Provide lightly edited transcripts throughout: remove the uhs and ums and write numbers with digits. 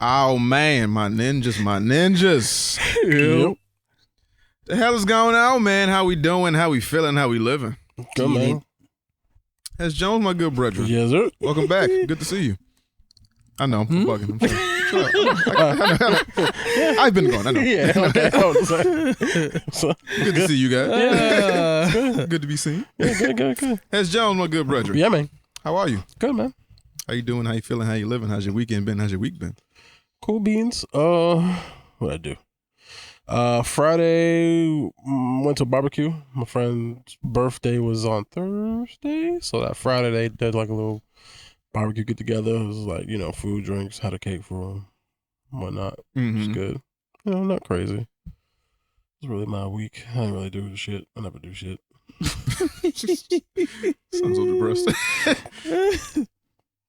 Oh man, my ninjas. Yep. The hell is going on, man? How we doing? How we feeling? How we living? Good, man. That's Jones, my good brother. Yes, sir. Welcome back. Good to see you. I know. I'm bugging. I'm sorry. I've been gone. I know. Yeah, okay. Good to see you guys. Good to be seen. Yeah, good. That's Jones, my good brother. Yeah, man. How are you? Good, man. How you doing? How you feeling? How you living? How's your weekend been? How's your week been? Cool beans. What'd I do? Friday, went to a barbecue. My friend's birthday was on Thursday. So that Friday, they did like a little barbecue get together. It was like, food, drinks, had a cake for him, whatnot. It was good. Not crazy. It was really my week. I didn't really do shit. I never do shit. Sounds so depressed.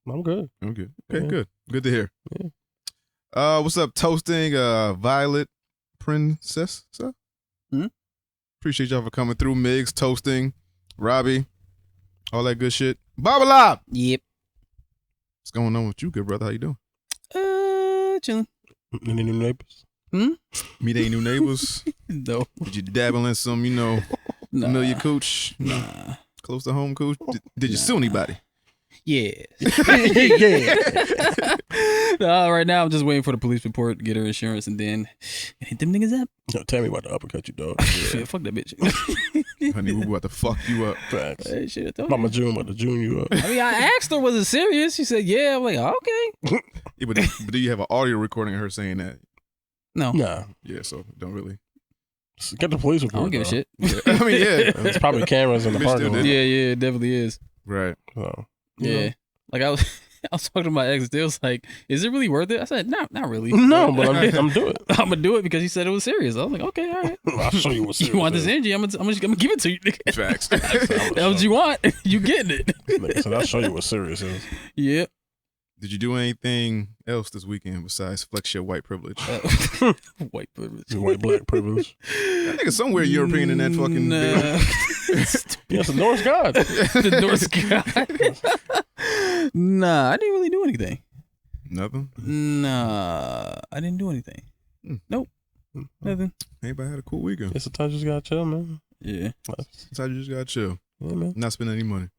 I'm good. Okay. Okay, good. Good to hear. Yeah. What's up, toasting Violet Princess? Appreciate y'all for coming through. Migs, toasting, Robbie, all that good shit. Babala! Yep. What's going on with you, good brother? How you doing? Chilling. Any new neighbors? Meet any new neighbors? No. Did you dabble in some, familiar cooch? Nah. Close to home cooch? Did you sue anybody? Yeah. Yeah. Right now, I'm just waiting for the police report, get her insurance, and then hit them niggas up. No, tell me about the uppercut, you dog. Shit, fuck that bitch. Honey, we about to fuck you up. Facts. Hey, shit, I told Mama you. June about to June you up. I mean, I asked her, was it serious? She said, yeah. I'm like, okay. Yeah, but do you have an audio recording of her saying that? No. Nah. Yeah, so don't really. Get the police I report. don't give a shit. Yeah. I mean, yeah. There's probably cameras in the Bitch parking still lot. did. Yeah, it definitely is. Right. So, Yeah. Like, I was talking to my ex. They was like, is it really worth it? I said, no, not really. No, but I'm do it. I'm going to do it because he said it was serious. I was like, okay, all right. I'll show you what's serious. You want this energy? I'm gonna give it to you, nigga. Facts. That's what you want. You getting it. So I'll show you what serious is. Yeah. Did you do anything else this weekend besides flex your white privilege? White privilege. Your white black privilege. I think it's somewhere European in that fucking bed. Yes, the Norse god. The Norse god. Nah, I didn't really do anything. Nothing? Nah, I didn't do anything. Nope. Nothing. Anybody had a cool weekend? Yeah, sometimes you just gotta chill, man. Yeah. Sometimes you just gotta chill. Yeah, man. Not spend any money.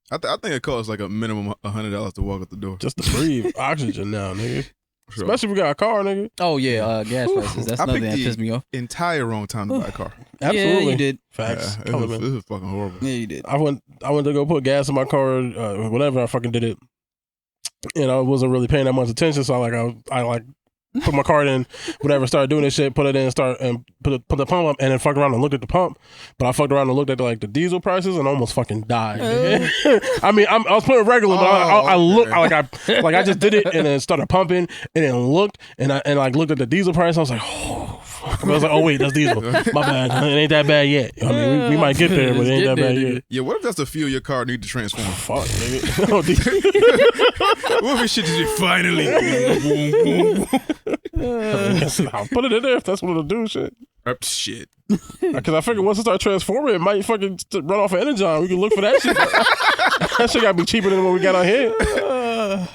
I think it costs like a minimum $100 to walk out the door. Just to breathe. Oxygen now, nigga. Sure. Especially if we got a car, nigga. Oh yeah, gas prices. That's I another picked thing that pissed me off. Entire wrong time to buy a car. Absolutely. Yeah, you did. Facts. Yeah, it was fucking horrible. Yeah, you did. I went to go put gas in my car, whenever I fucking did it. And I wasn't really paying that much attention, so I put my card in, whatever, started doing this shit, put it in, put the pump up, and then fucked around and looked at the pump. But I fucked around and looked at the diesel prices and almost fucking died. I mean, I was putting regular, but I looked I just did it and then started pumping and then looked and I looked at the diesel price. I was like, oh fuck. I was like, oh wait, that's diesel. My bad. It ain't that bad yet. I mean, we might get there, but it ain't that bad yet. Yeah, what if that's the fuel your car need to transform? Fuck, nigga. What if it should just be finally? I'll put it in there if that's what it'll do. Shit. Shit. Because I figured once it start transforming, it might fucking run off of Energon. We can look for that shit. That shit gotta be cheaper than what we got on here.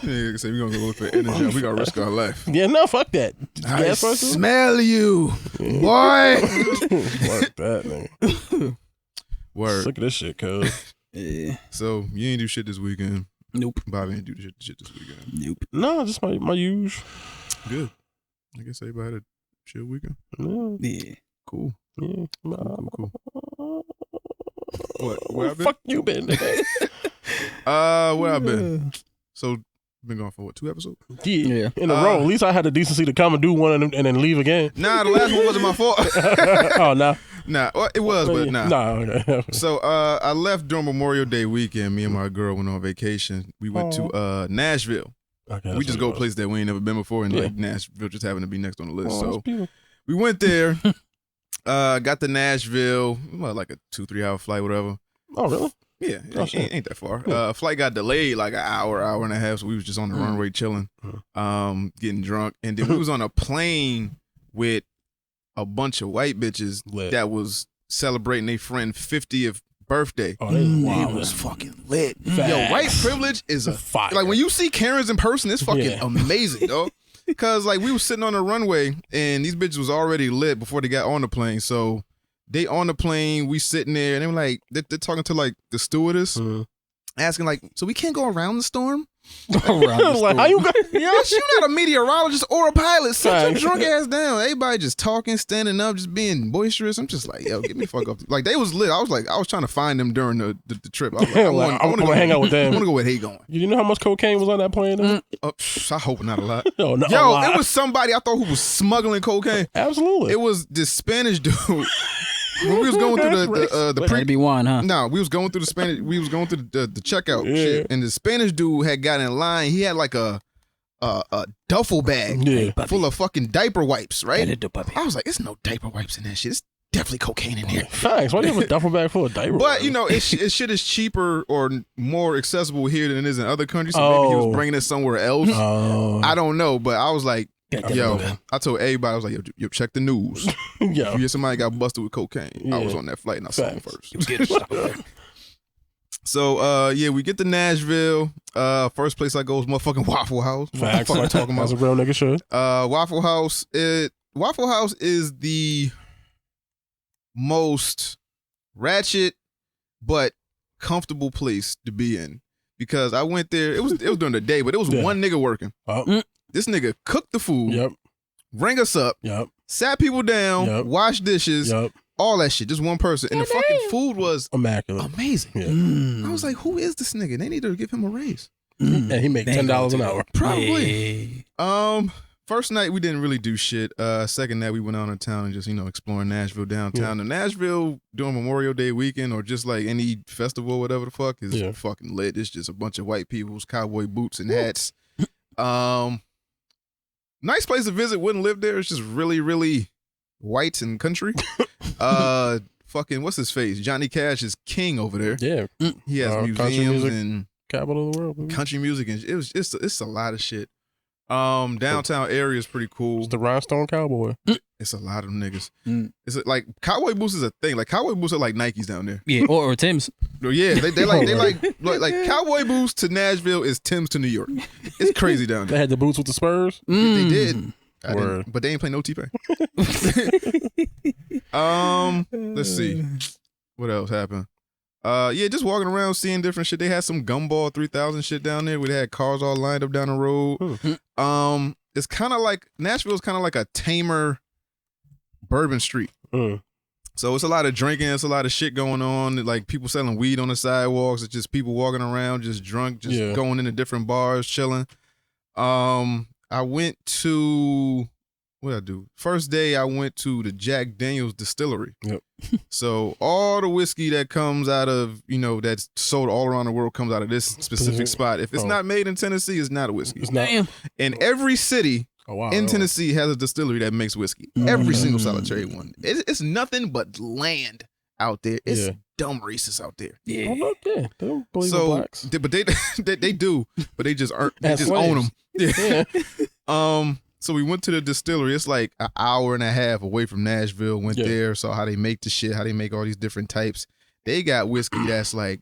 Yeah, say we gonna go look for energy. We gotta risk our life. Yeah, no, fuck that. I Gas prices? smell you, boy. Fuck that, nigga. Word. Look at this shit, cuz. Yeah. So you ain't do shit this weekend. Nope. Bobby ain't do shit this weekend. Nope. No, just my usual. Good. I guess everybody had a chill weekend. Yeah. Cool. Yeah. Cool. What? Where I been? Fuck you been, nigga. Where I been? So been gone for what? 2 episodes? Yeah. In a row. At least I had the decency to come and do one and then leave again. Nah, the last one wasn't my fault. Oh, no. Nah, well, it was, but nah. Nah, okay. So I left during Memorial Day weekend. Me and my girl went on vacation. We went to Nashville. Okay, We just go places that we ain't never been before, and Yeah. like Nashville just happened to be next on the list. Oh, So that's beautiful. we went there. Got to Nashville. Well, like a 2-3 hour flight, whatever. Oh, really? Yeah, Oh, shit. ain't that far. Flight got delayed like an hour and a half, so we was just on the runway chilling, getting drunk, and then we was on a plane with a bunch of white bitches Lit. that was celebrating their friend 50th birthday. Oh, they It was fucking lit. Yo, white privilege is a fire. like when you see Karens in person, it's fucking Yeah. amazing, dog. Cause like we was sitting on the runway and these bitches was already lit before they got on the plane. So they on the plane, we sitting there, and they were like, they're talking to like the stewardess, asking like, so we can't go around the storm? Like, how you got? Yes, you not a meteorologist or a pilot. Sit your drunk ass down. Everybody just talking, standing up, just being boisterous. I'm just like, yo, get me the fuck up. Like they was lit. I was trying to find them during the trip. I was like, I want to hang out with them. I want to go where they going. You know how much cocaine was on that plane? I hope not a lot. No, not yo, a lot. It was somebody I thought who was smuggling cocaine. Absolutely. It was this Spanish dude. When we was going through the That'd be one, huh? No, we was going through the Spanish. We was going through the checkout shit, and the Spanish dude had got in line. He had like a duffel bag full of fucking diaper wipes, right? I was like, "It's no diaper wipes in that shit. It's definitely cocaine in there." Thanks. Why do you have a duffel bag full of diaper wipes? But you know, it shit is cheaper or more accessible here than it is in other countries. So maybe he was bringing it somewhere else. I don't know, but I was like. Yo, I told everybody, I was like, yo, check the news. Yo. If somebody got busted with cocaine, I was on that flight and I saw him first. So, we get to Nashville. First place I go is motherfucking Waffle House. What the fuck am I talking about? That's a real nigga shit. Waffle House. Waffle House is the most ratchet but comfortable place to be in because I went there. It was during the day, but it was one nigga working. This nigga cooked the food, rang us up, sat people down, washed dishes, all that shit. Just one person. And the fucking food was immaculate. Amazing. Yeah. I was like, who is this nigga? They need to give him a raise. And he make $10 an hour. Probably. First night we didn't really do shit. Second night we went out in town and just, exploring Nashville downtown. And Nashville during Memorial Day weekend or just like any festival, whatever the fuck, is fucking lit. It's just a bunch of white people's cowboy boots and hats. Nice place to visit. Wouldn't live there. It's just really, really white and country. Fucking what's his face? Johnny Cash is king over there. Yeah, he has museums and capital of the world. Baby. Country music and it's a lot of shit. Downtown area is pretty cool. It's the Rhinestone Cowboy. It's a lot of them niggas. It's like cowboy boots is a thing. Like cowboy boots are like Nikes down there. Yeah, or Tim's. Yeah, they like cowboy boots to Nashville is Tim's to New York. It's crazy down there. They had the boots with the spurs. They did. But they ain't play no T-Pain. Let's see. What else happened? Just walking around seeing different shit. They had some Gumball 3000 shit down there where they had cars all lined up down the road. It's kind of like Nashville's kind of like a tamer Bourbon Street. So it's a lot of drinking, it's a lot of shit going on, like people selling weed on the sidewalks. It's just people walking around just drunk, just going into different bars, chilling. I went to what did I do? First day I went to the Jack Daniel's distillery. So all the whiskey that comes out of, that's sold all around the world comes out of this specific spot. If it's not made in Tennessee, it's not a whiskey. It's not. And every city in Tennessee has a distillery that makes whiskey. Every single solitary one. It's nothing but land out there. It's dumb racists out there. Yeah. They don't believe in blacks. But they do, but they just aren't. They just own them. Yeah. So we went to the distillery. It's like an hour and a half away from Nashville. Went there, saw how they make the shit, how they make all these different types. They got whiskey that's like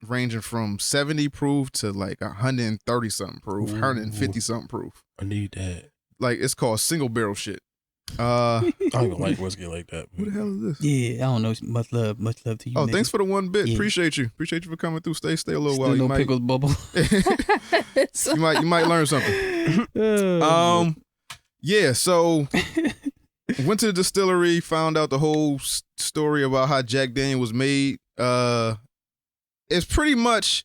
ranging from 70 proof to like 130 something proof, 150 something proof. I need that. Like it's called single barrel shit. I don't even like whiskey like that. Who the hell is this? Yeah, I don't know. Much love to you. Oh, thanks for the one bit. Yeah. Appreciate you for coming through. Stay a little while. You might pickles bubble. you might learn something. So went to the distillery, found out the whole story about how Jack Daniel was made. It's pretty much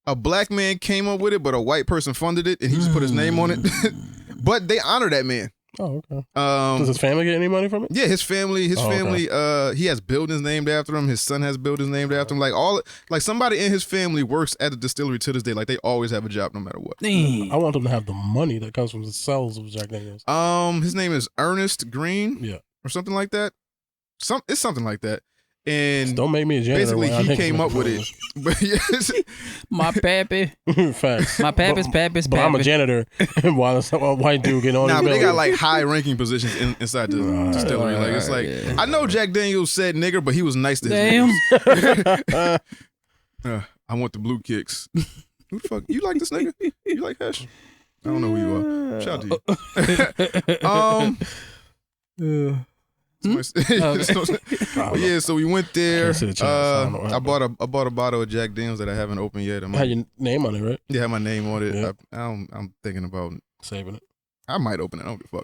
a black man came up with it, but a white person funded it, and he just put his name on it. But they honor that man. Oh, okay. Does his family get any money from it? Yeah, his family, okay. He has buildings named after him. His son has buildings named after him. Like somebody in his family works at the distillery to this day. Like they always have a job no matter what. I want them to have the money that comes from the sales of Jack Daniels. His name is Ernest Green. Or something like that. It's something like that. And just don't make me a janitor. Basically, he came up with it. But yes. My pappy. Facts. My pappy's pappy's But I'm a janitor. While a white dude getting on but belly. they got like high ranking positions inside the distillery. Like it's like I know Jack Daniels said nigger, but he was nice to his niggas. I want the blue kicks. Who the fuck? You like this nigga? You like hash? I don't know who you are. Shout out to you. Yeah, so we went there. I bought a bottle of Jack Daniels that I haven't opened yet. Had your name on it, right? Yeah, my name on it. Yeah. I'm thinking about saving it. I might open it. I don't give a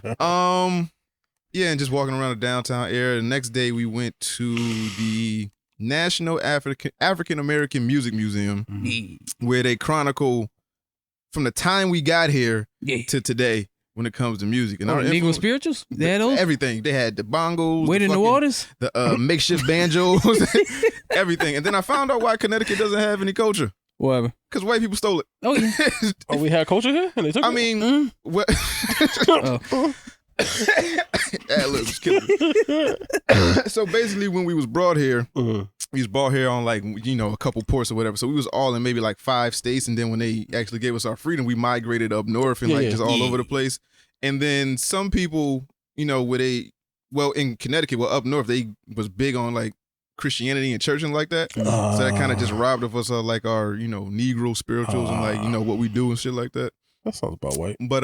fuck. Yeah, and just walking around the downtown area. The next day, we went to the National African American Music Museum, where they chronicle from the time we got here to today when it comes to music. And our Negro spirituals? They had those? Everything. They had the bongos. Wait in the waters? The makeshift banjos. Everything. And then I found out why Connecticut doesn't have any culture. Whatever. Because white people stole it. Oh, yeah. Oh, we had culture here? And they took it? I mean, what? Ad-libs killing me. So basically, when we was brought here, we was brought here on like, a couple ports or whatever. So we was all in maybe like 5 states. And then when they actually gave us our freedom, we migrated up north and just all over the place. And then some people, in Connecticut, up north, they was big on like Christianity and church and like that. So that kind of just robbed of us like our, Negro spirituals and like, what we do and shit like that. That sounds about white. But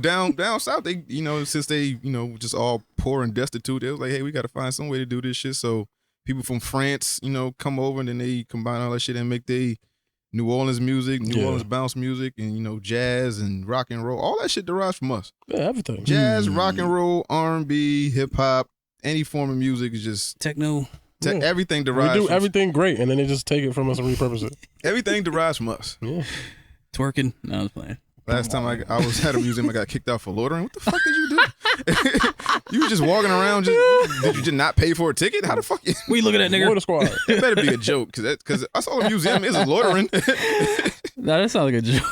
down south, they since they just all poor and destitute, they was like, hey, we got to find some way to do this shit. So people from France, come over and then they combine all that shit and make they New Orleans music, New Orleans bounce music, and jazz and rock and roll. All that shit derives from us. Yeah, everything. Jazz, rock and roll, R&B, hip hop, any form of music is just techno. Everything derives. We do everything great, and then they just take it from us and repurpose it. Everything derives from us. Yeah. Twerking. No, I was playing. Last time I was at a museum, I got kicked out for loitering. What the fuck did you do? You were just walking around. Did you just not pay for a ticket? How the fuck? We look at that nigga. Loiter squad. It better be a joke because I saw a museum is loitering. Nah, that sounds like a joke.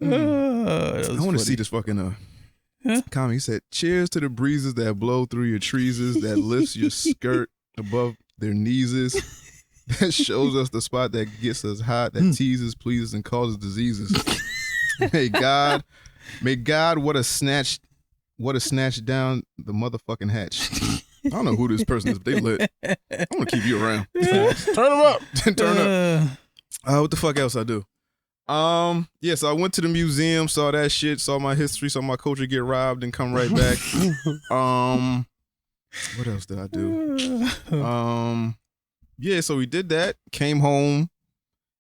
I want to see this fucking comment. He said, "Cheers to the breezes that blow through your treeses, that lifts your skirt above their kneeses." That shows us the spot that gets us hot, that teases, pleases, and causes diseases. May God, what a snatch down the motherfucking hatch. I don't know who this person is, but they lit. I'm gonna keep you around. Turn them up. Turn up. What the fuck else I do? Yeah, so I went to the museum, saw that shit, saw my history, saw my culture get robbed, and come right back. What else did I do? Yeah, so we did that, came home,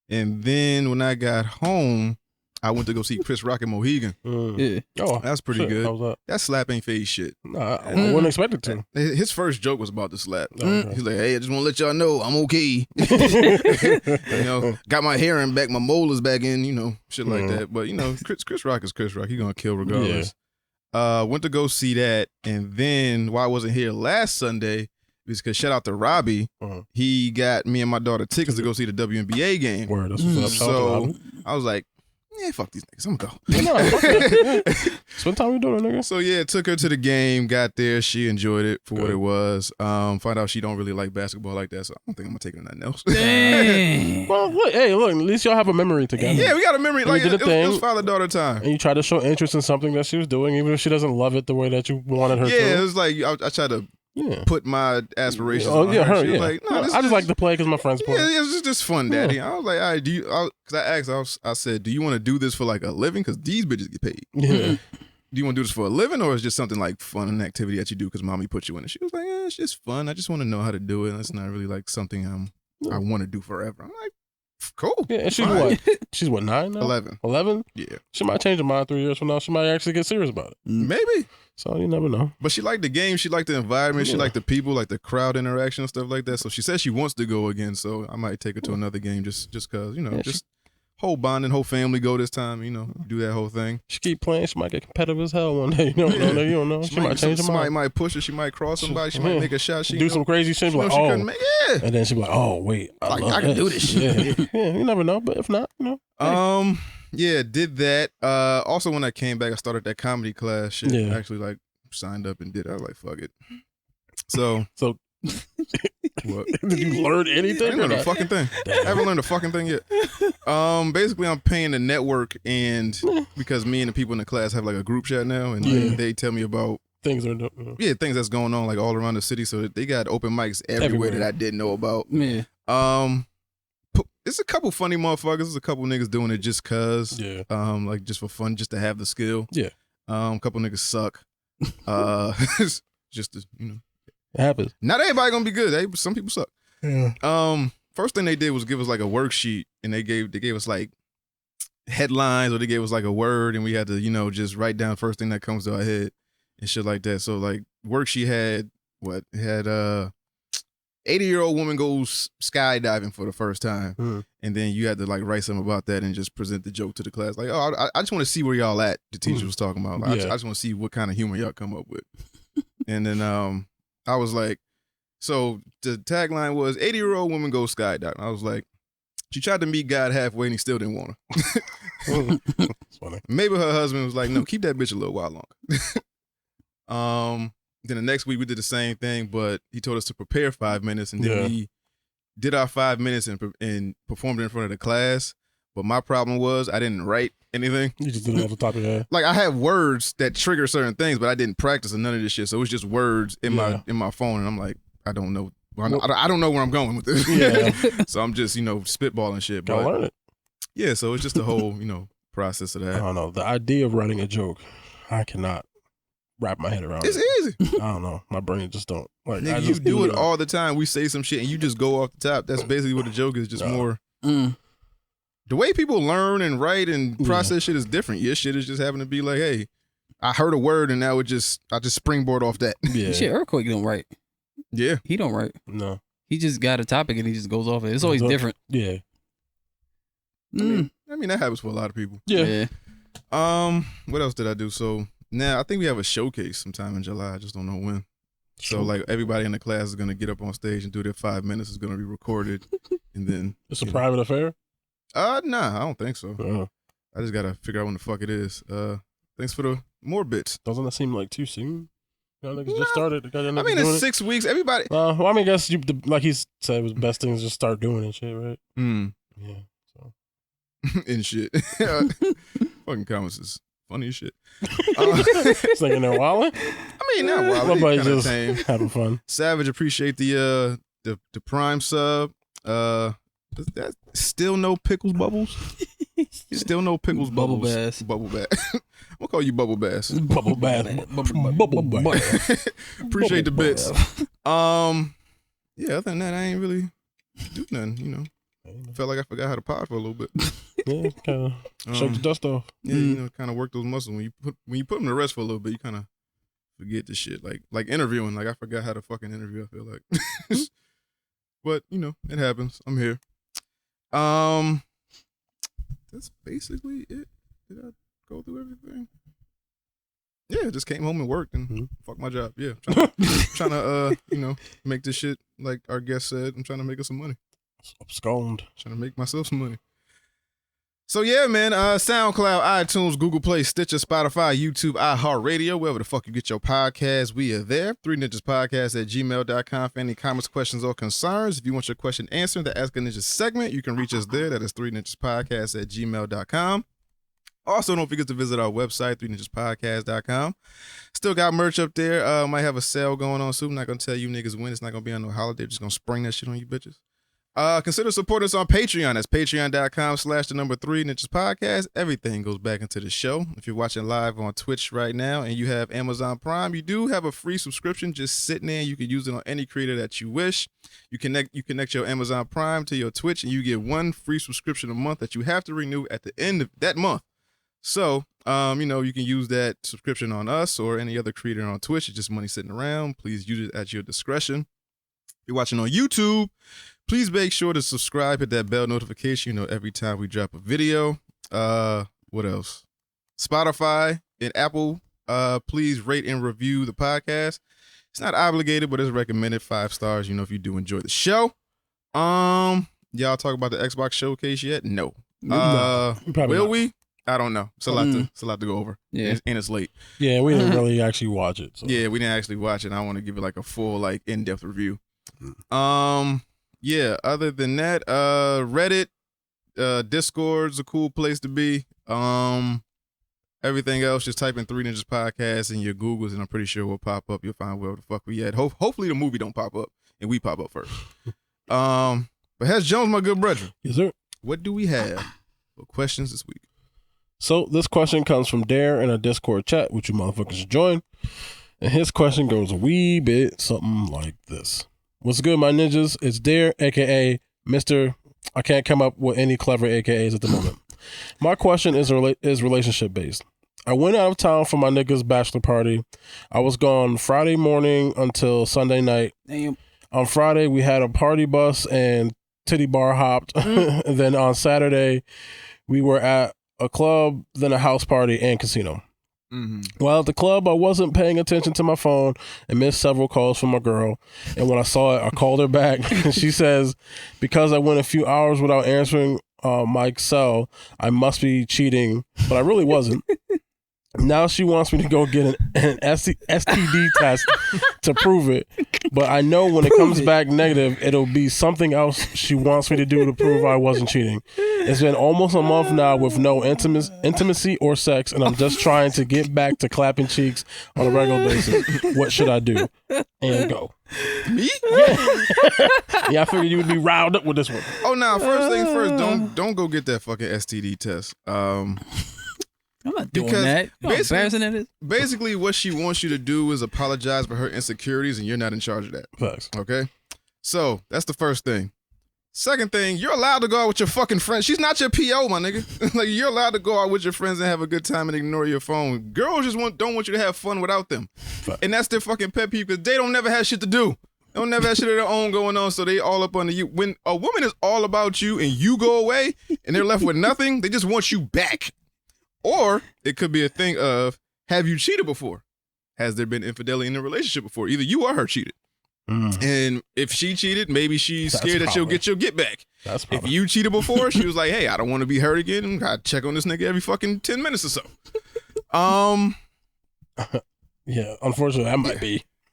and then when I got home, I went to go see Chris Rock and Mohegan. Yeah. Oh, that's pretty good. How's that? That slap ain't phase shit. Nah, I wouldn't expect it to. His first joke was about the slap. Okay. He's like, hey, I just want to let y'all know I'm okay. Got my hair in back, my molars back in, shit like that. But, Chris Rock is Chris Rock. He gonna kill regardless. Yeah. Went to go see that, and then while I wasn't here last Sunday, because shout out to Robbie, he got me and my daughter tickets to go see the WNBA game. Word, that's what's up. So I was like, yeah, fuck these niggas, I'm gonna go. Spend time with doing it, nigga. So yeah, took her to the game, got there, she enjoyed it for what it was. Found out she don't really like basketball like that, so I don't think I'm gonna take her to nothing else. Well, look, at least y'all have a memory together. Yeah, we got a memory. Like it was father-daughter time. And you try to show interest in something that she was doing, even if she doesn't love it the way that you wanted her to. Yeah, it was like I tried to put my aspirations on her. She was like, no, I just like to play because my friends play. Yeah, it's just fun, Daddy. Yeah. I was like, all right, because I asked, I said, do you want to do this for like a living? Because these bitches get paid. Yeah. Do you want to do this for a living, or is it just something like fun and activity that you do because mommy put you in it? She was like, yeah, it's just fun. I just want to know how to do it. It's not really like something I want to do forever. I'm like, cool. Yeah, and she's what? She's what, 9 now? 11. 11? Yeah. She might change her mind 3 years from now. She might actually get serious about it. Maybe. So you never know. But she liked the game. She liked the environment. She liked the people, like the crowd interaction and stuff like that. So she says she wants to go again. So I might take her to another game just because, just whole bonding, whole family go this time, do that whole thing. She keep playing. She might get competitive as hell one day. You don't know. She might change her mind. Somebody might push her. She might cross somebody. She might make a shot. She do some crazy shit. Like, and then she be like, oh, wait. I can do this shit. Yeah, you never know. But if not, Yeah, did that. Also, when I came back, I started that comedy class shit. Yeah. Actually, signed up and did it. I was like, fuck it. So what? Did you learn anything? I didn't learn a fucking thing. I haven't learned a fucking thing yet. Basically, I'm paying the network, and because me and the people in the class have like a group chat now, and they tell me about things that's going on like all around the city. So they got open mics everywhere that I didn't know about. Yeah. it's a couple funny motherfuckers. There's a couple niggas doing it just cause. Yeah. Like just for fun, just to have the skill. Yeah. A couple niggas suck. Just to, It happens. not everybody gonna be good. Some people suck. Yeah. First thing they did was give us like a worksheet, and they gave us like headlines, or they gave us like a word, and we had to just write down first thing that comes to our head and shit like that. So like worksheet had what? It had 80-year-old woman goes skydiving for the first time, and then you had to like write something about that and just present the joke to the class. Like, oh, I just want to see where y'all at. The teacher was talking about. Like, I just want to see what kind of humor y'all come up with. And then I was like, so the tagline was 80-year-old woman goes skydiving. I was like, she tried to meet God halfway and he still didn't want her. That's funny. Maybe her husband was like, no, keep that bitch a little while longer. Then the next week we did the same thing, but he told us to prepare 5 minutes, and then we did our 5 minutes and performed it in front of the class. But my problem was I didn't write anything. You just did it off the top of your head. Like I have words that trigger certain things, but I didn't practice none of this shit. So it was just words in my phone, and I'm like, I don't know. I don't know where I'm going with this. Yeah. So I'm just spitballing shit. Gotta learn it. Yeah. So it's just the whole process of that. I don't know. The idea of writing a joke, I cannot wrap my head around It's it. easy. I don't know. My brain just don't. Like, Nigga, I you just do it all the time. We say some shit and you just go off the top. That's basically what a joke is. Just more. The way people learn and write and process shit is different. Your shit is just having to be like, hey, I heard a word and now I just springboard off that. Yeah. Shit, Earthquake don't write. Yeah. He don't write. No. He just got a topic and he just goes off it. It's always different. Yeah. I mean, that happens for a lot of people. Yeah. What else did I do? So now I think we have a showcase sometime in July. I just don't know when. So like everybody in the class is gonna get up on stage and do their 5 minutes. It's gonna be recorded, and then It's a private affair? Nah, I don't think so. Uh, I just gotta figure out when the fuck it is. Thanks for the more bits. doesn't that seem like too soon? You know, niggas just started. I mean, it's 6 weeks. Everybody. Well, I mean, I guess like he said, it was best things just start doing and shit, right? Yeah. So. And shit. Fucking comments is funny as shit. It's like in there wilding. I mean, not wild. Nobody's Kinda just tame. having fun. Savage, appreciate the Prime sub. That still no pickles bubbles. Still no pickles Bubble bubbles. Bass. Bubble bass. I'm gonna call you Bubble Bass. Bubble bath. Bubble bath. Appreciate the bits. Yeah. Other than that, I ain't really do nothing. Felt like I forgot how to pod for a little bit. Yeah, kind of shake the dust off. Yeah, kind of work those muscles. When you put them to rest for a little bit, you kind of forget the shit. Like interviewing. Like I forgot how to fucking interview. I feel like, but it happens. I'm here. That's basically it. Did I go through everything? Yeah, just came home and worked and fuck my job. Yeah, trying to make this shit like our guest said. I'm trying to make us some money. Abscond. Trying to make myself some money. So yeah, man, SoundCloud, iTunes, Google Play, Stitcher, Spotify, YouTube, iHeartRadio, wherever the fuck you get your podcasts, we are there. 3ninjaspodcast@gmail.com for any comments, questions, or concerns. If you want your question answered in the Ask a Ninja segment, you can reach us there. That is 3ninjaspodcast@gmail.com. Also, don't forget to visit our website, 3ninjaspodcast.com. Still got merch up there. Might have a sale going on soon. I'm not going to tell you niggas when. It's not going to be on no holiday. Just going to spring that shit on you bitches. Consider supporting us on Patreon. That's patreon.com/3ninjaspodcast. Everything goes back into the show. If you're watching live on Twitch right now and you have Amazon Prime, you do have a free subscription just sitting there. You can use it on any creator that you wish. You connect your Amazon Prime to your Twitch and you get one free subscription a month that you have to renew at the end of that month. So, you can use that subscription on us or any other creator on Twitch. It's just money sitting around. Please use it at your discretion. If you're watching on YouTube, please make sure to subscribe, hit that bell notification, every time we drop a video. What else? Spotify and Apple, please rate and review the podcast. It's not obligated, but it's recommended 5 stars, if you do enjoy the show. Y'all talk about the Xbox showcase yet? No. Will we? I don't know. It's a lot to go over. Yeah. And it's late. Yeah, we didn't really actually watch it. So. Yeah, we didn't actually watch it. I want to give it like a full, in-depth review. Yeah, other than that, Reddit, Discord's a cool place to be. Everything else, just type in 3 Ninjas Podcast in your Googles, and I'm pretty sure we'll pop up. You'll find where the fuck we at. Hopefully the movie don't pop up, and we pop up first. But Hess Jones, my good brother, Yes, sir. what do we have for questions this week? So this question comes from Dare in a Discord chat, which you motherfuckers should join. And his question goes a wee bit something like this. What's good, my ninjas? It's Dare, a.k.a. Mr. I can't come up with any clever AKAs at the moment. My question is relationship based. I went out of town for my nigga's bachelor party. I was gone Friday morning until Sunday night. Damn. On Friday, we had a party bus and titty bar hopped. And then on Saturday, we were at a club, then a house party and casino. Mm-hmm. While at the club, I wasn't paying attention to my phone and missed several calls from my girl. And when I saw it, I called her back. And she says, because I went a few hours without answering my cell, I must be cheating. But I really wasn't. Now she wants me to go get an STD test to prove it. But I know when it comes back negative, it'll be something else she wants me to do to prove I wasn't cheating. It's been almost a month now with no intimacy or sex, and I'm just trying to get back to clapping cheeks on a regular basis. What should I do? And go. Me? Yeah, I figured you would be riled up with this one. Oh, nah, first things first, don't go get that fucking STD test. I'm not doing that. You know how embarrassing that is? Basically, what she wants you to do is apologize for her insecurities, and you're not in charge of that. Facts. Okay? So, that's the first thing. Second thing, you're allowed to go out with your fucking friends. She's not your PO, my nigga. Like, you're allowed to go out with your friends and have a good time and ignore your phone. Girls just don't want you to have fun without them. Facts. And that's their fucking pet peeve because they don't never have shit to do. They don't never have shit of their own going on, so they all up under you. When a woman is all about you and you go away and they're left with nothing, they just want you back. Or it could be a thing of, have you cheated before? Has there been infidelity in a relationship before? Either you or her cheated. And if she cheated, maybe she's scared that she'll get your get back. If you cheated before, she was like, hey, I don't want to be hurt again. I check on this nigga every fucking 10 minutes or so. Yeah, unfortunately, that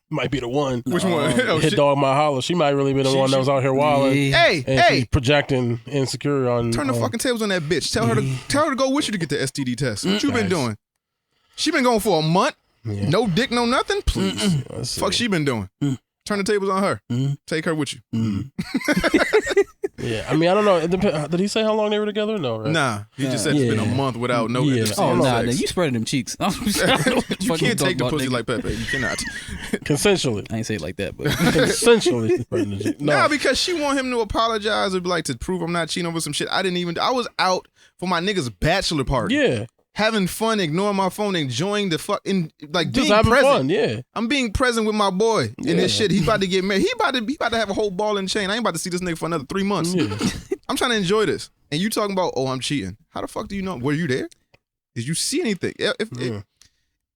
might be the one. Which one? Hit dog my holler. She might really be the one that was out here wilding. Hey, she's projecting insecure on. Turn the fucking tables on that bitch. Tell her to go with you to get the STD test. What you been doing? She been going for a month. Yeah. No dick, no nothing. Please, fuck. She been doing. Turn the tables on her. Take her with you. Yeah, I mean, I don't know. Did he say how long they were together? No, right? Nah, he just said it's been a month without no intimacy. Oh, nah, you spreading them cheeks. You can't take the pussy like Pepe. You cannot. Consensually. I ain't say it like that, but consensually spreading the cheeks. Nah, because she want him to apologize or be like to prove I'm not cheating over some shit. I was out for my nigga's bachelor party. Yeah. Having fun, ignoring my phone, enjoying the fucking like just being having present. Fun, yeah. I'm being present with my boy in this shit. He's about to get married. He about to have a whole ball and chain. I ain't about to see this nigga for another 3 months. Yeah. I'm trying to enjoy this. And you talking about, oh, I'm cheating. How the fuck do you know? Were you there? Did you see anything? Even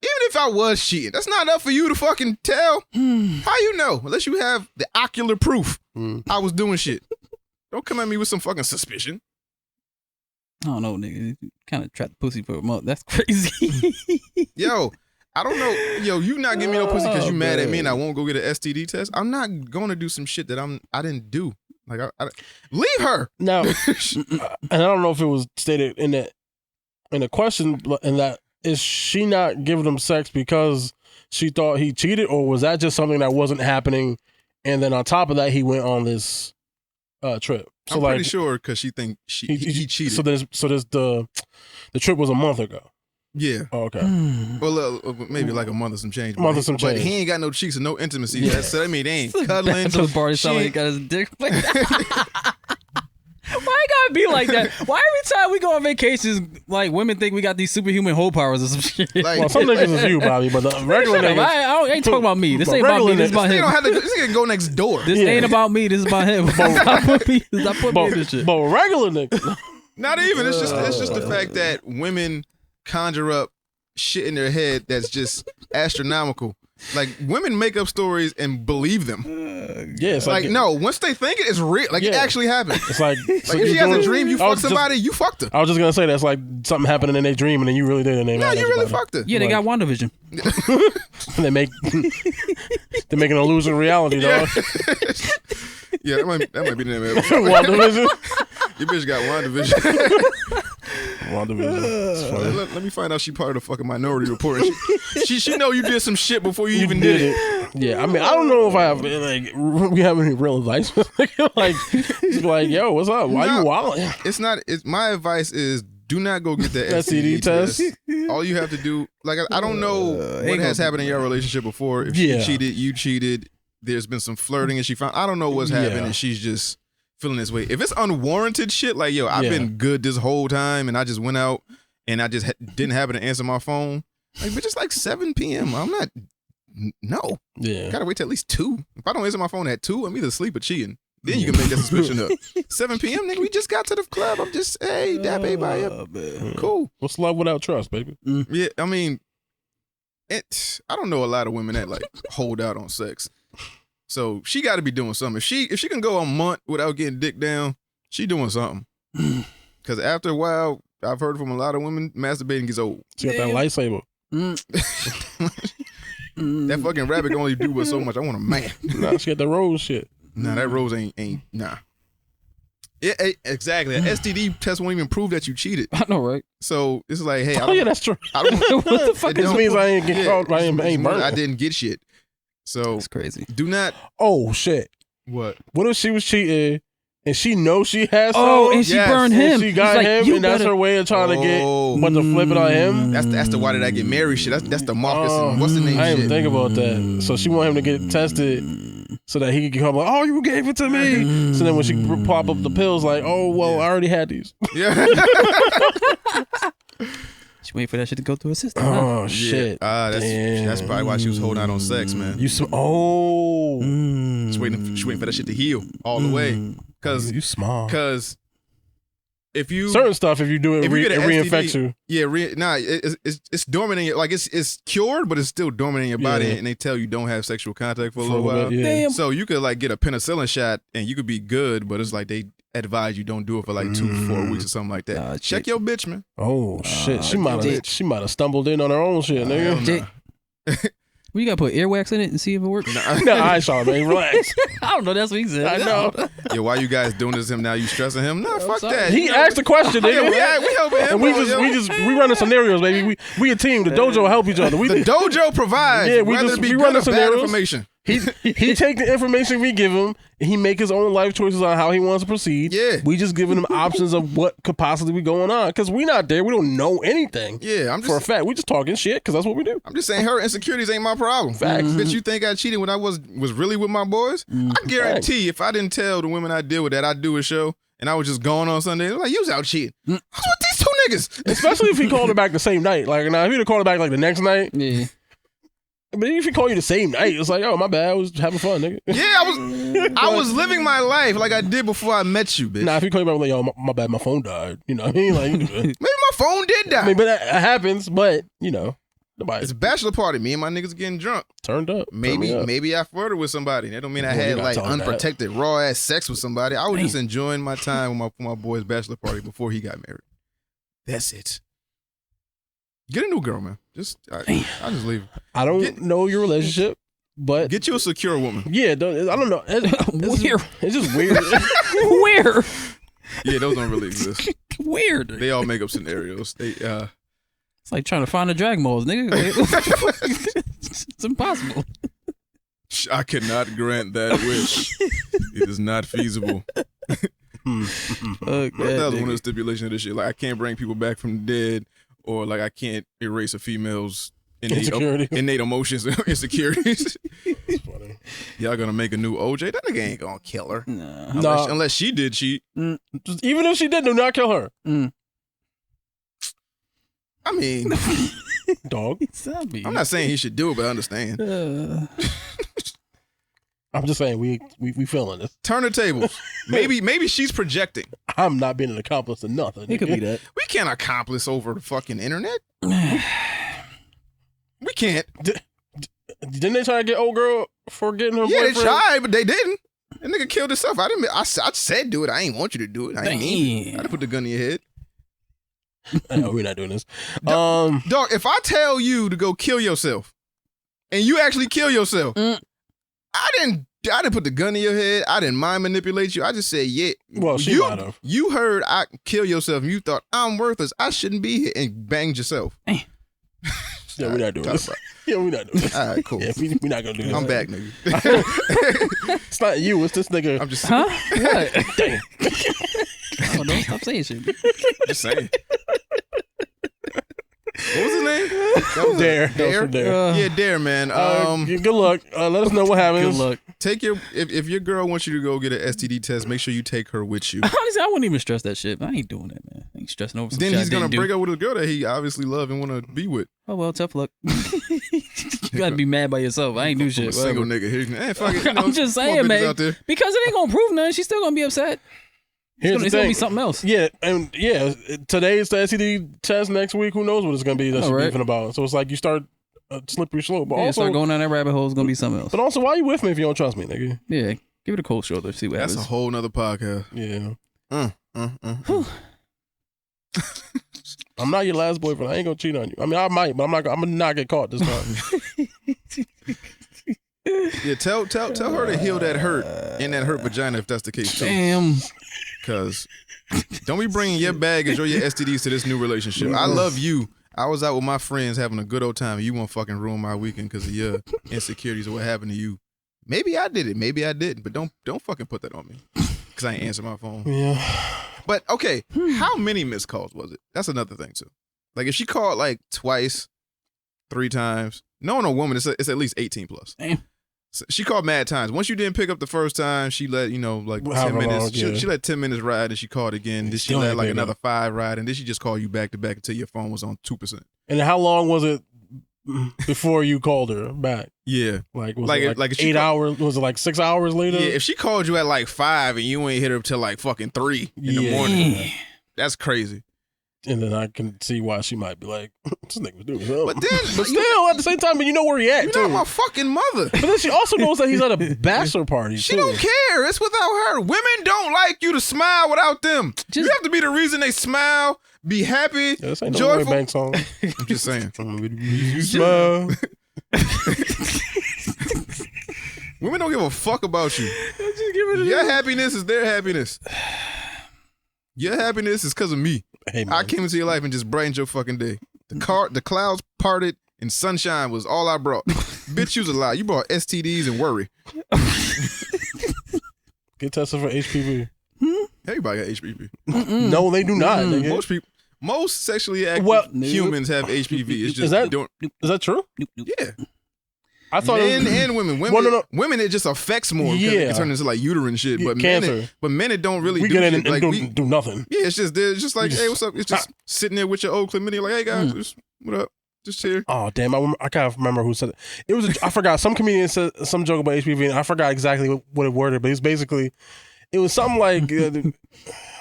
if I was cheating, that's not enough for you to fucking tell. How you know? Unless you have the ocular proof I was doing shit. Don't come at me with some fucking suspicion. I don't know, nigga. You kind of trapped pussy for a month. That's crazy. Yo, I don't know. Yo, you not giving me no pussy because you mad at me and I won't go get an STD test. I'm not going to do some shit that I didn't do. Like, I leave her. Now, and I don't know if it was stated in the question, in that, is she not giving him sex because she thought he cheated, or was that just something that wasn't happening? And then on top of that, he went on this trip. So I'm pretty sure because she think he cheated. So there's the trip was a month ago. Yeah. Oh, okay. Well, maybe like a month or some change. But he ain't got no cheeks and no intimacy. Yeah. So that mean they ain't cuddling. To the party, somebody got his dick like that. Why it gotta be like that? Why every time we go on vacations, like women think we got these superhuman hold powers or some shit? Like, well, some niggas is you, Bobby, but the regular niggas. I ain't talking about me. This ain't about me. This is about him. This nigga go next door. This ain't about me. This is about him. Stop putting me in this shit. But regular niggas. Not even. It's just the fact that women conjure up shit in their head that's just astronomical. Like, women make up stories and believe them. Yeah, it's like no, once they think it, it's real. Like, it actually happened. It's like if she has a dream, you fucked somebody, you fucked her. I was just gonna say that's like something happened in their dream and then you really did it. No, you really fucked her. Yeah, they got WandaVision. They make an illusion reality, dog. Yeah, that might be the name of it. WandaVision. Your bitch got WandaVision. WandaVision. It's funny. Let me find out she part of the fucking Minority Report. She know you did some shit before you even did it. Yeah, I mean, I don't know if I have we have any real advice. like, yo, what's up? Why you wilding? It's my advice is do not go get that STD test. All you have to do, like, I don't know what has happened in your relationship before. If she cheated, you cheated. There's been some flirting, and I don't know what's happened, and she's just feeling this way. If it's unwarranted shit, like, yo, I've been good this whole time, and I just went out, and I just didn't happen to answer my phone. Like, but it's like 7 p.m. I'm not. No. Yeah. Gotta wait till at least 2. If I don't answer my phone at 2, I'm either asleep or cheating. Then you can make that suspicion up. 7 p.m., nigga, we just got to the club. I'm just, hey, dap everybody up. Cool. What's love without trust, baby? Yeah, I mean, I don't know a lot of women that, like, hold out on sex. So she got to be doing something. If she can go a month without getting dick down, she doing something. Because after a while, I've heard from a lot of women, masturbating gets old. She got that lightsaber. That fucking rabbit can only do but so much. I want a man. Nah, she got the rose shit. Nah, that rose ain't nah. Yeah, exactly. An STD test won't even prove that you cheated. I know, right? So it's like, hey, yeah, that's true. I don't, what the fuck? This means I ain't get caught. I ain't burnt. I didn't get shit. So that's crazy. Do not. Oh shit! What? What if she was cheating and she knows she has? And she burned him. And she got like, him, and that's her way of trying to get, but to flip it on him. That's the why did I get married shit. That's the Marcus. And what's the name? I didn't shit. think about that. So she want him to get tested so that he can come like, oh, you gave it to me. So then when she pop up the pills, like, oh well, I already had these. Yeah. She waiting for that shit to go through her system. Oh shit! That's probably why she was holding out on sex, man. She's waiting for that shit to heal all the way. Cause you smart. Cause if you certain stuff, if you do it, it reinfects you. Yeah, it's dormant in your, like it's cured, but it's still dormant in your body, and they tell you don't have sexual contact for a little while. Damn. So you could like get a penicillin shot and you could be good, but it's like they advise you don't do it for like 2-4 weeks or something like that. Check your bitch, man. Oh shit, she might have stumbled in on her own shit, nigga. We gotta put earwax in it and see if it works. No, I saw, man. Relax. I don't know. That's what he said. I know. Yeah, why you guys doing this to him now? You stressing him? No, fuck that. He asked the question, nigga. We helping him. And we running scenarios, baby. We a team. The dojo help each other. The dojo provides. Yeah, we run the scenarios. Information. He take the information we give him, and he make his own life choices on how he wants to proceed. Yeah. We just giving him options of what could possibly be going on, because we not there. We don't know anything. Yeah, for a fact. We just talking shit, because that's what we do. I'm just saying her insecurities ain't my problem. Facts. Bitch, you think I cheated when I was really with my boys? I guarantee if I didn't tell the women I deal with that I'd do a show, and I was just going on Sunday, they're like, you was out cheating. I was with these two niggas. Especially if he called her back the same night. Like, now, if he'd have called her back like the next night. Yeah. But if he call you the same night, it's like, oh, my bad, I was having fun, nigga. Yeah, I was living my life like I did before I met you, bitch. Nah, if he call you back, like, yo, my bad, my phone died. You know what I mean? Like, maybe my phone did die. I mean, but that happens, but, you know, nobody. It's a bachelor party. Me and my niggas getting drunk. Turned up. Maybe I flirted with somebody. That don't mean I had like unprotected, raw ass sex with somebody. I was just enjoying my time with my boy's bachelor party before he got married. That's it. Get a new girl, man. I just leave. I don't know your relationship, but get you a secure woman. Yeah, I don't know. It's just weird. Where? Yeah, those don't really exist. Weird. They all make up scenarios. It's like trying to find a drag moles, nigga. It's impossible. I cannot grant that wish. It is not feasible. That was one of the stipulations of this shit. Like, I can't bring people back from the dead. Or like I can't erase a female's innate emotions and insecurities. Y'all gonna make a new OJ? That nigga ain't gonna kill her. No. Unless she did cheat. Even if she did, do not kill her. I mean, dog. I'm not saying he should do it, but I understand. I'm just saying we feeling this. Turn the tables. Maybe she's projecting. I'm not being an accomplice of nothing. It could be that. We can't accomplice over the fucking internet. We can't. Didn't they try to get old girl for getting her boyfriend? Yeah, they tried, but they didn't. That nigga killed himself. I said do it. I ain't want you to do it. I ain't mean. I didn't put the gun in your head. No, we're not doing this. Dog, if I tell you to go kill yourself, and you actually kill yourself, I didn't I didn't put the gun in your head. I didn't mind manipulate you. I just said, yeah. Well, she might have. You heard I kill yourself and you thought I'm worthless. I shouldn't be here and banged yourself. Yeah, we're not doing this. Yeah, we're not doing this. All right, cool. Yeah, we're not going to do this. I'm back, nigga. It's not you. It's this nigga. I'm just Huh? What? Damn. Oh, don't stop saying shit. just saying. What was his name? That was Dare. Dare? Yeah, Dare, man. Good luck. Let us know what happens. Good luck. Take your if your girl wants you to go get an STD test, make sure you take her with you. Honestly, I wouldn't even stress that shit. I ain't doing that, man. I ain't stressing over some Then shit he's I gonna didn't break do. up with a girl that he obviously love and want to be with. Oh well, tough luck. You gotta be mad by yourself. I ain't do shit. A single nigga here. Hey, fuck it. I'm just saying, man. Out there. Because it ain't gonna prove nothing. She's still gonna be upset. Here's It's gonna be something else. Yeah, and today's the STD test. Next week, who knows what it's gonna be that she's right. beefing about. So it's like you start slippery slope. But Yeah, also, start going down that rabbit hole. It's gonna be something else. but also, why you with me if you don't trust me, nigga? Yeah, give it a cold shoulder. See what That's a happens. whole nother podcast. Yeah. Whew. I'm not your last boyfriend. I ain't gonna cheat on you. I mean, I might, but I'm gonna not get caught this time. Yeah, tell her to heal that hurt in that hurt vagina if that's the case too. Damn. Cause don't be bringing your baggage or your STDs to this new relationship. I love you. I was out with my friends having a good old time. And you won't fucking ruin my weekend because of your insecurities or what happened to you. Maybe I did it. Maybe I didn't. But don't fucking put that on me because I ain't answer my phone. Yeah. But okay, how many missed calls was it? That's another thing too. Like if she called like twice, 3 times, knowing a woman, it's at least 18 plus. Damn. So she called mad times. Once you didn't pick up the first time, she let, like 10 minutes. She let 10 minutes ride and she called again. Then she let like another 5 ride and then she just called you back to back until your phone was on 2%. And how long was it before you called her back? Yeah. Like, was Like, it like if she 8 hours? Was it like 6 hours later? Yeah, if she called you at like 5 and you ain't hit her till like fucking 3 in the morning, that's crazy. And then I can see why she might be like, this nigga was doing something. But then, But still, at the same time, you know where he at, you're too. not my fucking mother. But then she also knows that he's at a bachelor party, She too. don't care. It's without her. Women don't like you to smile without them. You Just- have to be the reason they smile, be happy, Yeah, this ain't no joyful. Lloyd Banks song. I'm just saying. You smile. Women don't give a fuck about you. Your happiness is their happiness. Your happiness is because of me. Hey, man. I came into your life and just brightened your fucking day. The clouds parted and sunshine was all I brought. Bitch, you's a lie. You brought STDs and worry. Get tested for HPV. Everybody got HPV. No, they do not, nigga. Most sexually active humans have HPV. It's just Is that- don't. Is that true? Yeah. I thought Men it was, and women. Women, Well, no. women, it just affects more. Yeah. It turns into like uterine shit. But Cancer. men, it don't really we do get in shit. and Like, do nothing. yeah, it's just like, hey, what's up? It's just sitting there with your old chlamydia, like, hey guys, just, what up? Just here. Oh damn! I can't remember who said it. It was I forgot. Some comedian said some joke about HPV, and I forgot exactly what it worded. But it's basically, it was something like,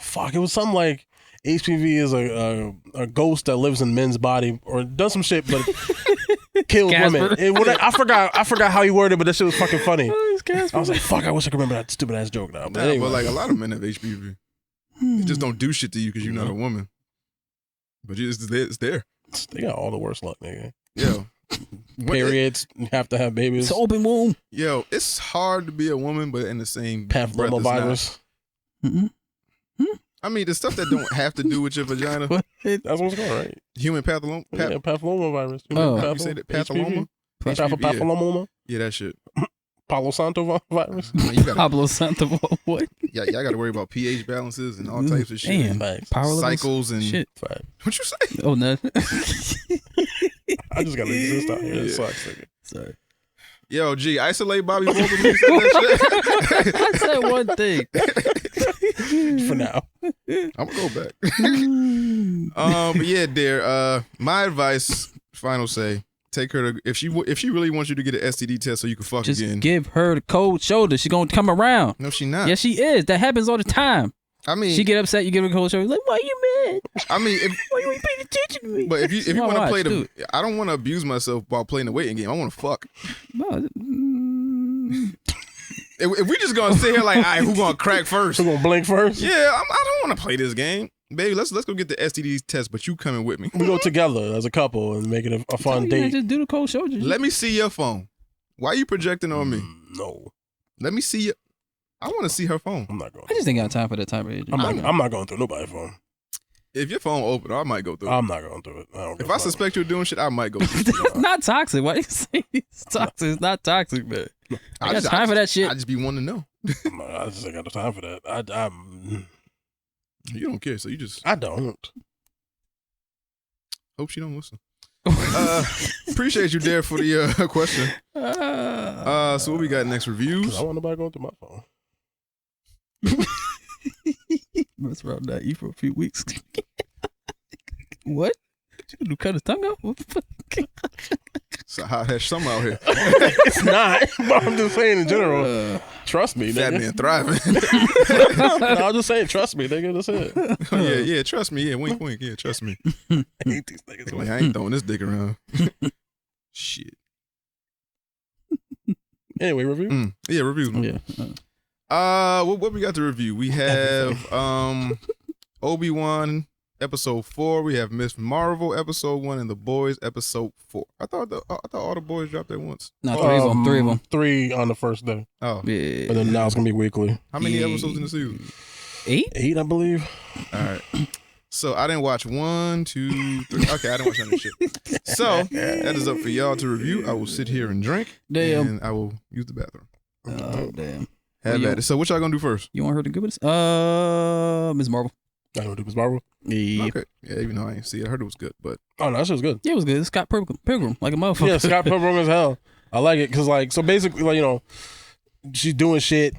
fuck. It was something like HPV is a ghost that lives in men's body or does some shit, but kills Casper. women. I forgot how he worded, but that shit was fucking funny. I was like, fuck. I wish I could remember that stupid ass joke now. But Nah, anyway. but like a lot of men have HPV. They just don't do shit to you because you're not a woman. But it's there. They got all the worst luck, nigga. Yo. Periods, you have to have babies. It's an open womb. Yo, it's hard to be a woman, but in the same breath, it's not. Papillomavirus. I mean, the stuff that don't have to do with your vagina. That's what's going right. Human papilloma. Yeah, papillomavirus. Oh. You say that papilloma? HPV. Papilloma. Yeah, that shit. Palo Santo virus. Man, you gotta, Pablo Sandoval. What? y'all got to worry about pH balances and all types of shit. Damn. Facts. Power levels? Cycles and Shit. Facts. what you say? Oh, no. I just gotta exist out here. It Yeah. sucks, nigga. Sorry. Yo, G, isolate Bobby Vogel when you said that shit. I said one thing. For now. I'm gonna go back. But yeah, dear. My advice, final say, take her to if she really wants you to get an STD test so you can fuck Just again. give her the cold shoulder. She gonna come around. No, she not. Yes, she is. That happens all the time. I mean, She get upset. You give her a cold shoulder. Like, why you mad? I mean, Why you ain't paying attention to me? but if you My want to wife, play the, dude. I don't want to abuse myself while playing the waiting game. I want to fuck. No, If we just gonna sit here like, all right, who gonna crack first? Who gonna blink first? Yeah, I don't want to play this game, baby. Let's go get the STD test, but you coming with me. We go together as a couple and make it a fun date. Just do the cold shoulder. Let me see your phone. Why you projecting on me? No. Let me see. I want to see her phone. I'm not going. I just ain't got time for that type of age. I'm not going through nobody's phone. If your phone open, I might go through it. I'm not going through it. If I suspect you're doing shit, I might go through it. It's not toxic. Why do you say it's toxic? It's not toxic, man. I got time for that shit. I just be wanting to know. I just ain't got the time for that. You don't care, so you just. I don't. Hope she don't listen. Appreciate you there for the question. So what we got next? Reviews? I want nobody going through my phone. Mess around that eat for a few weeks. What? You gonna cut his tongue off? What the fuck? It's a hot hash summer out here. It's not. But I'm just saying in general. Trust me, Fat nigga. man thriving. No, I'm just saying, trust me, nigga. That's it. Yeah, trust me. Yeah, wink, wink. Yeah, trust me. I hate these niggas. Like, I ain't throwing this dick around. Shit. Anyway, review? Yeah, reviews. Yeah. What we got to review? We have Obi-Wan episode 4. We have Miss Marvel episode 1 and The Boys episode 4. I thought all the boys dropped at once. No, 3 of them. 3 of them. 3 on the first day. Oh. Yeah. But then now it's gonna be weekly. How many episodes in the season? 8? 8, I believe. All right. So I didn't watch 1, 2, 3. Okay, I didn't watch any shit. So that is up for y'all to review. I will sit here and drink. Damn. And I will use the bathroom. Oh, damn. Have at it. So what y'all gonna do first? You want her to go with us? Ms. Marvel. I don't do Miss Marvel. Yeah. Okay. Yeah, even though I ain't see it, I heard it was good, but Oh no, that shit was good. Yeah, it was good. Scott Pilgrim, like a motherfucker. Yeah, Scott Pilgrim as hell. I like it because like so basically like she's doing shit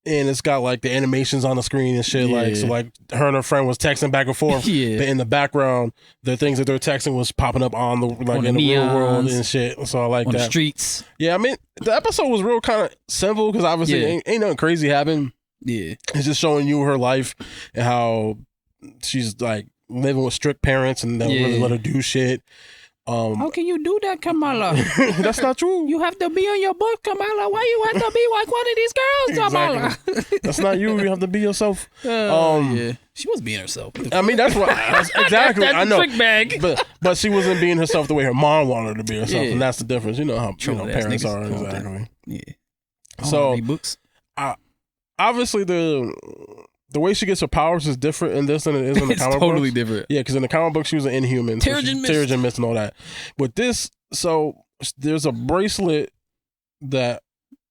and it's got like the animations on the screen and shit like so like her and her friend was texting back and forth. Yeah. But in the background, the things that they're texting was popping up on the like On in the real world neons. and shit. So I like on that. the streets. Yeah, I mean the episode was real kind of simple because obviously ain't nothing crazy happened. Yeah. It's just showing you her life and how she's like living with strict parents and they don't really let her do shit. How can you do that, Kamala? That's not true. You have to be on your book, Kamala. Why you have to be like one of these girls, Kamala? Exactly. That's not you. You have to be yourself. Yeah. She was being herself. I mean, that's what exactly. That's I know, the trick bag. but she wasn't being herself the way her mom wanted her to be herself, Yeah. and that's the difference. You know how parents niggas. are exactly. Yeah. So read books. obviously the way she gets her powers is different in this than it is in the It's comic totally books. different. Yeah, because in the comic book she was an Inhuman, Terrigen Mist and all that. But this, so there's a bracelet that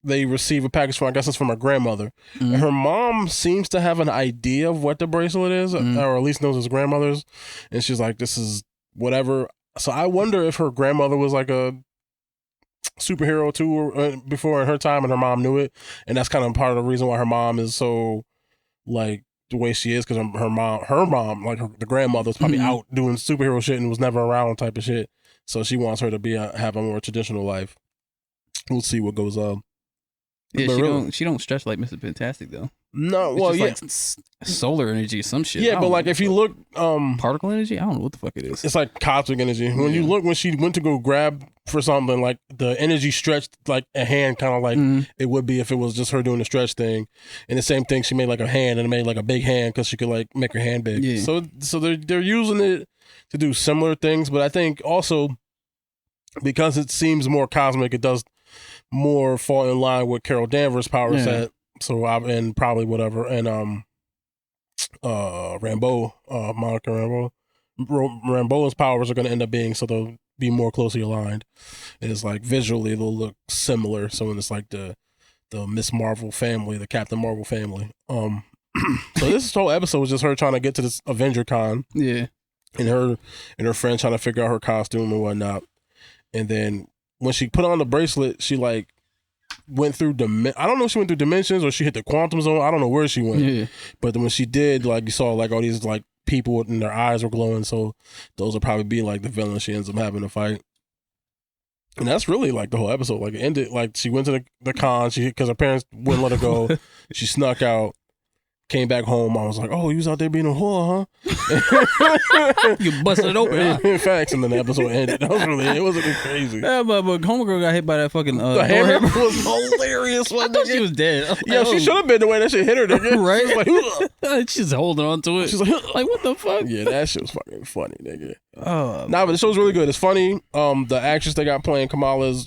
they receive a package from. I guess it's from her grandmother. Mm-hmm. And her mom seems to have an idea of what the bracelet is, or at least knows his grandmother's. And she's like, "This is whatever." So I wonder if her grandmother was like a superhero too before in her time, and her mom knew it, and that's kind of part of the reason why her mom is so like the way she is, because her mom, like the grandmother, was probably out doing superhero shit and was never around type of shit. So she wants her to have a more traditional life. We'll see what goes on. Yeah, But she don't stretch like Mr. Fantastic though. No, It's well, just yeah, like solar energy or some shit. yeah, but like if you look, particle energy, I don't know what the fuck it is. it's like cosmic energy. When you look, when she went to go grab for something, like the energy stretched like a hand, kind of like it would be if it was just her doing the stretch thing. And the same thing, she made like a hand and it made like a big hand because she could like make her hand big. Yeah. So they're using it to do similar things, but I think also because it seems more cosmic, it does more fall in line with Carol Danvers' power set. So and probably whatever, and Rambeau, Monica Rambeau's powers are going to end up being, so they'll be more closely aligned. And it's like visually they'll look similar. So it's like the Miss Marvel family, the Captain Marvel family. So this whole episode was just her trying to get to this Avenger Con. Yeah, and her friend trying to figure out her costume and whatnot. And then when she put on the bracelet, she like went through I don't know if she went through dimensions or she hit the quantum zone. I don't know where she went. Yeah. But then when she did, like you saw like all these like people and their eyes were glowing. So those will probably be like the villains she ends up having to fight. And that's really like the whole episode. Like it ended like she went to the con, because her parents wouldn't let her go. She snuck out. Came back home. I was like, "Oh, you was out there being a whore, huh?" You busted it open. Huh? Facts, and then the episode ended. That was it wasn't crazy. Yeah, but Homegirl got hit by that fucking. The hammer was hilarious. I thought she was dead. Yeah, she should have been the way that shit hit her. Nigga. Right? Like, she's holding on to it. She's like, what the fuck? Yeah, that shit was fucking funny, nigga. Nah, but the show's really good. It's funny. The actress they got playing Kamala is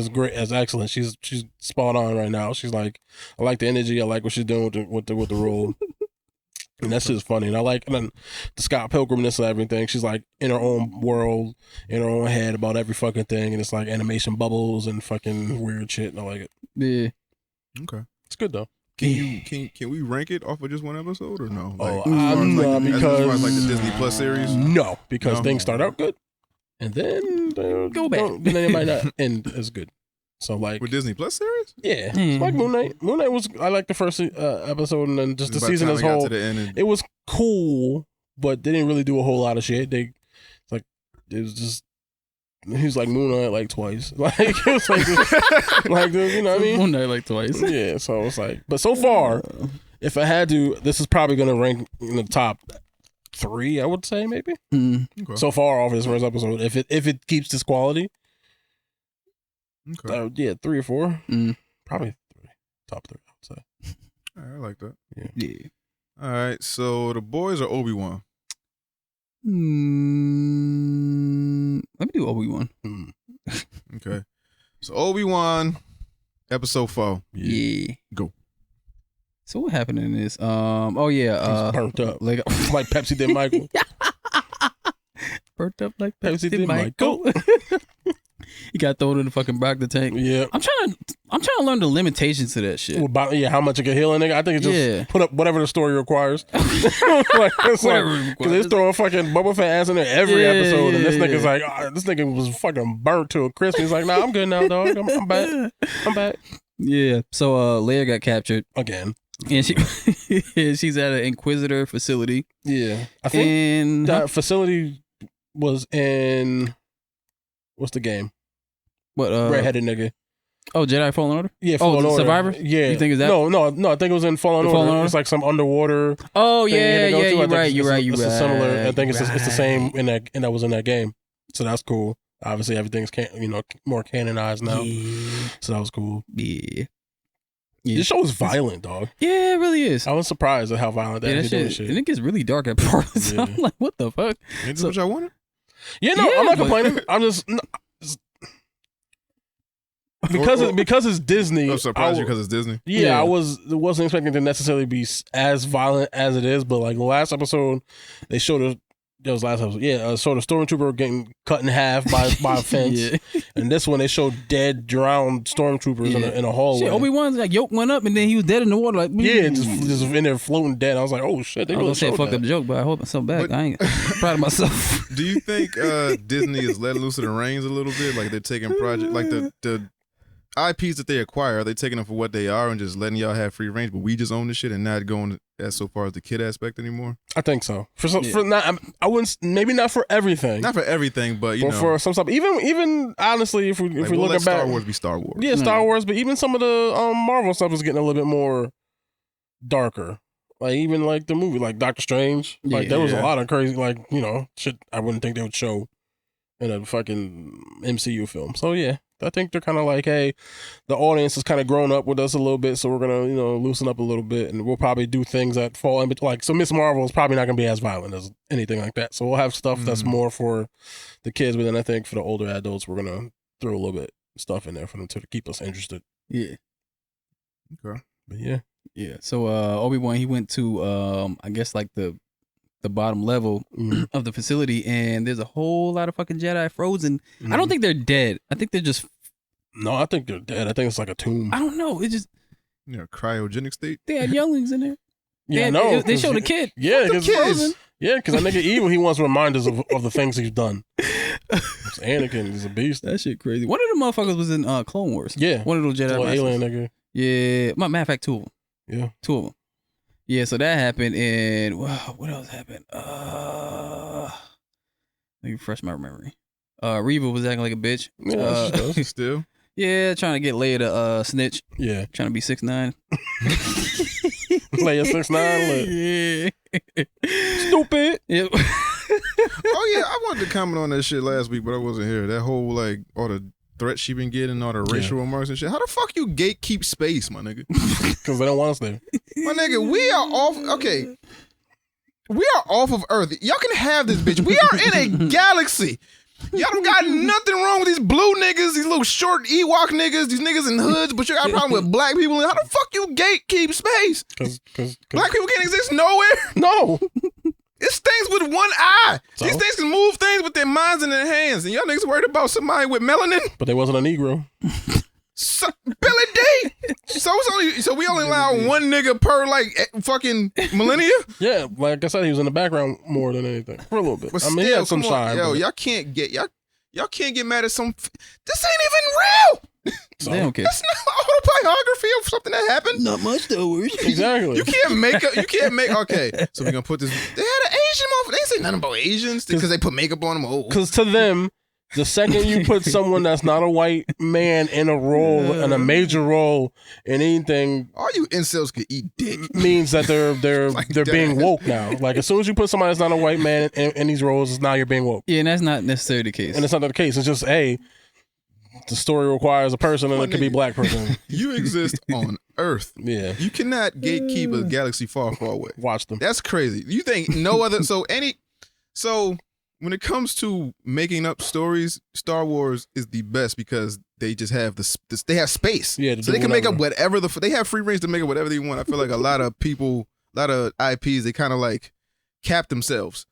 great, is excellent. She's spot on right now. She's like, I like the energy. I like what she's doing with the role. And that's just funny. And I like the Scott Pilgrimness and everything. She's like in her own world, in her own head about every fucking thing. And it's like animation bubbles and fucking weird shit. And I like it. Yeah. Okay. It's good though. Can we rank it off of just one episode or no? Like, because as far as like the Disney Plus series. No, because things start out good, and then go back. Then it might not end as good. So like with Disney Plus series, yeah, it's like Moon Knight. Moon Knight was I like the first episode, and then just the season as whole. It was cool, but they didn't really do a whole lot of shit. It was just. He was like Moon Knight like twice. Like it was like, you know what I mean? Moon Knight like twice. Yeah, so it was like, but so far, if I had to, this is probably gonna rank in the top 3. I would say maybe. Okay. So far off this first episode, if it keeps this quality, yeah, 3 or 4, probably 3, top 3. I would say. All right, I like that. Yeah. All right, so the Boys or Obi-Wan? Let me do Obi-Wan. Okay. So Obi-Wan, episode 4. Yeah. Go. So what happened in this? He's burnt up like Pepsi did Michael. Burnt up like Pepsi did Michael. You got thrown in the fucking back of the tank. Yeah. I'm trying to learn the limitations to that shit. Well, about how much it can heal a nigga. I think it's just put up whatever the story requires. Whatever. Because they're throwing fucking Boba Fett ass in there every episode, and this nigga's like, this nigga was fucking burnt to a crisp. He's like, nah, I'm good now, dog. I'm back. I'm back. Yeah. So Leia got captured again, and she's at an Inquisitor facility. Yeah, I think that facility was in. What's the game? What redheaded nigga? Oh, Jedi Fallen Order. Yeah, Fallen Order. Survivor. Yeah, you think is that? No. I think it was in Fallen Order. It's like some underwater. Oh yeah. You're right. It's similar. I think it's the same in that, and that was in that game. So that's cool. Obviously, everything's more canonized now. Yeah. So that was cool. Yeah. This show is violent, dog. Yeah, it really is. I was surprised at how violent that shit. And it gets really dark at parts. I'm like, what the fuck? Is this what y'all wanted? Yeah, no, I'm not complaining. I'm just because it's Disney. I'm surprised because it's Disney. Yeah, I wasn't expecting to necessarily be as violent as it is, but like the last episode, they showed showed a stormtrooper getting cut in half by a fence, and this one they showed dead, drowned stormtroopers in a hallway. Shit, Obi-Wan's like yoke went up and then he was dead in the water. Like just in there floating dead. I was like, oh shit, they really say fucked up joke, but I hope it's so bad. I ain't proud of myself. Do you think Disney is letting loose of the reins a little bit? Like they're taking project like the IPs that they acquire, are they taking them for what they are and just letting y'all have free range, but we just own the shit and not going as so far as the kid aspect anymore? I think so. For not, I wouldn't, maybe not for everything. Not for everything, but you know, for some stuff. Even honestly, if we look at Star Wars be Star Wars. Yeah, Star Wars, but even some of the Marvel stuff is getting a little bit more darker. Like even like the movie, like Doctor Strange. Like there was a lot of crazy, like shit I wouldn't think they would show in a fucking MCU film. So yeah. I think they're kind of like, hey, the audience has kind of grown up with us a little bit, so we're gonna, loosen up a little bit, and we'll probably do things that fall in between. Like, so Miss Marvel is probably not gonna be as violent as anything like that. So we'll have stuff that's more for the kids, but then I think for the older adults, we're gonna throw a little bit of stuff in there for them to keep us interested. Yeah. Okay. But yeah. So Obi-Wan, he went to I guess like the bottom level of the facility, and there's a whole lot of fucking Jedi frozen. I don't think they're dead. I think they're just. No, I think they're dead. I think it's like a tomb. I don't know. It just. Cryogenic state. They had younglings in there. Yeah, no. They showed a kid. Yeah, because that nigga evil. He wants reminders of the things he's done. It's Anakin. He's a beast. That shit crazy. One of the motherfuckers was in Clone Wars. Yeah, one of those Jedi alien nigga. Yeah, matter of fact, 2 of them. Yeah, 2 of them. Yeah, so that happened, and what else happened? Let me refresh my memory. Reva was acting like a bitch. Yeah, still. Yeah, trying to get Leia to snitch. Yeah, trying to be 6'9". Leia 6'9". Yeah. Stupid. Yep. Oh yeah, I wanted to comment on that shit last week, but I wasn't here. That whole like all the threats she been getting, all the racial remarks and shit. How the fuck you gatekeep space, my nigga? Because they don't want us there. My nigga, we are off. Okay. We are off of Earth. Y'all can have this bitch. We are in a galaxy. Y'all don't got nothing wrong with these blue niggas, these little short Ewok niggas, these niggas in hoods, but you got a problem with black people. How the fuck you gatekeep space? Because black people can't exist nowhere. No. It's things with one eye. So? These things can move things with their minds and their hands. And y'all niggas worried about somebody with melanin? But they wasn't a Negro. Billy D. So we only allow one nigga per fucking millennia? Yeah, like I said, he was in the background more than anything. For a little bit. But I mean, he had some shine. Yo, y'all can't get mad at some. This ain't even real. So, They don't care. That's not autobiography of something that happened. Not much though. Exactly. You can't make. Okay, so we're gonna put this. They had an Asian motherfucker. They ain't say nothing about Asians because they put makeup on them. Oh, because to them, the second you put someone that's not a white man in a role, in a major role in anything, all you incels could eat dick. Means that they're Like they're being that. woke now. Like as soon as you put somebody that's not a white man in these roles, now you're being woke. Yeah, and that's not necessarily the case. And it's not the case. It's just the story requires a person, and it could be a black person. You exist on Earth. Yeah, You cannot gatekeep a galaxy far, far away. watch them. That's crazy. You think no other? So when it comes to making up stories, Star Wars is the best because they just have they have space. Yeah, to so do they can make whatever. up whatever they have free range to make up whatever they want. I feel like a lot of people, a lot of IPs, they kind of like cap themselves.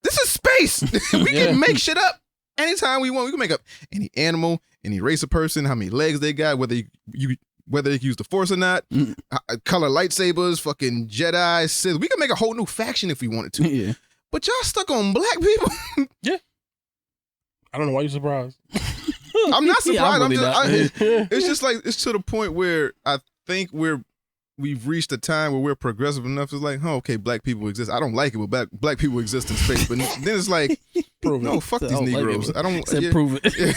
This is space. We can make shit up anytime we want. We can make up any animal, any race of person, how many legs they got, whether they can use the Force or not, color lightsabers, fucking Jedi, Sith. We can make a whole new faction if we wanted to. Yeah. But y'all stuck on black people. Yeah, I don't know why you're surprised. I'm not surprised. Yeah, I'm really not. It's just like it's to the point where I think we've reached a time where we're progressive enough. It's like, okay, black people exist. I don't like it, but black people exist in space. But then it's like, Prove no, it. fuck I these don't like Negroes. it. I don't. Said prove it.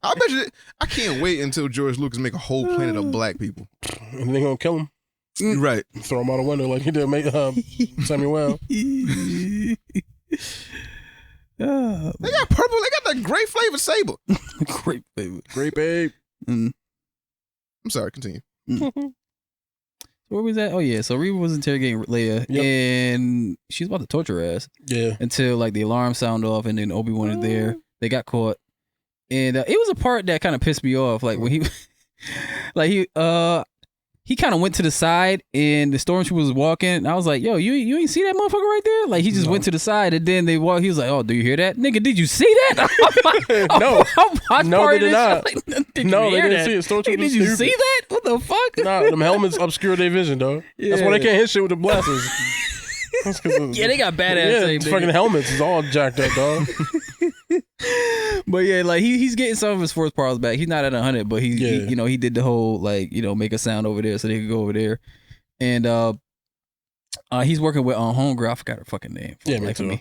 I bet you. I can't wait until George Lucas make a whole planet of black people. And they gonna kill him, Right. throw him out a window like he did Samuel. They got purple. They got that great flavored saber. Great favorite. Great babe. I'm sorry. Continue. Where was that? Oh yeah, so Reva was interrogating Leia, and she's about to torture her ass Yeah. until like the alarm sound off, and then Obi-Wan is there. They got caught, and it was a part that kind of pissed me off. Like when he, he kind of went to the side, and the stormtrooper was walking. And I was like, "Yo, you ain't see that motherfucker right there?" Like he just went to the side, and then they walk. He was like, "Oh, do you hear that, nigga? Did you see that?" No. No, they did not. Like, did No, you they hear didn't that? see it. Stormtroopers Did you stupid. see that? What the fuck? Nah, them helmets obscure their vision, dog. That's why they can't hit shit with the blasters. That's 'cause of- Yeah, they got badass Yeah, aim, fucking nigga. helmets is all jacked up, dog. But yeah, like he's getting some of his force powers back. He's not at 100, but he Yeah. he did the whole make a sound over there so they could go over there, and he's working with homegirl. I forgot her fucking name. Yeah, me too.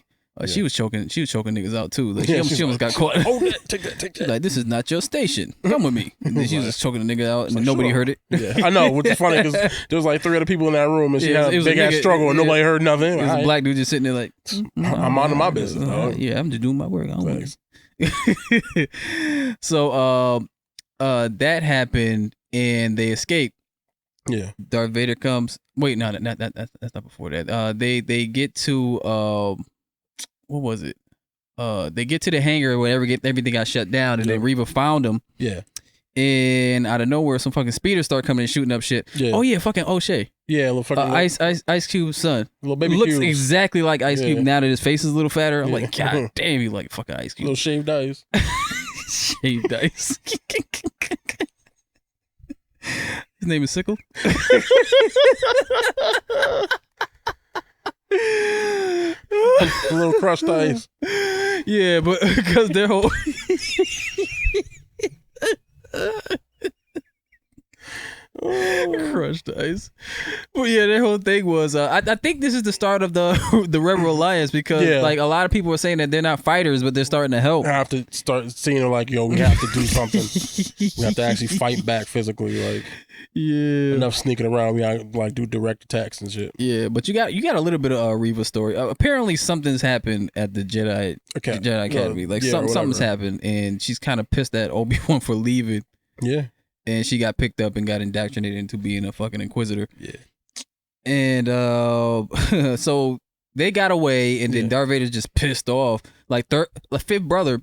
She was choking niggas out too. Like, Yeah, she almost got caught. Hold that, take that. She's like, "This is not your station. Come with me." And then she was just choking the nigga out, and like, nobody sure. heard it. Yeah, I know, which is funny because there was like 3 other people in that room, and she Yeah, had it a was a big ass nigga- struggle, and yeah. nobody heard nothing. There's a black dude just sitting there like, I'm minding my business, dog. Yeah, I'm just doing my work. I don't Thanks. So that happened, and they escaped. Yeah, Darth Vader comes. Wait, no, that's not before that. They get to what was it? They get to the hangar where everything got shut down, and then Reva found them. yeah, And out of nowhere, some fucking speeders start coming and shooting up shit. yeah. Oh yeah, fucking O'Shea. Yeah, little fucking Ice Cube's son. little baby Looks cubes. exactly like Ice Cube Yeah. now that his face is a little fatter. I'm Yeah. like, God damn, he like fucking Ice Cube. little shaved ice. Shaved ice. His name is Sickle. A little crushed ice. Yeah, but because their whole crushed ice. But yeah, their whole thing was I think this is the start of the Rebel Alliance because like a lot of people are saying that they're not fighters, but they're starting to help. I have to start seeing like, yo, we have to do something. We have to actually fight back physically. Like, Yeah. enough sneaking around. We gotta like do direct attacks and shit. Yeah, but you got a little bit of Reva story. Apparently, something's happened at the Jedi Academy. Like something's happened, and she's kind of pissed at Obi-Wan for leaving. Yeah. And she got picked up and got indoctrinated into being a fucking Inquisitor. Yeah. And so they got away, and then Darth Vader's just pissed off. Like fifth brother,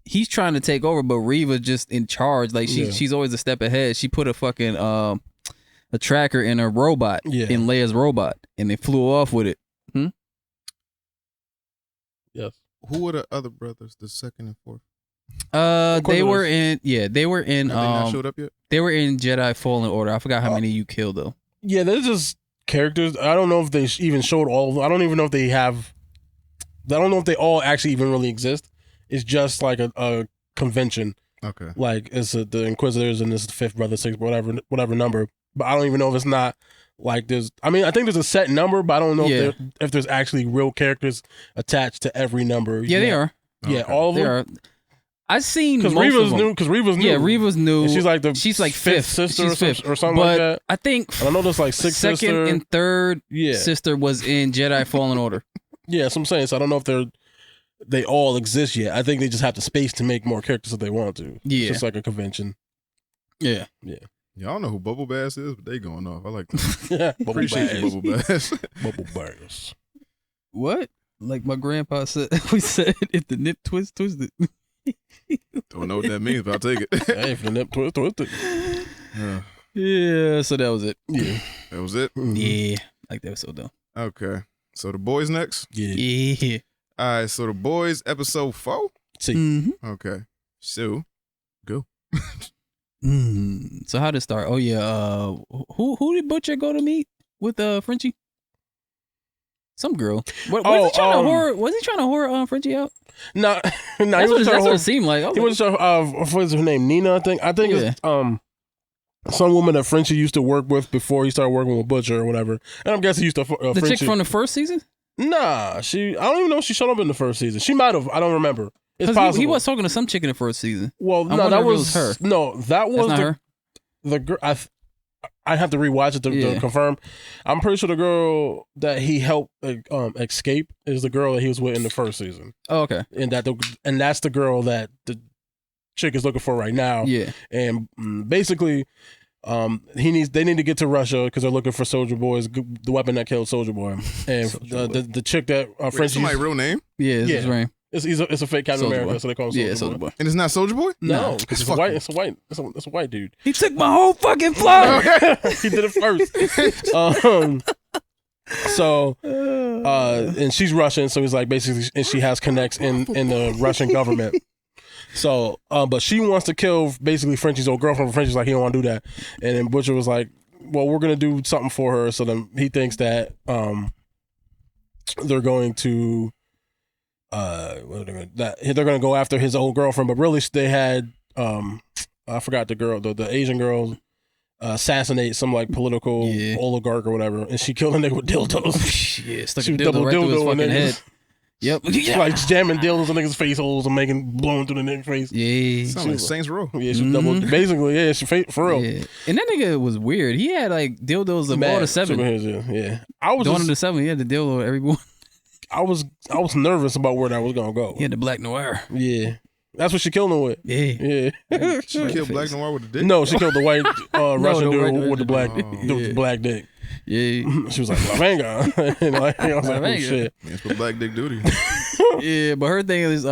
he's trying to take over, but Reva's just in charge. Like she's always a step ahead. She put a fucking a tracker in her robot, in Leia's robot, and they flew off with it. Yes. Who were the other brothers? The second and fourth. They were in. They were in. Have they not showed up yet? They were in Jedi Fallen Order. I forgot how many you killed though. Yeah, they're just characters. I don't know if they even showed all of them. I don't even know if they have. I don't know if they all actually even really exist. It's just like a convention. Okay. Like it's the Inquisitors and this is the fifth brother, sixth, whatever number. But I don't even know if it's not like there's. I mean, I think there's a set number, but I don't know if there's actually real characters attached to every number. Yeah, they are. Yeah, all of them. They are. I've seen because Reva's new. Yeah, Reva's new. And she's like fifth sister or something but like that. I think I know there's like second sister. And third sister was in Jedi Fallen Order. Yeah, that's what I'm saying. So I don't know if they all exist yet. I think they just have the space to make more characters if they want to. Yeah, it's just like a convention. Yeah. Y'all know who Bubble Bass is, but they going off. I like that. Yeah, Appreciate you, Bubble Bass. Bubble Bass. What? Like my grandpa said, we said if the nip twisted. Don't know what that means, but I'll take it. Hey, if the nip twisted. Yeah, so that was it. Yeah. That was it? Mm-hmm. Yeah. Like that was so dumb. Okay. So the boys next? Yeah. All right, so the boys episode 4? See. Mm-hmm. Okay. So, go. So how did it start? Oh yeah, who did Butcher go to meet with Frenchie? Some girl. Was he trying to whore Frenchie out? No, that's what it seemed like. He was what's her name? Nina, I think. It's some woman that Frenchie used to work with before he started working with Butcher or whatever. And I'm guessing he used to the Frenchie. chick from the first season? Nah, I don't even know if she showed up in the first season. She might have. I don't remember. It's possible. He was talking to some chick in the first season. Well, no, that was her. No, that was not her. The girl. I have to rewatch it to confirm. I'm pretty sure the girl that he helped escape is the girl that he was with in the first season. Oh, okay. And that's the girl that the chick is looking for right now. Yeah. And basically, they need to get to Russia because they're looking for Soldier Boy's the weapon that killed Soldier Boy. And the chick that Frenchie. Wait, real name? Yeah, it's his name. It's a fake Captain America, so they call him Soldier Boy. And it's not Soldier Boy? No, it's a white dude. He took my whole fucking flower. He did it first. And she's Russian, so he's like basically, and she has connects in the Russian government. So, but she wants to kill basically Frenchie's old girlfriend. Frenchie's like, he don't want to do that, and then Butcher was like, well, we're gonna do something for her. So then he thinks that they're going to. They're gonna go after his old girlfriend, but really they had I forgot the girl, the Asian girl, assassinate some like political oligarch or whatever, and she killed a nigga with dildos. Yeah, stuck a dildo right through his fucking head. Yep, like jamming dildos in niggas' face holes and blowing through the nigga's face. Yeah, sounds like Saints Row. Yeah, she double basically. Yeah, she for real. Yeah. And that nigga was weird. He had like dildos of all the 7. Yeah, I was Dawn of the 7. He had the dildo of everyone. I was nervous about where that was gonna go. He had the Black Noir. Yeah. That's what she killed him with. Yeah. She killed Black Noir with the dick? No, she killed the white Russian dude with the black dick. Yeah. She was like, Lavanga. And I was like, oh shit. It's for black dick duty. Yeah, but her thing is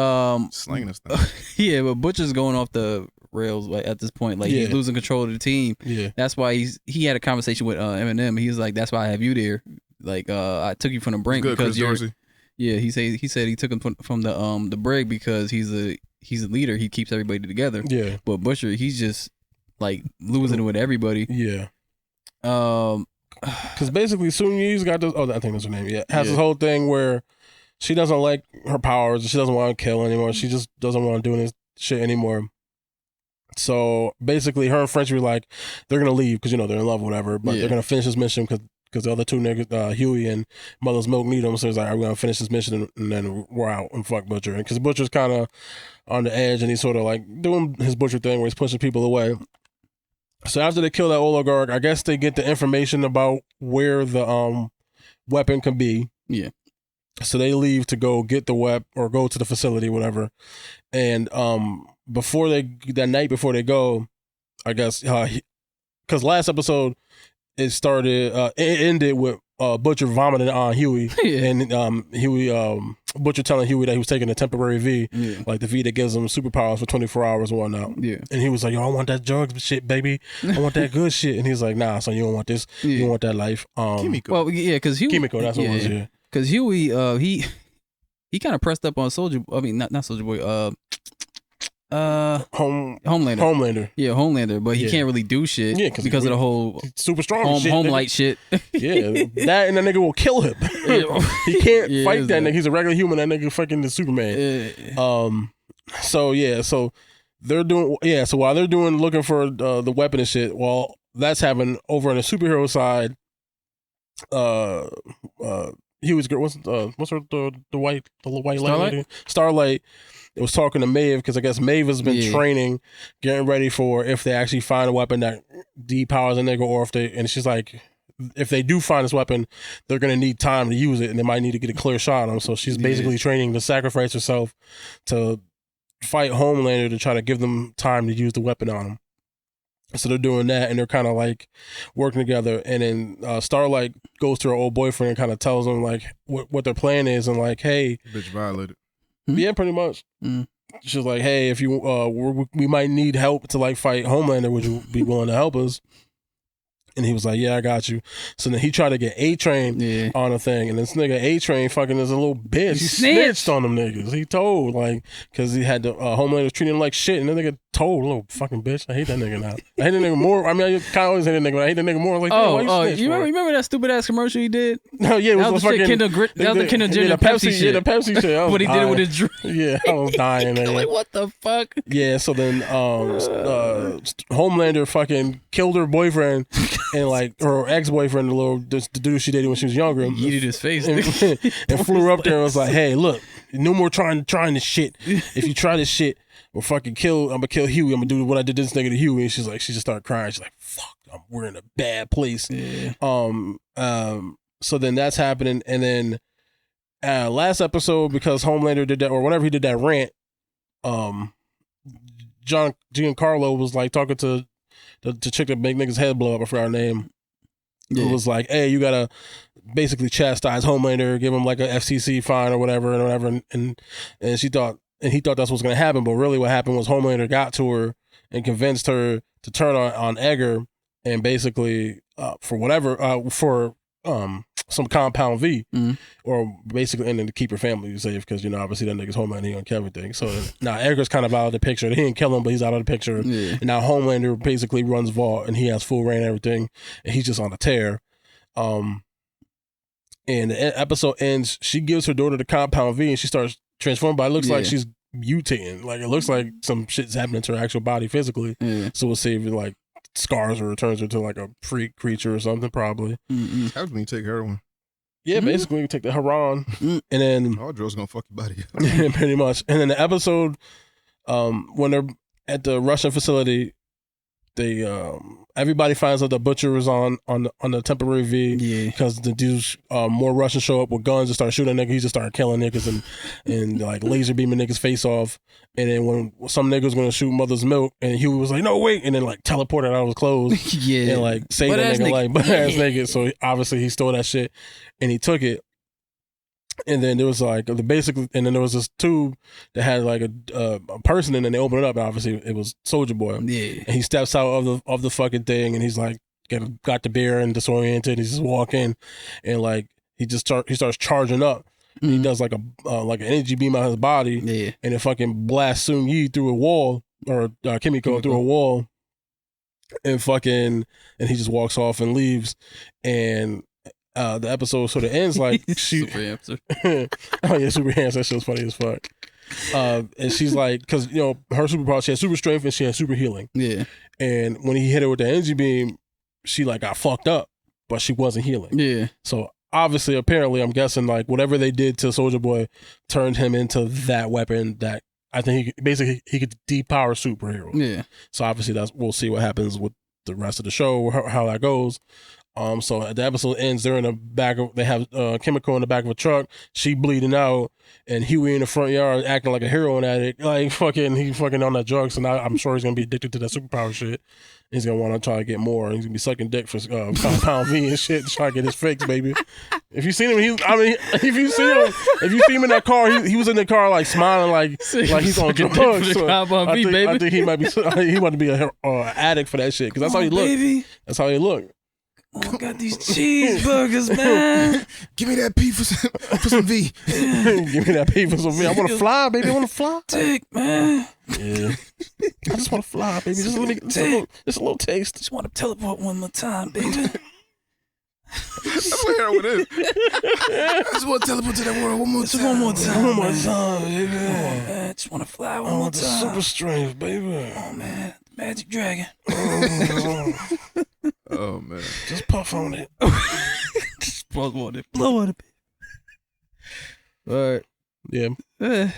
slinging this thing. Yeah, but Butcher's going off the rails like at this point. Like he's losing control of the team. Yeah. That's why he had a conversation with Eminem. He was like, that's why I have you there. Like I took you from the brink because you're Dorsey. Yeah, he said he took him from the brig because he's a leader. He keeps everybody together. Yeah. But Butcher, he's just like losing it with everybody. Yeah. Because basically Sun Yi's got this. Oh, I think that's her name. Yeah, has this whole thing where she doesn't like her powers. She doesn't want to kill anymore. She just doesn't want to do this shit anymore. So basically, her and French were like, they're gonna leave because they're in love, or whatever. But they're gonna finish this mission because the other two niggas, Huey and Mother's Milk, need them. So it's like, we're gonna finish this mission and then we're out and fuck Butcher. And because Butcher's kind of on the edge and he's sort of like doing his Butcher thing where he's pushing people away. So after they kill that oligarch, I guess they get the information about where the weapon can be. Yeah. So they leave to go get the weapon or go to the facility, whatever. And that night before they go, I guess because last episode it started. It ended with Butcher vomiting on Huey, and Huey, Butcher telling Huey that he was taking a temporary V, like the V that gives him superpowers for 24 hours and whatnot. Yeah, and he was like, "Yo, I want that drugs shit, baby. I want that good shit." And he's like, "Nah, son, you don't want this. You don't want that life." Kimiko. Well, yeah, because Huey, Kimiko, that's what it was. Yeah, because Huey, he kind of pressed up on Soldier. I mean, not Soldier Boy. Homelander. Yeah, Homelander, but he can't really do shit because of the whole super strong home light shit. Yeah, that and that nigga will kill him. He can't fight that nigga. He's a regular human. That nigga fucking the Superman. So they're doing so while they're doing looking for the weapon and shit, while that's happening over on the superhero side, Huey's girl, what's her the white lady? Starlight. It was talking to Maeve because I guess Maeve has been training, getting ready for if they actually find a weapon that depowers a nigga, or and she's like, if they do find this weapon, they're gonna need time to use it, and they might need to get a clear shot on them. So she's basically training to sacrifice herself to fight Homelander to try to give them time to use the weapon on him. So they're doing that, and they're kind of like working together. And then Starlight goes to her old boyfriend and kind of tells him like what their plan is, and like, hey, bitch violated. Yeah, pretty much. She's like, hey, if you we might need help to like fight Homelander, would you be willing to help us? And he was like, yeah, I got you. So then he tried to get A-Train on a thing. And this nigga A-Train fucking is a little bitch. He snitched on them niggas. He told, like, because he had the Homelander was treating him like shit. And the nigga told, little fucking bitch. I hate that nigga now. I hate that nigga more. I mean, I kind of always hate that nigga, but I hate that nigga more. Like, you remember that stupid ass commercial he did? No, yeah, it was the fucking Kendall Jenner Pepsi shit. Yeah, the Pepsi shit. But he did it with his drink. Yeah, I was dying. Like, what the fuck? Yeah, so then Homelander fucking killed her boyfriend and like her ex-boyfriend, the dude she dated when she was younger. He yeeted his face and flew her up there and was like, hey, look, no more trying this shit. If you try this shit, I'm gonna kill Huey. I'm gonna do what I did this nigga to Huey. And she just started crying. She's like, fuck, we're in a bad place. Yeah. So then that's happening. And then last episode, because Homelander did that, or whenever he did that rant, Giancarlo was like talking to the chick that make niggas head blow up, I forgot her name. Who was like, hey, you gotta basically chastise Homelander, give him like a FCC fine or whatever, and she thought, and he thought that's what's gonna happen, but really what happened was Homelander got to her and convinced her to turn on Edgar, and basically for some compound V, or basically, and then to keep her family safe, because obviously that nigga's Homelander, he gonna kill everything. So now Edgar's kind of out of the picture. He didn't kill him, but he's out of the picture. And now Homelander basically runs Vault, and he has full reign and everything, and he's just on a tear. And the episode ends. She gives her daughter the compound V, and she starts transforming, but it looks like she's mutating. Like it looks like some shit's happening to her actual body physically. So we'll see if it like scars or turns her into like a freak creature or something, probably. How do you take heroin? Yeah, basically you take the Haran, and then all drugs gonna fuck your body up. Pretty much. And then the episode, when they're at the Russian facility, they everybody finds out the Butcher was on the temporary V, because the dudes, more Russians show up with guns and start shooting niggas. He just started killing niggas and like laser beaming niggas face off. And then when some niggas gonna shoot Mother's Milk, and Huey was like, no, wait, and then like teleported out of his clothes and like saved that nigga like butt ass nigga. So obviously he stole that shit and he took it. And then there was like and then there was this tube that had like a person in it, and they opened it up, and obviously it was Soldier Boy. And he steps out of the fucking thing, and he's like got the beer and disoriented. He's just walking, and like he starts charging up. And he does like an energy beam out of his body, and it fucking blasts Sung Yi through a wall, or Kimiko through a wall, and he just walks off and leaves, and the episode sort of ends like super hamster. Oh yeah, super hamster. That shit was funny as fuck. And she's like, because her superpower, she had super strength and she had super healing. Yeah. And when he hit her with the energy beam, she like got fucked up, but she wasn't healing. Yeah. So obviously, apparently, I'm guessing like whatever they did to Soldier Boy turned him into that weapon that I think he could depower superhero. Yeah. So obviously we'll see what happens with the rest of the show, how that goes. So the episode ends. They're in the back of. They have chemical in the back of a truck. She bleeding out, and Huey in the front yard acting like a heroin addict. Like he fucking on that drugs. So now I'm sure he's gonna be addicted to that superpower shit. He's gonna want to try to get more. He's gonna be sucking dick for Compound V and shit to try to get his fix, baby. If you seen him, if you see him in that car, he was in the car like smiling like he's on drugs. So I think he might be an addict for that shit because that's how he look. Baby. That's how he look. Oh, I got these cheeseburgers, man. Give me that P for some V. Give me that P for some V. I want to fly, baby. I want to fly. Dick, man. Yeah. I just want to fly, baby. Just let me just a little taste. Just want to teleport one more time, baby. That's what heroin is. I just want to teleport to that world one more time. One more time. One more time, baby. Oh, man. Just want to fly one more time. Super strength, baby. Oh, man. Magic Dragon. Oh, man. Just puff on it. Just blow on it. Blow on it. All right. Yeah. Yeah.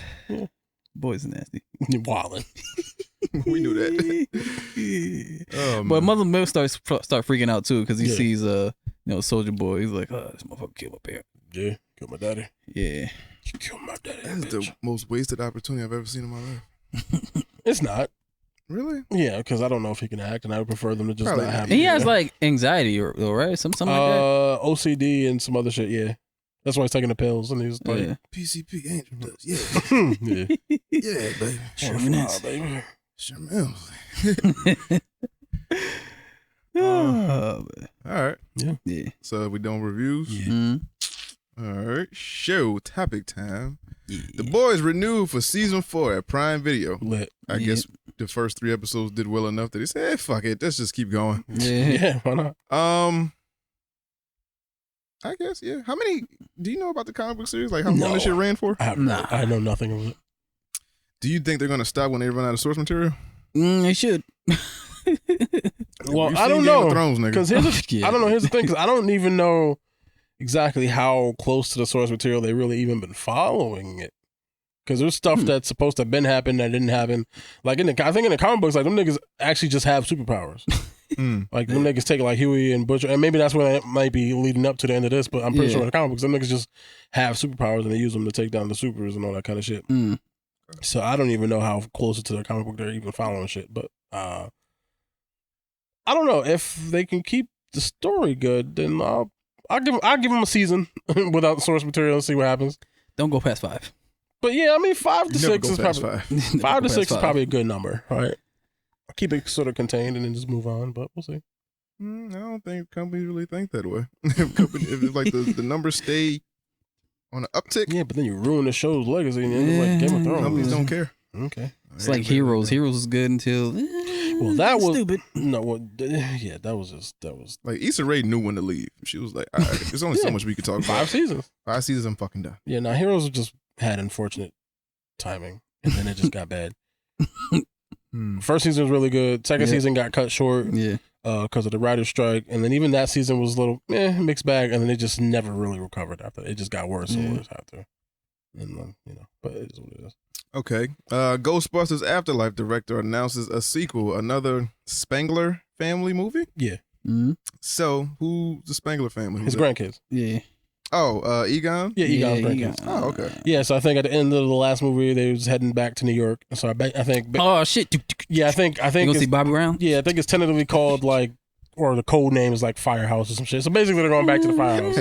Boys are nasty. Wildin'. We knew that. Oh, but Mother Milk start freaking out too because he sees Soldier Boy. He's like, oh, this motherfucker killed my parent. Yeah, killed my daddy. Yeah. You killed my daddy. That's the most wasted opportunity I've ever seen in my life. It's not. Really? Yeah, because I don't know if he can act, and I would prefer them to just Probably not have. And he has like anxiety, or right? Something like that. OCD and some other shit. Yeah, that's why he's taking the pills, and he's like, PCP Angel does. Yeah. yeah, yeah, baby. Sure, baby. Sure, man. All right. Yeah. So we doing reviews? Yeah. Mm-hmm. All right. Show topic time. Yeah. The Boys renewed for season 4 at Prime Video. Lit. I guess the first 3 episodes did well enough that they said, hey, fuck it, let's just keep going. Yeah, why not? I guess, yeah. How many, do you know about the comic book series? Like how long this shit ran for? I know nothing of it. Do you think they're going to stop when they run out of source material? They should. Well, I don't know. Because I don't know. Here's the thing, because I don't even know exactly how close to the source material they really even been following it. Because there's stuff that's supposed to have been happened that didn't happen. Like I think in the comic books, like them niggas actually just have superpowers. Like them niggas take like Huey and Butcher, and maybe that's what it might be leading up to the end of this. But I'm pretty sure in the comic books, them niggas just have superpowers and they use them to take down the supers and all that kind of shit. So I don't even know how close to the comic book they're even following shit. But I don't know if they can keep the story good. Then I'll give them a season without the source material and see what happens. Don't go past 5. But yeah, I mean 5 to 6 is probably 5 to 6 is 5. probably a good number, right? I'll keep it sort of contained and then just move on, but we'll see. I don't think companies really think that way. If it's like the numbers stay on an uptick. Yeah, but then you ruin the show's legacy and it's like Game of Thrones. Companies don't care. Okay. It's like Heroes. Heroes was good until well, that was stupid. No, well, yeah, that was like Issa Rae knew when to leave. She was like, all right, there's only so much we could talk about. 5 seasons. 5 seasons, I'm fucking done. Yeah, now Heroes just had unfortunate timing, and then it just got bad. First season was really good. Second season got cut short. Yeah. Because of the writer's strike, and then even that season was a little mixed bag, and then it just never really recovered after. It just got worse and worse after. And but it is what it is. Okay. Ghostbusters Afterlife director announces a sequel, another Spangler family movie. Yeah. So who's the Spangler family? His grandkids. Yeah. Oh, Egon? Yeah, Egon's grandkids. Oh, okay. Yeah, so I think at the end of the last movie, they was heading back to New York. So I think. Oh shit! Yeah, I think. You gonna see Bobby Brown? Yeah, I think it's tentatively called like, or the code name is like Firehouse or some shit. So basically, they're going back to the Firehouse.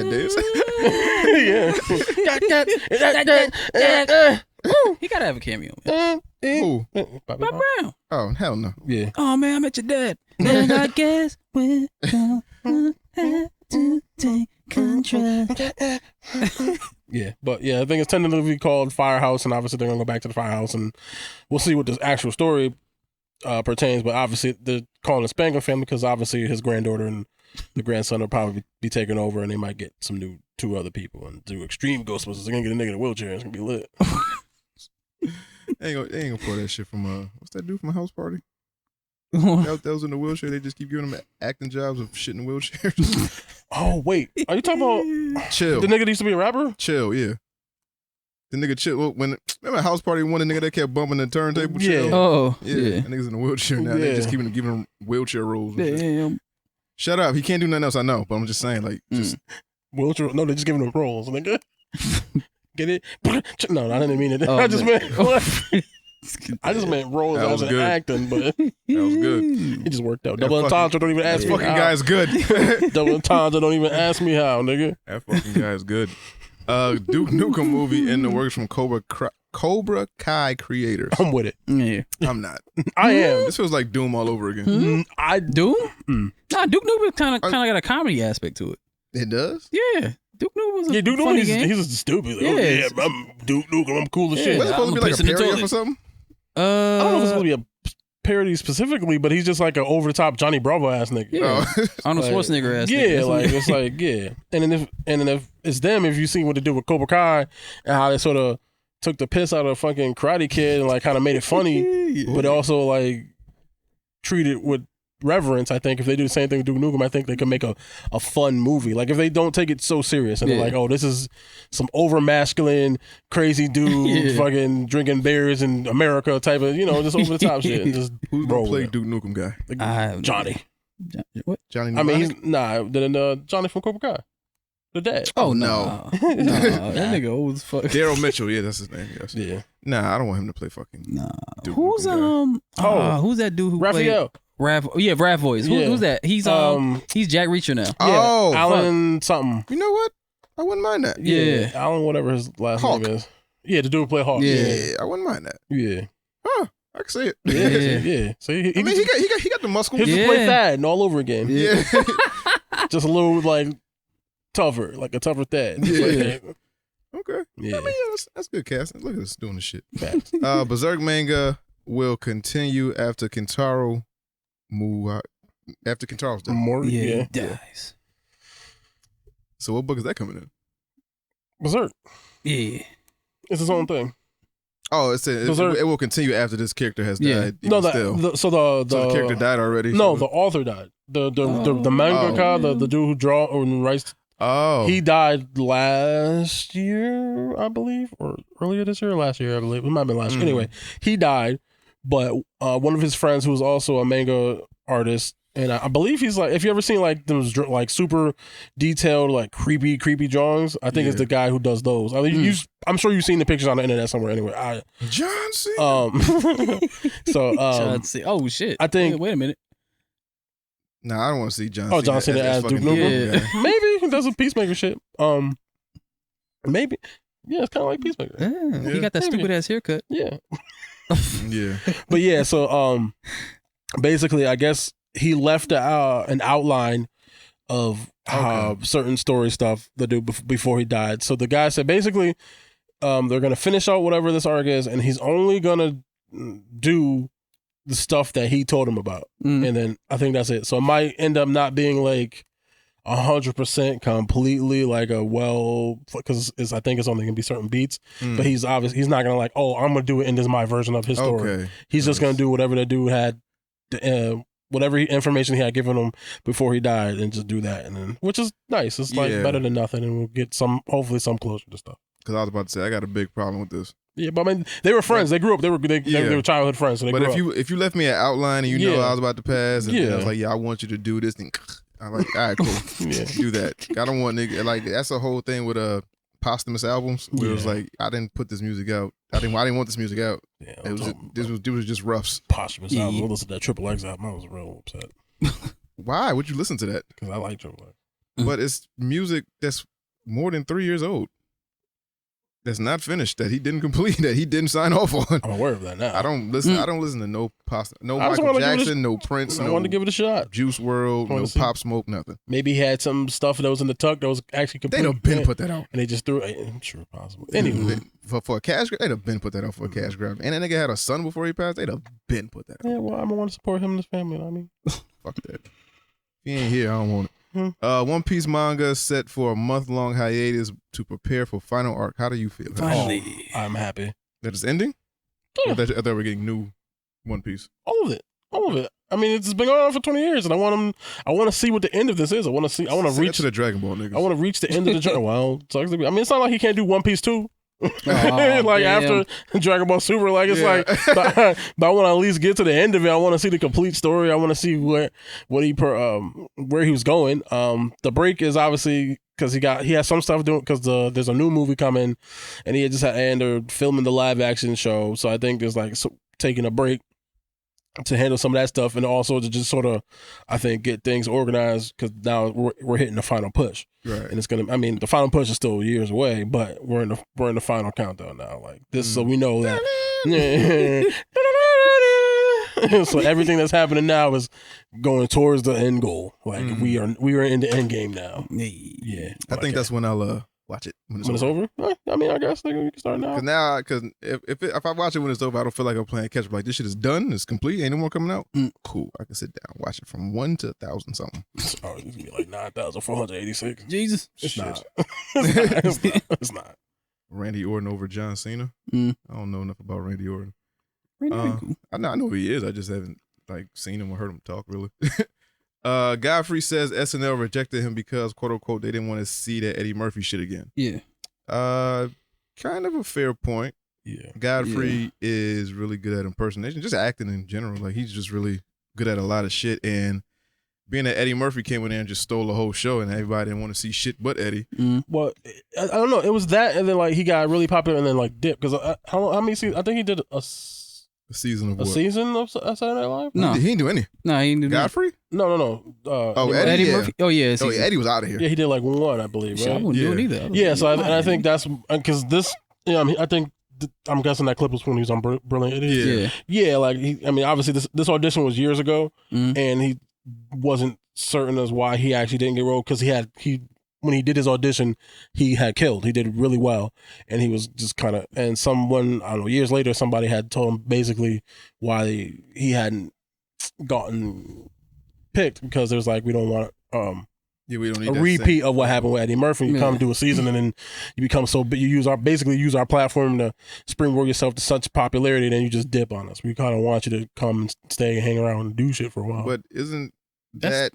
Yeah. He gotta have a cameo. Who? Bobby Brown. Oh hell no. Yeah. Oh man, I met your dad. And I guess we're gonna have to take control. Yeah, but yeah, I think it's tentatively called Firehouse, and obviously they're gonna go back to the Firehouse, and we'll see what this actual story pertains. But obviously they're calling it Spangler family because obviously his granddaughter and the grandson will probably be taking over, and they might get some 2 other people and do extreme Ghostbusters. They're gonna get a nigga in a wheelchair. And it's gonna be lit. They ain't gonna pull that shit from what's that dude from a house party? that was in the wheelchair. They just keep giving them acting jobs of shit in wheelchairs. Oh wait, are you talking about Chill? The nigga that used to be a rapper? Chill, yeah. The nigga Chill. When remember house party, one the nigga that kept bumping the turntable. Yeah. Chill? Oh yeah. That nigga's in a wheelchair now. They just giving him wheelchair roles. Damn. Shut up. He can't do nothing else. I know, but I'm just saying, like, just. No, they're just giving him roles, nigga. Get it? No, I didn't mean it. Oh, I just man. meant roles as an acting, but that was good. It just worked out. Double entendre don't even ask me. That fucking guy's good. Double entendre don't even ask me how, nigga. That fucking guy's good. Duke Nukem movie in the works from Cobra Kai creators. I'm with it. Yeah. I'm not. I am. This feels like Doom all over again. I Doom? Nah, Duke Nukem kind of got a comedy aspect to it. It does? Yeah. Duke Nukem was a Duke funny Nukem, game. he's just stupid. Like, Yeah. I'm Duke Nukem. I'm cool as shit. Was it supposed to be like a pissing the parody toilet. or something? I don't know if it's supposed to be a parody specifically, but he's just like an over the top Johnny Bravo ass nigga. Yeah. Oh. Arnold Schwarzenegger ass. Yeah, like it's like yeah. And then if it's them, if you see what they do with Cobra Kai and how they sort of took the piss out of fucking Karate Kid and like kind of made it funny, but also like treat it with reverence. I think if they do the same thing with Duke Nukem, I think they can make a fun movie. Like if they don't take it so serious and they're like, oh, this is some over masculine crazy dude fucking drinking beers in America type of, just over the top shit. And just Who's going to play Duke Nukem guy? Like, Johnny. What? Johnny I mean, then Johnny from Cobra Kai. The dad. Oh, no. That nigga old as fuck. Daryl Mitchell. Yeah, that's his name. Yes. Yeah. Nah, I don't want him to play fucking Duke Who's Nukem guy. who's that dude who Raphael. Raph voice. Who's that? He's Jack Reacher now. Oh, Alan something. You know what? I wouldn't mind that. Yeah. Alan whatever his last Hawk. name is. Yeah, the dude who play Hawk. Yeah, I wouldn't mind that. Yeah. Huh? I can see it. Yeah. So he got the muscles. He just play Thad all over again. Yeah. Just a little like tougher, like a tougher Thad. Yeah. Okay. Yeah. I mean, that's good casting. Look at us doing this shit. Facts. Berserk manga will continue after Kentaro's death. More, he dies. So what book is that coming in? Berserk. Yeah. It's his own thing. Oh, it will continue after this character has died. No, the character died already. No, the author died. The mangaka, the dude who draw or writes. Oh, he died last year, I believe, or earlier this year, or last year, I believe. It might have been last year. Anyway, he died, but one of his friends, who was also a manga artist, and I believe he's like, if you ever seen like those like super detailed, like creepy drawings, I think it's the guy who does those. I mean, I'm sure you've seen the pictures on the internet somewhere. Anyway, John C. John C. Oh shit! I think. Wait a minute. Nah, I don't want to see John. Oh, John Cena as Duke Nukem. Yeah. Maybe he does some Peacemaker shit. Maybe. Yeah, it's kind of like Peacemaker. Yeah. He got that stupid ass haircut. Yeah. Yeah. But yeah, so basically, I guess he left an outline of certain story stuff to do before he died. So the guy said basically, they're gonna finish out whatever this arc is, and he's only gonna do the stuff that he told him about, and then I think that's it. So it might end up not being like 100% completely like because I think it's only gonna be certain beats, but he's not gonna like, oh, I'm gonna do it in my version of his story. Okay. He's just gonna do whatever the dude had, whatever information he had given him before he died, and just do that, and then which is nice. It's like better than nothing, and we'll get hopefully some closure to stuff. Because I was about to say I got a big problem with this. Yeah, but I mean, they were friends. They grew up. They were childhood friends. So if you left me an outline and you know I was about to pass, and I was like, I want you to do this, and I'm like, all right, cool, do that. I don't want nigga like that's the whole thing with posthumous albums where it was like I didn't put this music out. I didn't want this music out. Yeah, it was just roughs. Posthumous album. I listened to that Triple X album. I was real upset. Why would you listen to that? Because I like Triple X. But it's music that's more than 3 years old. That's not finished, that he didn't complete, that he didn't sign off on. I'm aware of that now. I don't listen to no Michael Jackson, no Prince, I wanted to give it a shot. Juice WRLD, no Pop Smoke, nothing. Maybe he had some stuff that was in the tuck that was actually complete. They'd have been put that out. And they just threw it. I'm sure possible. Anyway. For a cash grab, they'd have been put that out for a cash grab. And that nigga had a son before he passed, they'd have been put that out. Yeah, well, I'm going to want to support him and his family, you know what I mean? Fuck that. If he ain't here, I don't want it. One Piece manga set for a month-long hiatus to prepare for final arc. How do you feel? Finally. I'm happy. That it's ending? Yeah. I thought we're getting new One Piece. All of it. I mean, it's been going on for 20 years, and I want to see what the end of this is. I want to reach to the Dragon Ball niggas. I want to reach the end of the journey. Well, I mean, it's not like he can't do One Piece 2. Like after Dragon Ball Super, like it's like, but I want to at least get to the end of it. I want to see the complete story. I want to see where he was going. The break is obviously because he has some stuff doing because there's a new movie coming, and they're filming the live action show. So I think there's like taking a break to handle some of that stuff, and also to just sort of, I think, get things organized because now we're hitting the final push, right? And it's gonna. I mean, the final push is still years away, but we're in the final countdown now. Like this, so we know that. So everything that's happening now is going towards the end goal. Like we are in the end game now. Yeah, I think that's when I'll watch it when it's over. I mean, I guess we can start now. Because if I watch it when it's over, I don't feel like I'm playing catch up. Like this shit is done, it's complete, ain't no more coming out. Cool, I can sit down, watch it from 1 to 1,000 something. Oh, it's gonna be like 9,486. Jesus, it's not. It's not. Randy Orton over John Cena. I don't know enough about Randy Orton. I know who he is. I just haven't like seen him or heard him talk really. Godfrey says SNL rejected him because quote unquote they didn't want to see that Eddie Murphy shit again. Yeah. Kind of a fair point. Yeah. Godfrey is really good at impersonation, just acting in general. Like he's just really good at a lot of shit. And being that Eddie Murphy came in there and just stole the whole show, and everybody didn't want to see shit but Eddie. Well, I don't know. It was that, and then like he got really popular, and then like dipped because how many seasons? I think he did a season of what? A season of Saturday Night Live? No, he didn't do any. No, he didn't do Godfrey? No. Eddie Murphy. Oh yeah. Eddie was out of here. Yeah, he did like one, I believe. Right? I wouldn't do it either. Yeah, so I think that's because this. Yeah, I mean, I think I'm guessing that clip was when he was on Brilliant Idiots. Yeah. Like obviously this audition was years ago, and he wasn't certain as why he actually didn't get rolled because when he did his audition, he had killed. He did really well, and he was just kind of. And someone, I don't know, years later, somebody had told him basically why he hadn't gotten picked because there's like we don't want we don't need a repeat of what happened with Eddie Murphy. You come do a season and then you become so big. You use our platform to springboard yourself to such popularity, and then you just dip on us. We kind of want you to come and stay and hang around and do shit for a while. But isn't that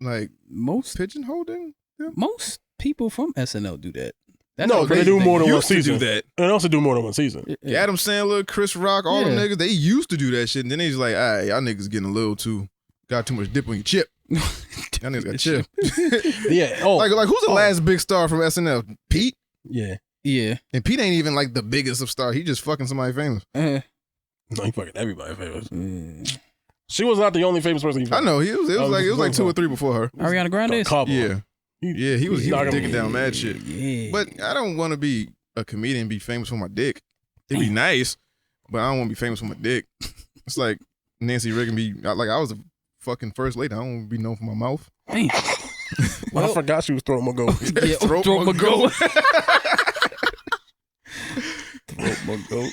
like most pigeonholing? Yeah. Most people from SNL do that. No, they do more than one season. They also do more than one season. Yeah. Adam Sandler, Chris Rock, all them niggas, they used to do that shit. And then they just like, all right, y'all niggas getting a little got too much dip on your chip. Y'all niggas got chip. Yeah. Oh, like who's the last big star from SNL? Pete? Yeah. Yeah. And Pete ain't even like the biggest of stars. He just fucking somebody famous. No, he fucking everybody famous. She was not the only famous person. I know. It was like 2 or 3 before her. Ariana Grande? Yeah. Yeah, he was digging down mad shit. Yeah. But I don't want to be a comedian and be famous for my dick. It'd be nice, but I don't want to be famous for my dick. It's like Nancy Reagan I was a fucking first lady. I don't want to be known for my mouth. Well, I forgot she was Throat my goat. Yeah, Throat my goat. Throat my goat.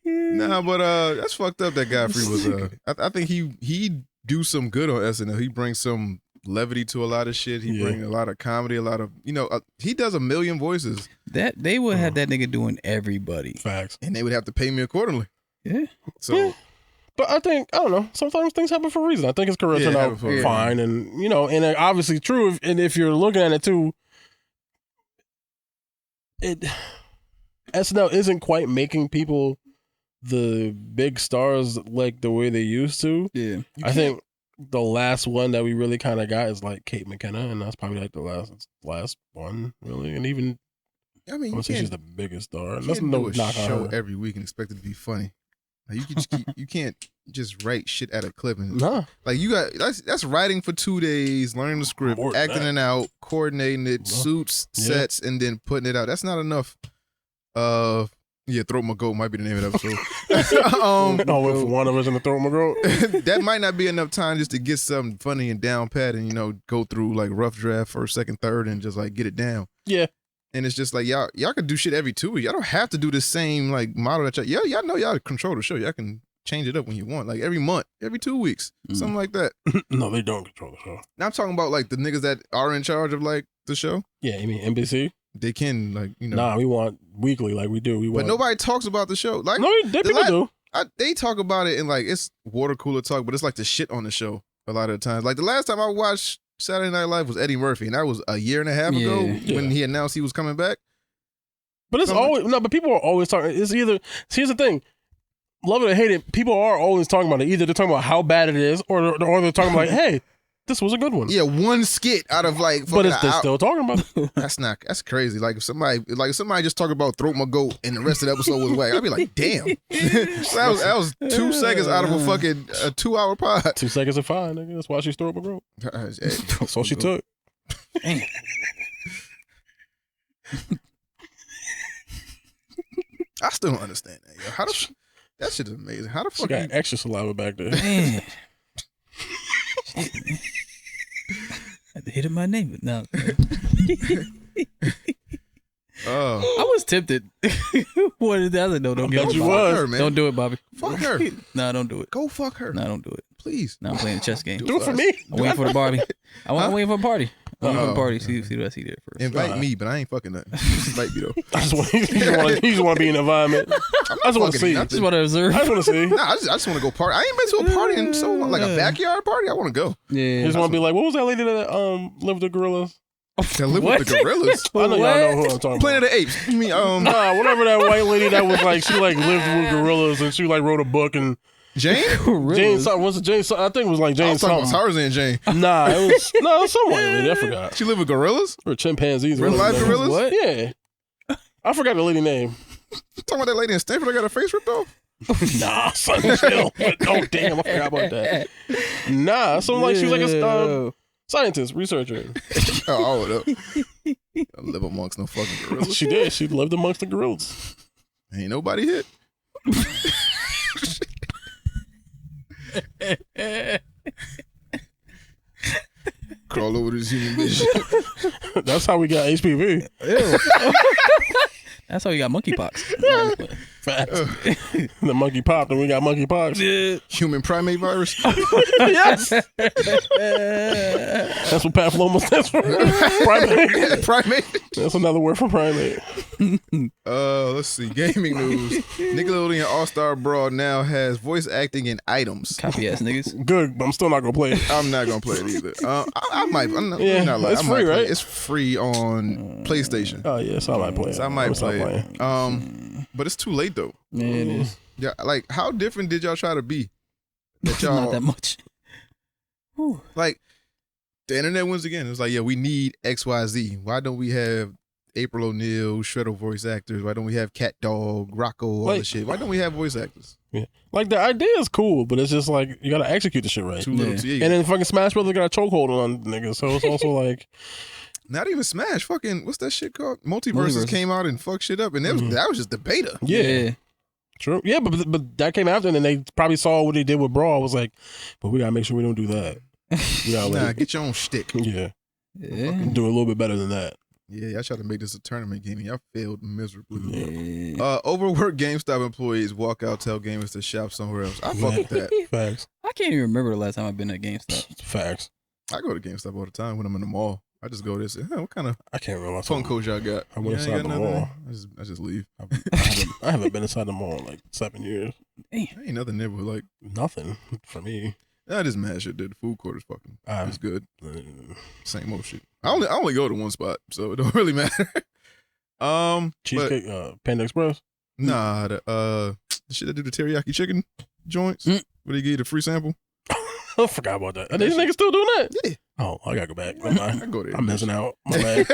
Nah, but that's fucked up that Godfrey was I think he do some good on SNL. He brings some levity to a lot of shit. He brings a lot of comedy, a lot of he does a million voices. That they would have that nigga doing everybody. Facts. And they would have to pay me accordingly. Yeah. So but I think I don't know. Sometimes things happen for a reason. I think his career turned out fine, and and obviously true. And if you're looking at it too, SNL isn't quite making people the big stars like the way they used to. Yeah, I think the last one that we really kind of got is like Kate McKinnon, and that's probably like the last one really. And even I would say she's the biggest star. That's no knock on her. Every week and expect it to be funny. Like you can just you can't just write shit at a clip and like you got that's writing for 2 days, learning the script, acting it out, coordinating it, suits, sets, and then putting it out. That's not enough. Throat my goat might be the name of the episode. Wait for one of us in the Throat my goat. That might not be enough time just to get something funny and down pat and go through like rough draft, first, second, third, and just like get it down. Yeah. And it's just like y'all could do shit every 2 weeks. Y'all don't have to do the same like model that y'all know y'all control the show. Y'all can change it up when you want. Like every month, every 2 weeks, something like that. No, they don't control the show. Now I'm talking about like the niggas that are in charge of like the show. Yeah, you mean NBC? They can Nah, we want weekly like we do. But nobody talks about the show. Like people do. They talk about it and like it's water cooler talk, but it's like the shit on the show a lot of the times. Like the last time I watched Saturday Night Live was Eddie Murphy, and that was a year and a half ago when he announced he was coming back. But it's always no. But people are always talking. It's either here's the thing. Love it or hate it, people are always talking about it. Either they're talking about how bad it is, or they're talking about like, hey, this was a good one. Yeah, one skit out of like. But they're still talking about it. That's crazy. Like if somebody just talking about throat my goat and the rest of the episode was whack, I'd be like, damn. So that was 2 seconds out of a fucking 2-hour pod. 2 seconds are fine, nigga. That's why she's throat my goat. That's all she took. I still don't understand that. Yo. That shit is amazing. How the fuck? She got extra saliva back there. Man. Shit, man. I had to hit my name, but no. I was tempted. What is the other? No, don't get you was. Her, man. Don't do it, Bobby. Fuck her. No, don't do it. Go fuck her. No, don't do it. Please. No, I'm playing a chess game. Do it for me. I'm waiting for the party. I'm waiting for a party. I'm waiting for a party. See what I see there first. Invite me, but I ain't fucking nothing. Just invite me though. You just want to be in the environment. I just want to see. I just want to observe. I just want to see. Nah, I just want to go party. I ain't been to a party in so long, like a backyard party. I want to go. Yeah. You just want to be like, what was that lady that lived with the gorillas? That live with the gorillas. I know y'all know who I'm talking Planet about. of the Apes. You mean whatever that white lady that was like, she like lived with gorillas and she like wrote a book and Jane? Jane something. Was it Jane? I think it was like Jane I was talking something. about Tarzan Jane. Nah, it was some white lady. I forgot. She live with gorillas? Or chimpanzees. Real life gorillas? What? Yeah. I forgot the lady name. You talking about that lady in Stanford that got her face ripped off? Nah, son, chill. Oh, damn, I forgot about that. Nah, so like she was like a scientist, researcher. Oh, no. I live amongst no fucking gorillas. She did. She lived amongst the gorillas. Ain't nobody hit. Crawl over this human bitch. That's how we got HPV. That's how you got monkeypox. Facts. The monkey popped and we got monkeypox. Yeah. Human primate virus. Yes. That's what papilloma stands for. Primate. Primate. That's another word for primate. Let's see. Gaming news. Nickelodeon All-Star Brawl now has voice acting in items. Copy ass niggas. Good, but I'm still not gonna play it. I'm not gonna play it either. I might. Yeah, it's free, right? It's free on PlayStation. Oh yeah, so I might play it. So I might play it. But it's too late though. Yeah, it is. Yeah, like how different did y'all try to be? That y'all, Not that much. Like the internet once again. It was like, yeah, we need XYZ. Why don't we have April O'Neil, Shredder voice actors? Why don't we have Cat Dog, Rocco, all this shit? Why don't we have voice actors? Yeah. Like the idea is cool, but it's just like you gotta execute the shit right. Too little, too. And then fucking Smash Brothers got a chokehold on niggas, so it's also like not even Smash. Fucking what's that shit called? Multiverses came out and fucked shit up, and that was just the beta. Yeah. True. Yeah, but that came after, and then they probably saw what they did with Brawl. Was like, but we gotta make sure we don't do that. Nah, get your own shtick. Yeah. Do a little bit better than that. Yeah, y'all tried to make this a tournament game and y'all failed miserably. Overworked GameStop employees walk out, tell gamers to shop somewhere else. I fuck with that. Facts. I can't even remember the last time I've been at GameStop. Facts. I go to GameStop all the time when I'm in the mall. I just go there and say, hey, what kind of I can't remember phone codes y'all got? I went inside the mall. I just leave. I haven't been inside the mall in like 7 years. Ain't nothing there but like nothing for me. That is mad shit, dude. The food court is fucking it's good. Same old shit. I only go to one spot, so it don't really matter. Cheesecake, Panda Express. Nah, the shit that do the teriyaki chicken joints. Where they give you the free sample. I forgot about that. Are these niggas still doing that? Yeah. Oh, I gotta go back. I go there. I'm missing out. My bad.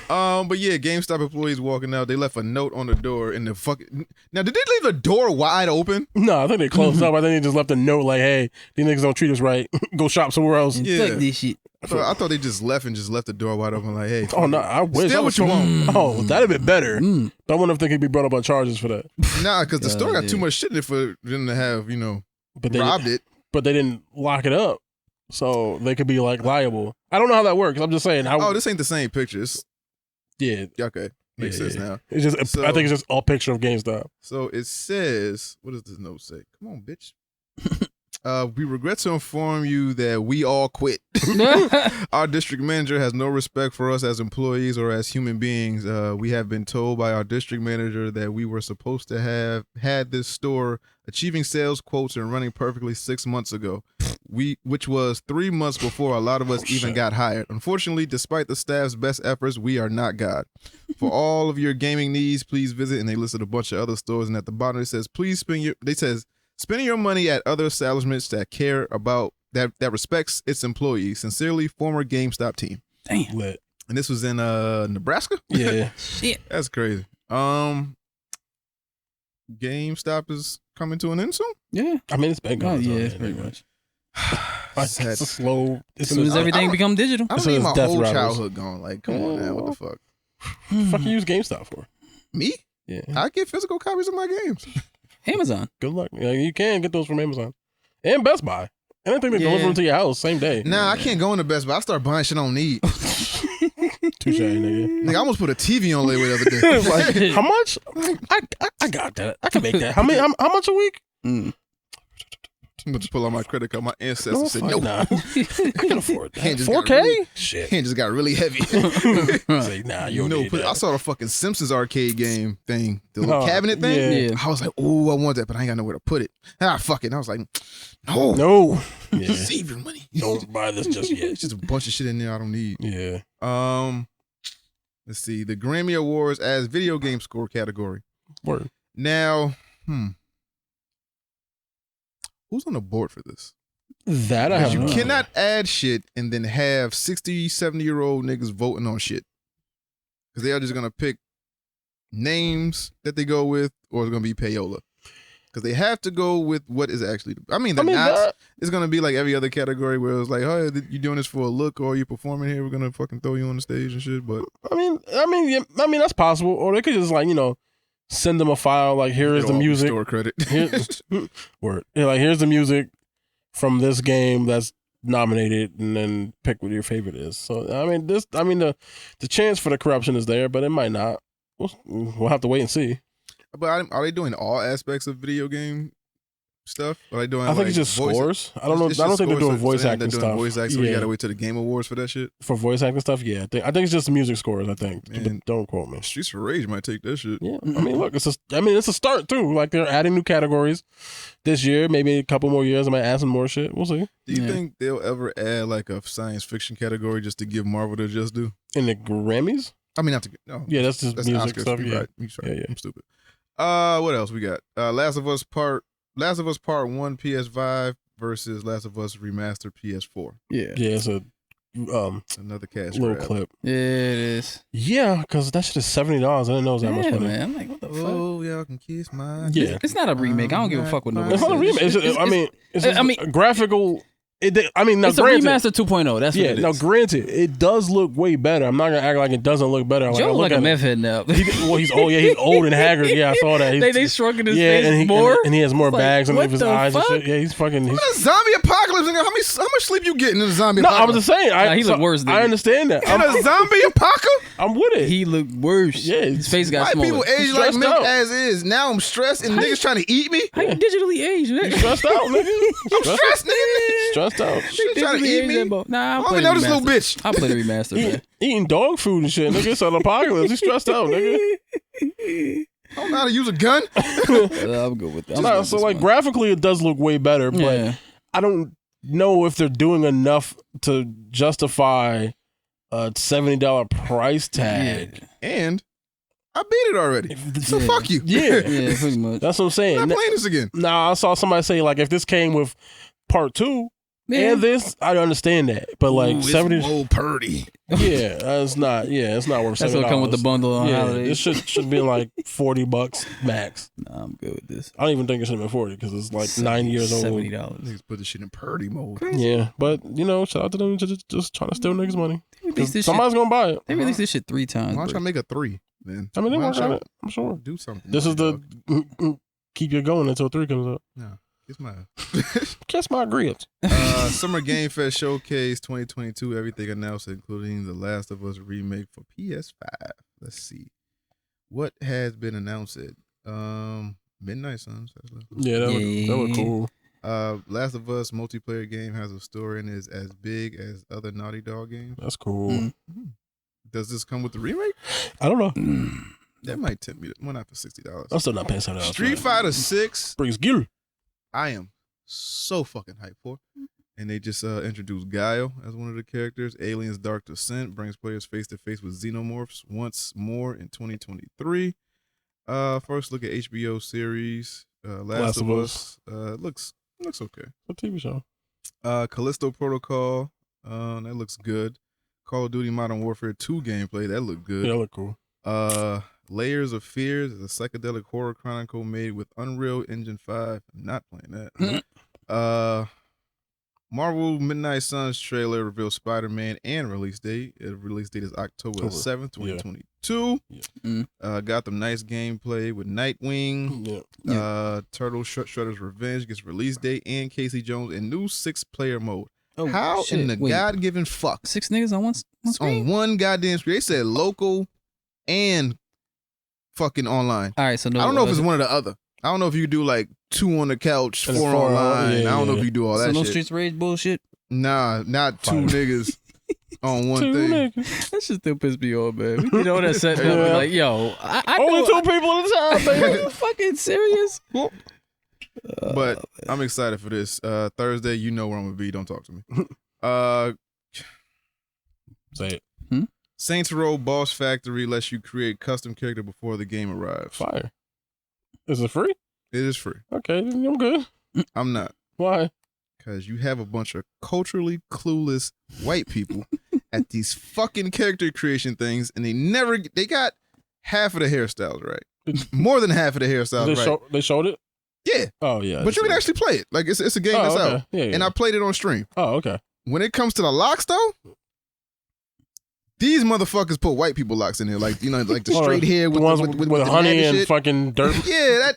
But yeah, GameStop employees walking out. They left a note on the door in the fucking. Now, did they leave the door wide open? No, I think they closed up. I think they just left a note like, "Hey, these niggas don't treat us right. Go shop somewhere else." Yeah. Fuck this shit. I thought they just left the door wide open. Like, hey. Oh no, I wish. Still what you want. Oh, that'd have been better. But I wonder if they could be brought up on charges for that. Nah, because the store got too much shit in it for them to have, robbed it. But they didn't lock it up, so they could be like liable. I don't know how that works. I'm just saying. This ain't the same pictures. Yeah. Okay. Makes sense now. It's just. I think it's just all picture of GameStop. So it says, what does this note say? Come on, bitch. We regret to inform you that we all quit. Our district manager has no respect for us as employees or as human beings. We have been told by our district manager that we were supposed to have had this store achieving sales quotes and running perfectly 6 months ago. which was 3 months before a lot of us even got hired. Unfortunately, despite the staff's best efforts, we are not God. For all of your gaming needs, please visit. And they listed a bunch of other stores. And at the bottom, it says, please spending your money at other establishments that care about, that respects its employees. Sincerely, former GameStop team. Damn. Lit. And this was in Nebraska? Yeah. Shit. That's crazy. GameStop is coming to an end soon? Yeah. I mean, it's been going. Yeah, it's pretty much. It's a slow. As soon as everything become digital. I don't So need it's my Death whole Riders. childhood gone. Like, come on now, what the fuck? Fuck you use GameStop for? Me? Yeah. I get physical copies of my games. Amazon. Good luck. Yeah, you can get those from Amazon and Best Buy. Anything that deliver them to your house same day. Nah, I can't go into Best Buy. I start buying shit I don't need. Touche, nigga. Nigga, I almost put a TV on layaway the other day. Like, how much? I got that. I can make that. How much a week? I'm gonna just pull out my credit card. My ancestors said no. Nah. I can afford that. Hand just 4K? got really- Shit. Hand just got really heavy. Say, nah, you don't need that. I saw the fucking Simpsons arcade game thing, the little Oh, cabinet thing. yeah. I was like, oh, I want that, but I ain't got nowhere to put it. Fuck it. And I was like, no, No. Yeah. save your money. Don't buy this just yet. It's just a bunch of shit in there I don't need. Yeah. Let's see, the Grammy Awards as video game score category. Word. Now, who's on the board for this? That I have You no cannot add shit and then have 60, 70-year-old niggas voting on shit. Because they are just going to pick names that they go with, or it's going to be payola. Because they have to go with what is actually... it's going to be like every other category where it's like, oh, you doing this for a look, or you performing here, we're going to fucking throw you on the stage and shit. But I mean, that's possible. Or they could just like, send them a file like, here is the music. Store credit. Word. Yeah, like, here's the music from this game that's nominated, and then pick what your favorite is. So the chance for the corruption is there, but it might not. We'll have to wait and see. But are they doing all aspects of video game stuff? Are they doing? I think it's just scores. I don't know. I don't think they're doing voice acting stuff. Voice acting, so you gotta wait till the Game Awards for that shit. For voice acting stuff, yeah. I think it's just music scores. I think. Man, don't quote me. Streets of Rage might take that shit. Yeah, I mean, look, it's a start too. Like, they're adding new categories this year. Maybe a couple more years, I might add some more shit. We'll see. Do you think they'll ever add like a science fiction category just to give Marvel their just due? In the Grammys? I mean, not to. No, yeah, that's just music Oscars. stuff. Yeah. Right. Yeah. I'm stupid. What else we got? Last of Us Part 1 PS5 versus Last of Us Remastered PS4. Yeah. Yeah, it's a another cash little grab. clip. Yeah, it is. Yeah, because that shit is $70. I didn't know it was that much money. Man. I'm like, what the fuck? Oh, y'all can kiss my. Yeah. It's not a remake. I don't give a fuck with no. It's not a remake. It's a graphical. Now It's a granted, remaster 2.0. That's what it is. Now, granted, it does look way better. I'm not gonna act like it doesn't look better. Joe like a meth head now. He's old. Yeah, he's old and haggard. Yeah, I saw that. They shrunken his face and more, and he has more bags underneath his eyes fuck? and shit. Yeah, he's fucking. What a zombie apocalypse! Nigga. How much sleep you getting in a zombie No, apocalypse? I was just saying. He look worse. I understand that. In a zombie apocalypse? I'm with it. He looked worse. Yeah, his face got White smaller. people age like stressed milk out. as is. Now I'm stressed and niggas trying to eat me. How you digitally age, man? He's stressed out, nigga. I'm stressed, nigga. Stressed out. Shit trying to eat me. Nah, I'll I play don't the know this little remaster. bitch. I'll play the remaster, man. Eating dog food and shit, nigga. It's an apocalypse. He's stressed out, nigga. I don't know how to use a gun. I'm good with that. So like graphically, it does look way better, but I don't know if they're doing enough to justify a $70 price tag. And I beat it already. So fuck you. Yeah. Yeah, pretty much. That's what I'm saying. I'm not playing this again. Now I saw somebody say like if this came with part 2 and this, I understand that. But like Ooh, 70, it's old purdy. it's not worth $70. That's what come with the bundle on holidays. This should be like $40 max. Nah, I'm good with this. I don't even think it should have been 40 because it's like 9 years old. $70. Niggas put this shit in purdy mode. Yeah, but shout out to them just trying to steal niggas' money. This Somebody's gonna buy it. They released this shit 3 times. Why don't y'all make a 3 then? I mean, they Why work don't on y'all it. I'm sure. Do something. This is the keep you going until 3 comes up. No. Kiss my Kiss my grits. Summer Game Fest Showcase 2022. Everything announced, including The Last of Us remake for PS5. Let's see. What has been announced? Midnight Suns. Yeah, that look cool. Last of Us multiplayer game has a story and is as big as other Naughty Dog games. That's cool. Mm-hmm. Does this come with the remake? I don't know. That might tempt me. Well, not for $60. I'm still not paying $70. Street Fighter 6. Brings gear. I am so fucking hyped for. And they just introduced Guile as one of the characters. Aliens Dark Descent brings players face to face with xenomorphs once more in 2023. First look at HBO series Last of Us. Looks okay. A TV show. Callisto Protocol. That looks good. Call of Duty Modern Warfare 2 gameplay. That looked good. Yeah, that look cool. Layers of Fears is a psychedelic horror chronicle made with Unreal Engine 5. I'm not playing that. Marvel Midnight Suns trailer reveals Spider-Man and release date. Release date is October 7th, 2022. Yeah. Got them nice gameplay with Nightwing. Yeah. Turtle Shredder's Revenge gets release date and Casey Jones in new 6-player mode. Oh, How shit. in the Wait, God-given fuck? 6 niggas on one screen? On one goddamn screen. They said local and fucking online. All right, so no. I don't know if it's one or the other. I don't know if you do like 2 on the couch, 4 online. I don't know if you do all that so no shit. Streets Rage bullshit? Nah, not 2 niggas on one 2 thing. niggas. That shit still piss me off, man. You know that set up like, yo, I Only know, 2 people at a time, baby. Are you fucking serious? But I'm excited for this. Thursday, you know where I'm gonna be. Don't talk to me. Say it. Saints Row Boss Factory lets you create custom character before the game arrives. Fire. Is it free? It is free. Okay, then I'm good. I'm not. Why? Because you have a bunch of culturally clueless white people at these fucking character creation things, and they got half of the hairstyles right. More than half of the hairstyles right. They showed it? Yeah. Oh, yeah. But you can actually play it. Like, it's a game that's out. Yeah, yeah. And I played it on stream. Oh, okay. When it comes to the locks, though, these motherfuckers put white people locks in there. Like, you know, like the straight hair with the ones with with the honey and shit. fucking dirt. Yeah, that.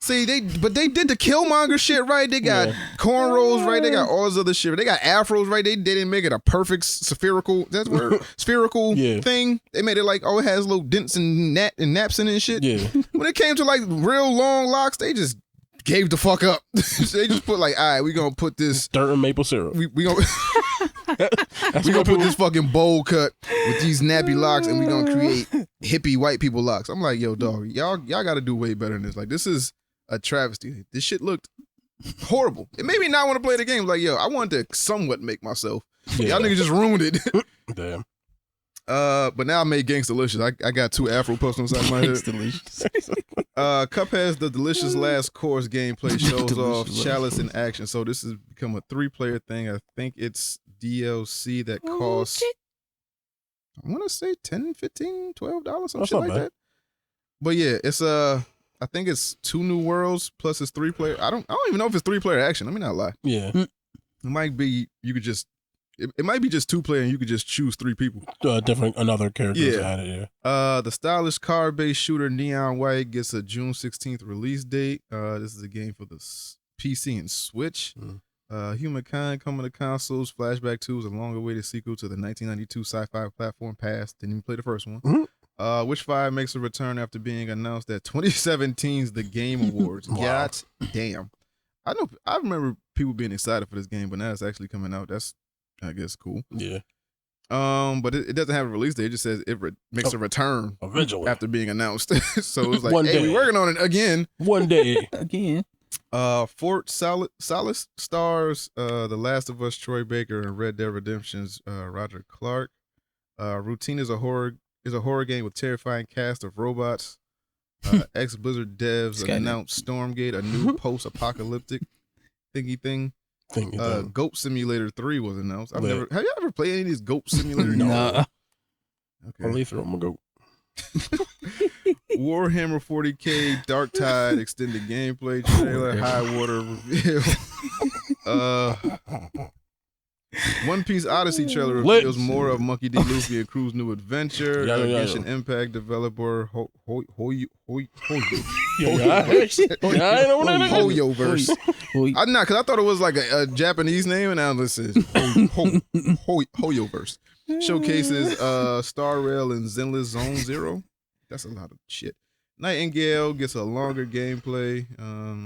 See, they did the Killmonger shit right. They got cornrows right. They got all this other shit. They got afros right. They didn't make it a perfect spherical. That's word spherical thing. They made it like it has little dents and naps in it and shit. Yeah. When it came to like real long locks, they just gave the fuck up. They just put like, all right, we gonna put this dirt and maple syrup. We gonna put this fucking bowl cut with these nappy locks, and we gonna create hippie white people locks. I'm like, yo, dog, y'all got to do way better than this. Like, this is a travesty. This shit looked horrible. It made me not want to play the game. Like, yo, I wanted to somewhat make myself. Y'all niggas just ruined it. Damn. But now I made Gangstalicious. I got 2 afro puffs inside my head. Cuphead's The Delicious Last Course gameplay shows off Chalice in action. So this has become a 3-player thing. I think it's DLC that costs, I want to say $10, $15, $12, some shit like that. But yeah, it's I think it's 2 new worlds plus it's 3-player. I don't even know if it's 3-player action. Let me not lie. Yeah. It might be it might be just 2-player and you could just choose 3 people. Another character added, The stylish card-based shooter Neon White gets a June 16th release date. This is a game for the PC and Switch. Humankind coming to consoles. Flashback 2 is a long-awaited sequel to the 1992 sci-fi platform Past. Didn't even play the first one. Witch Fire makes a return after being announced at 2017's The Game Awards. Wow. God damn. I remember people being excited for this game, but now it's actually coming out. That's, I guess, cool. Yeah. But it doesn't have a release date. It just says it makes a return eventually after being announced. So it's like, One hey, day. we're working on it again. One day. Again. Fort Solace stars The Last of Us, Troy Baker, and Red Dead Redemption's Roger Clark. Routine is a horror game with terrifying cast of robots. Ex-Blizzard devs announced Stormgate, a new post-apocalyptic thingy thing. Goat Simulator 3 was announced. Have you ever played any of these Goat Simulators? No. Okay. Only through I'm a goat. Warhammer 40K Dark Tide extended gameplay trailer, High Water reveal. One Piece Odyssey trailer reveals more of Monkey D. Luffy and crew's new adventure. Genshin Impact developer Hoyoverse. I'm not, because I thought it was like a Japanese name, and now this is Hoyoverse. Showcases Star Rail and Zenless Zone Zero. That's a lot of shit. Nightingale gets a longer gameplay.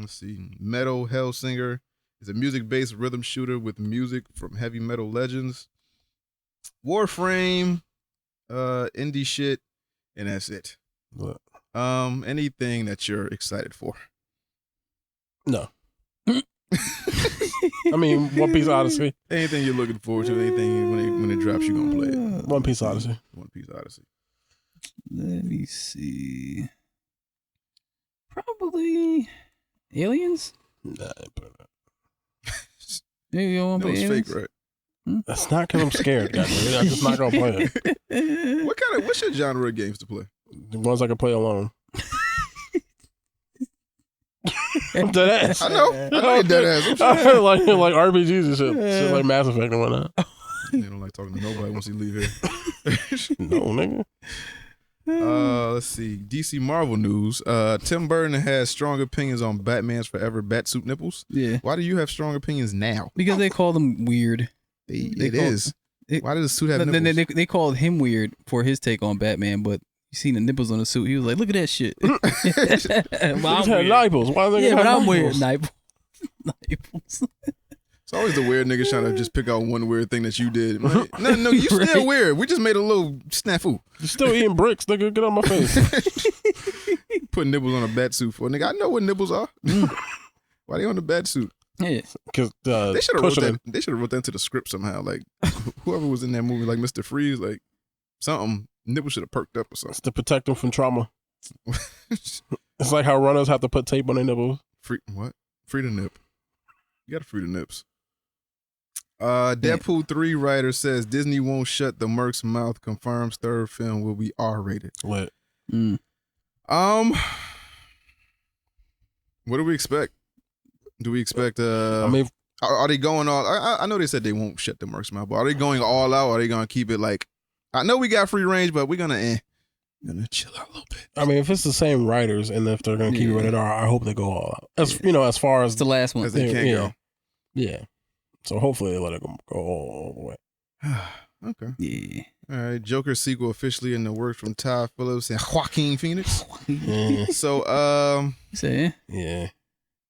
Let's see. Metal Hellsinger is a music-based rhythm shooter with music from heavy metal legends. Warframe, indie shit, and that's it. What? Anything that you're excited for? No. I mean, One Piece Odyssey. Anything you're looking forward to, anything when it drops, you're gonna play it. One Piece Odyssey. One Piece Odyssey. Let me see. Probably Aliens. Nah, Maybe you want That to was play fake, Aliens? right? that's not because I'm scared, goddamn. I'm just not gonna play it. What's your genre of games to play? The ones I can play alone. I'm dead ass. I know you're dead ass. like RPGs and shit like Mass Effect and whatnot. They don't like talking to nobody once you leave here. No, nigga. Let's see. DC Marvel news. Tim Burton has strong opinions on Batman's forever batsuit nipples. Yeah. Why do you have strong opinions now? Because they call them weird. It is. Why does the suit have nipples? Then they called him weird for his take on Batman, but you seen the nipples on the suit. He was like, look at that shit. Well, I'm weird. Nipples. Why they but I'm nipples? weird. Nipples. It's always the weird niggas trying to just pick out one weird thing that you did. Right? No, you still weird. We just made a little snafu. You're still eating bricks, nigga. Get on my face. Putting nipples on a bat suit for a nigga. I know what nipples are. Why they on the bat suit? Yeah, because they should have wrote that. They should have wrote that into the script somehow. Like whoever was in that movie, like Mr. Freeze, like something. Nipples should have perked up or something. It's to protect them from trauma. It's like how runners have to put tape on their nipples. Free the nip. You gotta free the nips. Deadpool 3 writer says Disney won't shut the Merc's mouth. Confirms third film will be R-rated. Lit. What do we expect? Do we expect? I mean, are they going all? I know they said they won't shut the Merc's mouth, but are they going all out? Or are they gonna keep it like? I know we got free range, but we're gonna chill out a little bit. I mean, if it's the same writers and if they're gonna keep it rated R, I hope they go all out. As you know, as far as the last one, they can't go. Yeah. So hopefully they let it go all the way. Okay. Yeah. All right. Joker sequel officially in the works from Todd Phillips and Joaquin Phoenix. So say yeah.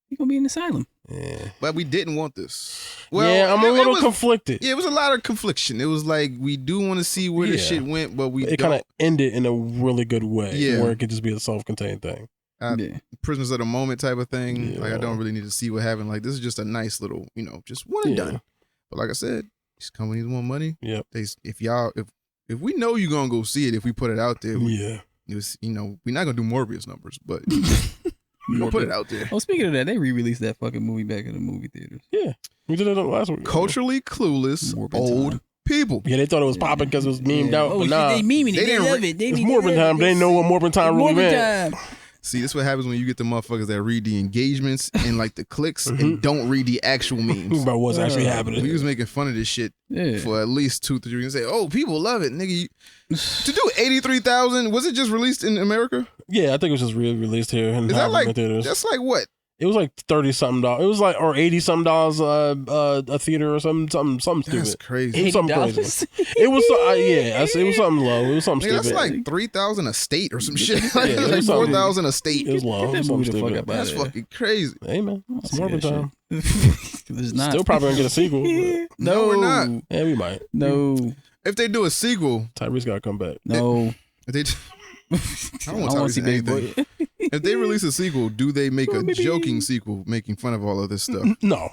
He gonna be in the asylum. Yeah. But we didn't want this. Well, yeah, I'm a little conflicted. Yeah, it was a lot of confliction. It was like we do want to see where the shit went, but it kind of ended in a really good way. Yeah. Where it could just be a self-contained thing. Prisoners of the moment type of thing. Yeah. Like I don't really need to see what happened. Like this is just a nice little, just one and done. But like I said, these companies want money. Yep. If we know you're gonna go see it, if we put it out there, we're not gonna do Morbius numbers, but we're gonna put it out there. Oh, speaking of that, they re-released that fucking movie back in the movie theaters. Yeah, we did it last week. Culturally clueless old people. Yeah, they thought it was popping because it was memed out. Oh, but nah, they memeing it. They love it. It's Morbin time. They didn't know what Morbin time really meant. See, this is what happens when you get the motherfuckers that read the engagements and like the clicks and don't read the actual memes about what's actually happening. We was making fun of this shit for at least 2-3 years. Say, oh, people love it, nigga. To do 83,000, was it just released in America? Yeah, I think it was just re-released here. Is that like that's like what? It was like $30-something. It was like or $80-something a theater or something stupid. That's crazy. It was something crazy. It was it was something low. It was something stupid. That's like 3,000 a state or some shit. Like, it like was 4,000 a state. It was low. It was something stupid. That's fucking crazy. Hey man, it's Morbin time. It's not. Still probably gonna get a sequel. No, we're not. Yeah, we might. No. If they do a sequel, Tyrese gotta come back. No. If they, I don't want to see anything. If they release a sequel, do they make a joking sequel making fun of all of this stuff? No.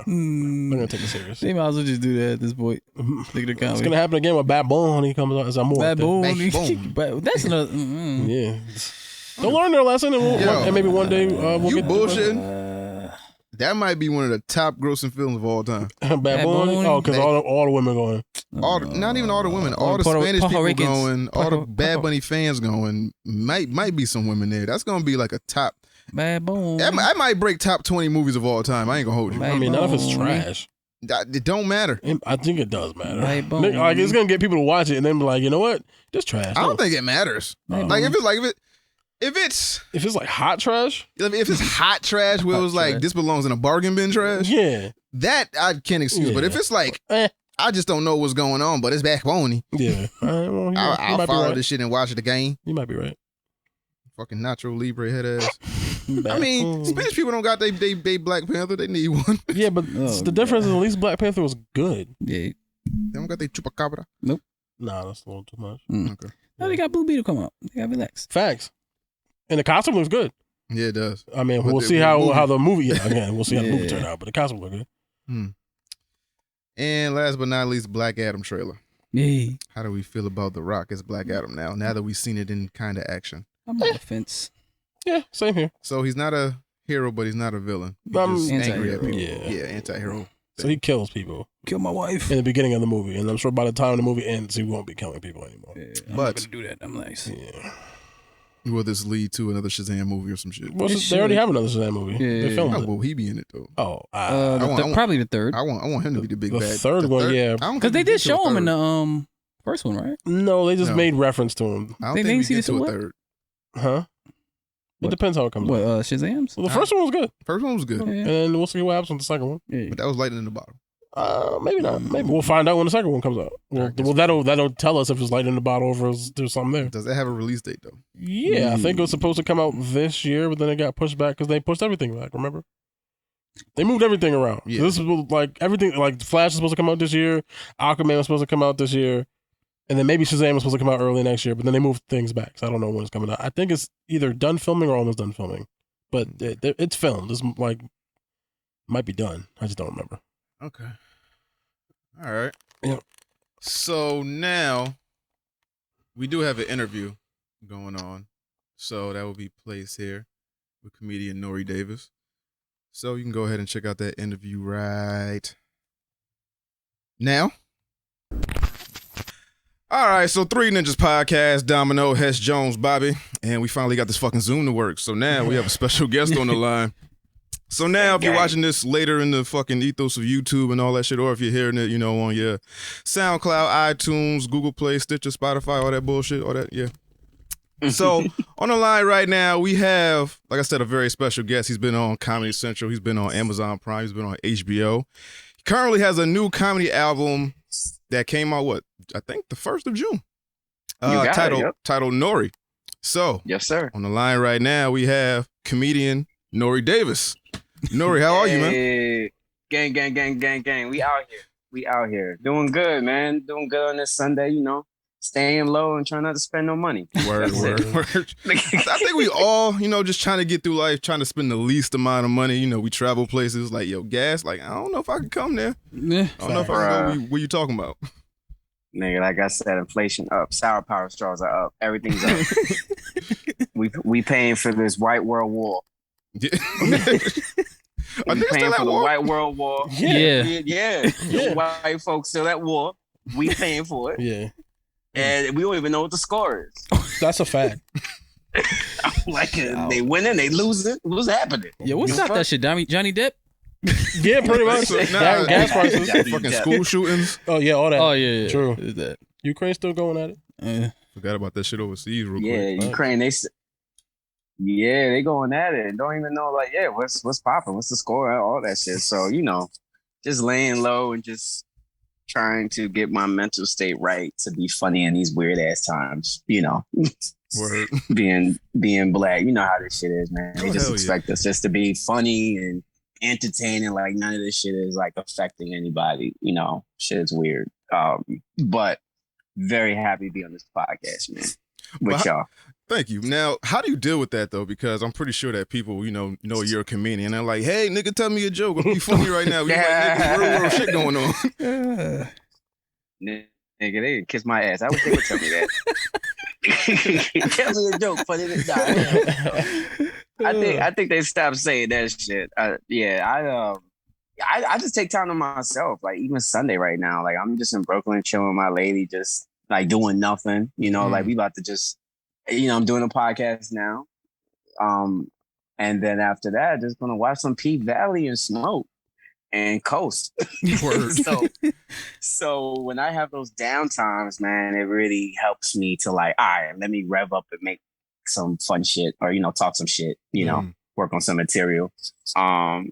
I'm gonna take it serious. They might as well just do that at this point. It's gonna happen again with Bad Boon. He comes out as a more. Bad Boon. That's another. Yeah. They'll learn their lesson, and maybe one day we'll you get bullshitting. That might be one of the top grossing films of all time. Bad Boon? Oh, because all the women going. Not even all the women. All the Spanish people going. All the Bad Bunny fans going. Might be some women there. That's gonna be like a top. Bad Boon. I might break top 20 movies of all time. I ain't gonna hold you. I mean, none of it's trash. It don't matter. I think it does matter. Like it's gonna get people to watch it and then be like, you know what? Just trash. I don't think it matters. Like if it's like hot trash, if it's hot trash, where it was like this belongs in a bargain bin trash, that I can't excuse. But if it's like I just don't know what's going on, but it's back bony. Yeah, I'll follow this shit and watch the game. You might be right. Fucking Nacho Libre head ass. I mean, Spanish people don't got they Black Panther. They need one. Yeah, but the difference is at least Black Panther was good. Yeah, they don't got they Chupacabra. Nope. Nah, that's a little too much. Okay. No, they got Blue Beetle come out. They got relax. Facts. And the costume was good. Yeah, it does. I mean, we'll see how the movie. Yeah, again, we'll see how the movie turn out. But the costume look good. And last but not least, Black Adam trailer. Yeah. How do we feel about The Rock as Black Adam now? Now that we've seen it in kind of action. I'm on the fence. Yeah, same here. So he's not a hero, but he's not a villain. He's just angry at people. Yeah, anti-hero. So he kills people. Kill my wife in the beginning of the movie, and I'm sure by the time the movie ends, he won't be killing people anymore. Yeah, I'm not gonna do that. I'm nice. Yeah. Will this lead to another Shazam movie or some shit? Well, they already have another Shazam movie. Yeah, they filmed it. Will he be in it though? Oh, probably the third. I want him to be the big bad. The third one, yeah. Because they did show him in the first one, right? No, they just made reference to him. I don't think we get to a third. Huh? It depends how it comes out. Shazam's? Well, the first one was good. First one was good. Yeah. And we'll see what happens with the second one. Yeah. But that was lightning in the bottle. Maybe not. Maybe we'll find out when the second one comes out. Well, that'll tell us if it's light in the bottle or if there's something there. Does that have a release date though? Yeah, I think it was supposed to come out this year, but then it got pushed back because they pushed everything back. Remember? They moved everything around. Yeah. This is like everything. Like Flash is supposed to come out this year. Aquaman was supposed to come out this year, and then maybe Shazam was supposed to come out early next year. But then they moved things back, so I don't know when it's coming out. I think it's either done filming or almost done filming, but it's filmed. It's like might be done. I just don't remember. Okay. All right. Yeah. So now we do have an interview going on. So that will be placed here with comedian Nore Davis. So you can go ahead and check out that interview right now. All right, so Three Ninjas Podcast, Domino, Hess Jones, Bobby, and we finally got this fucking Zoom to work. So now we have a special guest on the line. So now, if you're watching this later in the fucking ethos of YouTube and all that shit, or if you're hearing it, on your SoundCloud, iTunes, Google Play, Stitcher, Spotify, all that bullshit, all that, yeah. So on the line right now, we have, like I said, a very special guest. He's been on Comedy Central. He's been on Amazon Prime. He's been on HBO. He currently has a new comedy album that came out, I think the 1st of June. Titled Nore. So, yes, sir. On the line right now, we have comedian Nore Davis. Nore, how are you, man? Gang. We out here. Doing good, man. Doing good on this Sunday, Staying low and trying not to spend no money. Word. I think we all, just trying to get through life, trying to spend the least amount of money. We travel places like, gas, like, I don't know if I can come there. Yeah. I don't know if I can go where you talking about. Nigga, like I said, inflation up, sour power straws are up, everything's up. we paying for this white world war. Yeah. We paying for the white world war. Yeah. White folks still at war. We paying for it. Yeah. And we don't even know what the score is. That's a fact. They winning, they losing. What's happening? Yeah, what's up that shit, Johnny Depp? Yeah, pretty much. Gas prices. Fucking school shootings. Oh, yeah, all that. Oh, yeah. True. Is that Ukraine still going at it? Forgot about that shit overseas real quick. Yeah, Ukraine, they going at it and don't even know, what's popping, what's the score, all that shit. So, just laying low and just trying to get my mental state right to be funny in these weird ass times, Word. being black. You know how this shit is, man. They just expect us just to be funny and entertaining, like none of this shit is like affecting anybody. Shit is weird. But very happy to be on this podcast, man, with y'all. Thank you. Now, how do you deal with that though? Because I'm pretty sure that people, know you're a comedian. They're like, "Hey, nigga, tell me a joke. I'm be funny right now." You're like, nigga, real world shit going on. Nigga, they could kiss my ass. I wish they would tell me that. Tell me a joke, funny to die. I think they stopped saying that shit. I just take time to myself. Like even Sunday right now, like I'm just in Brooklyn chilling with my lady, just like doing nothing. Like we about to just. I'm doing a podcast now. And then after that, just gonna watch some P Valley and smoke and coast. So when I have those downtimes, man, it really helps me to like, all right, let me rev up and make some fun shit or, talk some shit, work on some material. And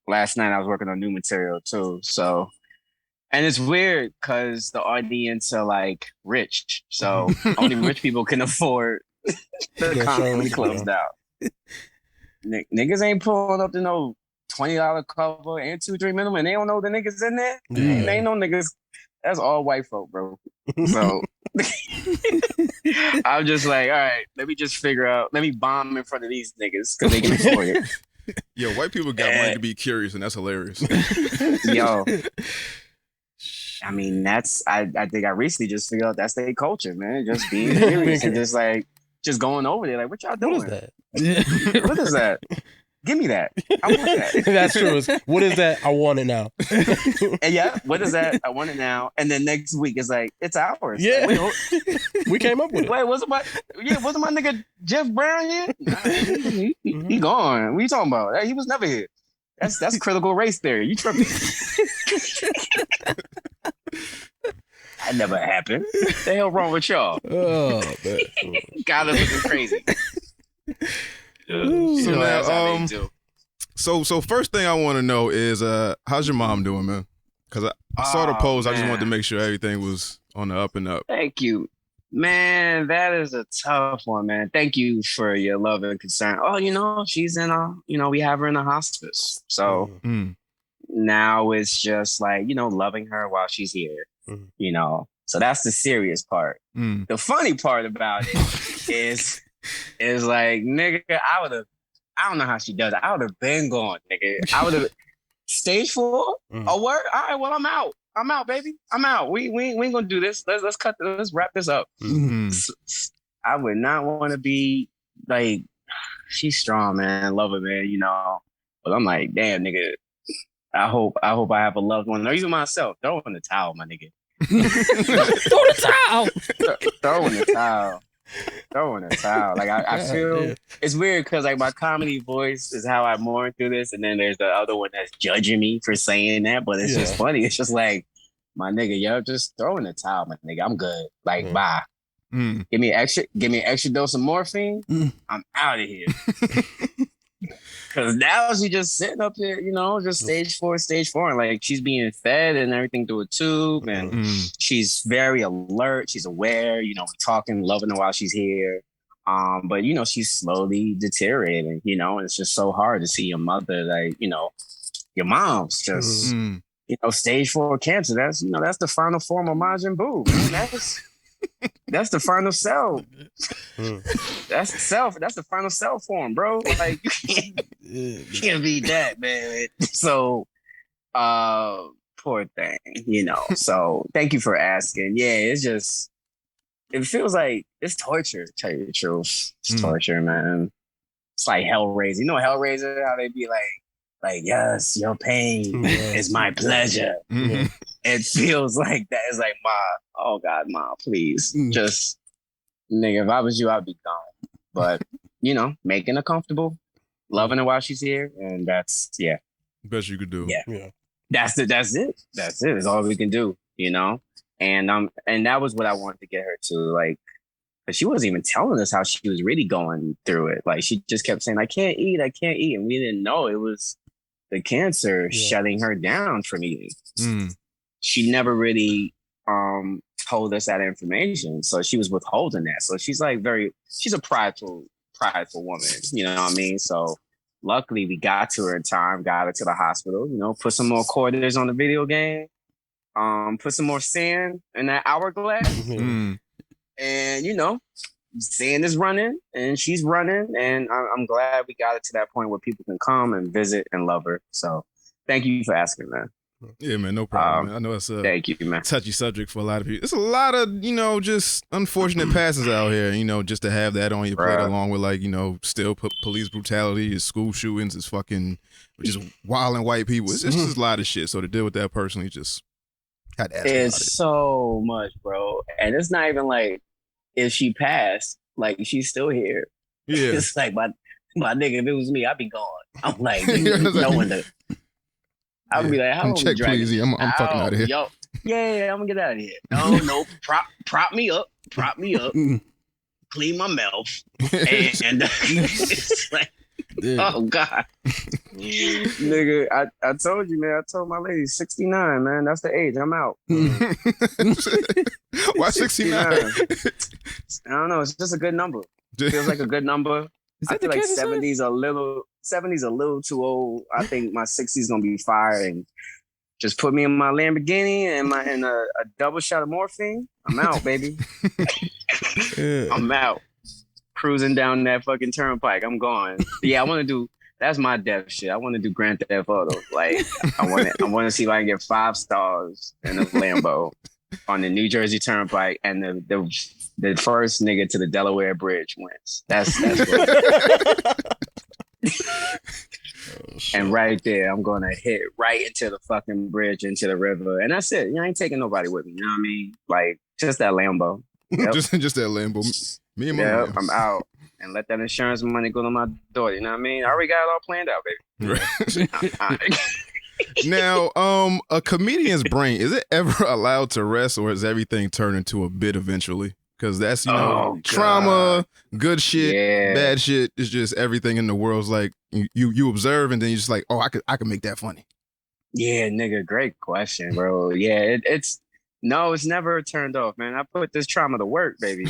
last night I was working on new material too. So, and it's weird because the audience are like rich. So only rich people can afford the comedy clubs now. Niggas ain't pulling up to no $20 cover and 2-3 minimum, and they don't know the niggas in there. They ain't no niggas That's all white folk, bro. So I'm just like, all right, let me just figure out. Let me bomb in front of these niggas because they can afford it. Yo, white people got money to be curious, and that's hilarious. Yo, I mean, I think I recently just figured out that's their culture, man. Just being curious and just like just going over there, like, what y'all doing? What is that? What is that? Give me that. I want that. That's true. What is that? I want it now. And yeah, what is that? I want it now. And then next week it's like, it's ours. Yeah. Like, we came up with it. Wait, wasn't my nigga Jeff Brown here? Nah, he gone. What you talking about? He was never here. That's critical race theory. You tripping. That never happened. What the hell wrong with y'all? Oh, man. Got us looking crazy. So now, so first thing I want to know is how's your mom doing, man? Because I saw the post. Man. I just wanted to make sure everything was on the up and up. Thank you, man. That is a tough one, man. Thank you for your love and concern. Oh, she's in we have her in a hospice, so now it's just like loving her while she's here. So that's the serious part. The funny part about it is like, nigga, I don't know how she does it. I would have been gone, nigga. I would have stage 4. A word? All right, well, I'm out. I'm out, baby. I'm out. We ain't gonna do this. Let's wrap this up. I would not want to be like, she's strong, man. Love her, man, But I'm like, damn, nigga. I hope I have a loved one, or even myself. Throw in the towel, my nigga. Throw the towel. Throw in the towel. Throw in the towel. Like I feel it's weird because like my comedy voice is how I mourn through this, and then there's the other one that's judging me for saying that. But it's just funny. It's just like, my nigga, yo, just throw in the towel, my nigga. I'm good. Like, bye. Give me an extra dose of morphine. I'm out of here. Cause now she's just sitting up here, just stage 4, and like she's being fed and everything through a tube, and she's very alert. She's aware, we talking, loving her while she's here. But she's slowly deteriorating, and it's just so hard to see your mother, like, your mom's just, stage 4 cancer. That's that's the final form of Majin Buu, man. That's the final cell. That's the final cell form, bro. Like, you can't be that, man. So, poor thing, So, thank you for asking. Yeah, it's just, it feels like it's torture. To tell you the truth, it's torture, man. It's like Hellraiser. Hellraiser? How they be like, yes, your pain is my pleasure. It feels like that. It's like, Ma, oh God, Ma, please. Just, nigga, if I was you, I'd be gone. But, making her comfortable, loving her while she's here, and that's, best you could do. Yeah. That's it. That's it. It's all we can do, And that was what I wanted to get her to, like, but she wasn't even telling us how she was really going through it. Like, she just kept saying, I can't eat. And we didn't know it was the cancer shutting her down from eating. She never really told us that information. So she was withholding that. So she's like she's a prideful woman. You know what I mean? So luckily we got to her in time, got her to the hospital, put some more quarters on the video game, put some more sand in that hourglass. And, sand is running and she's running. And I'm glad we got it to that point where people can come and visit and love her. So thank you for asking, man. Yeah, man, no problem, man. I know it's a thank you, man. touchy subject for a lot of people. It's a lot of, just unfortunate passes out here, just to have that on your plate along with like, still police brutality, school shootings, is fucking just wilding white people. It's just a lot of shit. So to deal with that personally, just had to ask it's about it. So much, bro. And it's not even like if she passed, like she's still here. Yeah. It's like my nigga, if it was me, I'd be gone. I'm like, no one to. I would be like, how check, please. I'm fucking out of here. Yo, yeah, I'm gonna get out of here. No, prop me up, clean my mouth, and it's like, oh God, nigga, I told you, man. I told my lady 69, man. That's the age. I'm out. Why 69? I don't know. It's just a good number. Feels like a good number. I feel like 70's a little too old. I think my 60's gonna be fire, and Just put me in my Lamborghini and a double shot of morphine. I'm out, baby. I'm out. Cruising down that fucking turnpike. I'm going. Yeah, I want to do. That's my death shit. I want to do Grand Theft Auto. Like I want to see if I can get 5 stars in a Lambo on the New Jersey Turnpike, and the first nigga to the Delaware Bridge wins. That's what. And right there, I'm gonna hit right into the fucking bridge, into the river, and that's it. I ain't taking nobody with me. You know what I mean? Like just that Lambo. Yep. just that Lambo. Me and my man. I'm out, and let that insurance money go to my daughter. You know what I mean? I already got it all planned out, baby. Right. Now, a comedian's brain, is it ever allowed to rest, or is everything turned into a bit eventually? Because that's, trauma, good shit, bad shit. It's just everything in the world's like you observe, and then you're just like, oh, I could make that funny. Yeah, nigga, great question, bro. Yeah, it's never turned off, man. I put this trauma to work, baby.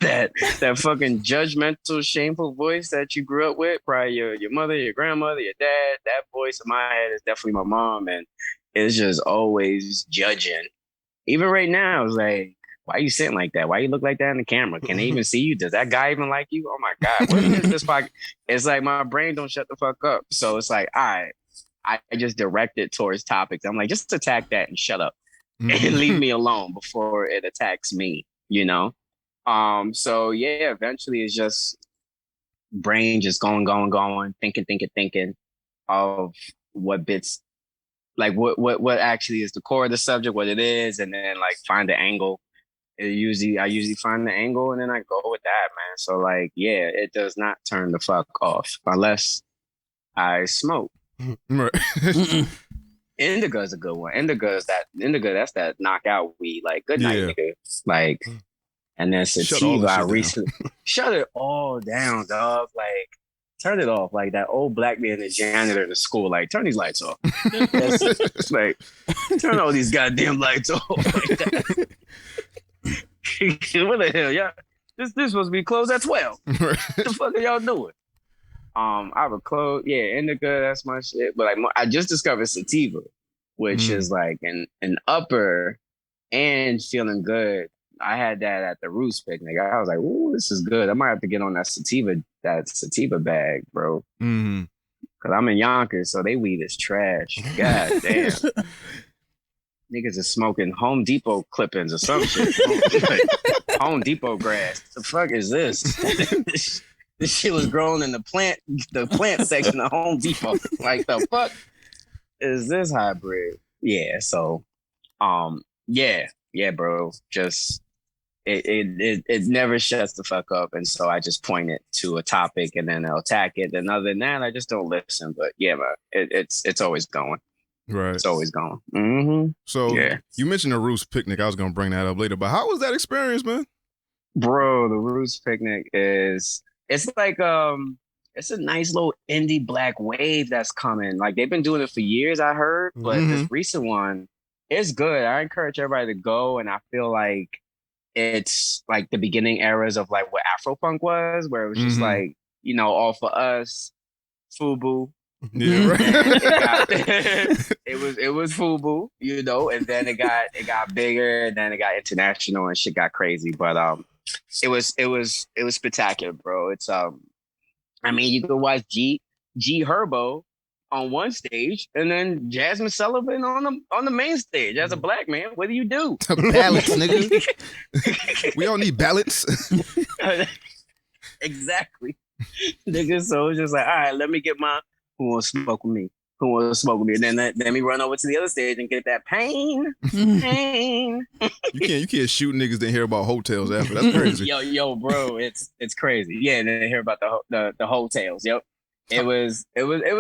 that fucking judgmental, shameful voice that you grew up with, probably your mother, your grandmother, your dad. That voice in my head is definitely my mom, and it's just always judging. Even right now, it's like, why are you sitting like that? Why you look like that in the camera? Can they even see you? Does that guy even like you? Oh my God. What is this podcast? It's like my brain don't shut the fuck up. So it's like, all right, I just direct it towards topics. I'm like, just attack that and shut up and leave me alone before it attacks me, you know? So yeah, eventually it's just brain just going, thinking of what bits, like what actually is the core of the subject, what it is, and then like find the angle. I usually find the angle and then I go with that, man. So like, yeah, it does not turn the fuck off unless I smoke. Right. Indica is a good one. Indica, that's that knockout weed. Like, good night, nigga. Like, and then sativa, I recently shut it all down, dog. Like, turn it off. Like that old black man, the janitor in the school. Like, turn these lights off. It's like, turn all these goddamn lights off. Like that. What the hell, y'all? This supposed to be closed at 12. What the fuck are y'all doing? I would close. Yeah, indica, that's my shit. But like, I just discovered sativa, which is like an upper and feeling good. I had that at the Roots picnic. I was like, ooh, this is good. I might have to get on that sativa bag, bro. Mm-hmm. Cause I'm in Yonkers, so they weed is trash. God damn. Niggas is smoking Home Depot clippings or some shit. Home Depot grass. The fuck is this? This shit was grown in the plant section of Home Depot. Like, the fuck is this hybrid? Yeah, so yeah, bro. Just it never shuts the fuck up. And so I just point it to a topic and then I'll attack it. And other than that, I just don't listen. But yeah, man, it's always going. Right. It's always gone. Mm-hmm. So you mentioned the Roots picnic. I was gonna bring that up later, but how was that experience, man? Bro, the Roots picnic it's like it's a nice little indie black wave that's coming. Like they've been doing it for years, I heard, but this recent one is good. I encourage everybody to go, and I feel like it's like the beginning eras of like what Afropunk was, where it was just like, all for us, FUBU. Yeah, right. it was FUBU, and then it got bigger, and then it got international, and shit got crazy. But it was spectacular, bro. It's I mean, you could watch G Herbo on one stage, and then Jasmine Sullivan on the main stage as a black man. What do you do? Balance, nigga. We all need balance. Exactly, nigga. So it's just like, all right, let me get my who wants to smoke with me. Who wants to smoke with me? And then let me run over to the other stage and get that pain. You can't shoot niggas then hear about hotels after. That's crazy. Yo, bro, it's crazy. Yeah, and then hear about the hotels. Yep. It was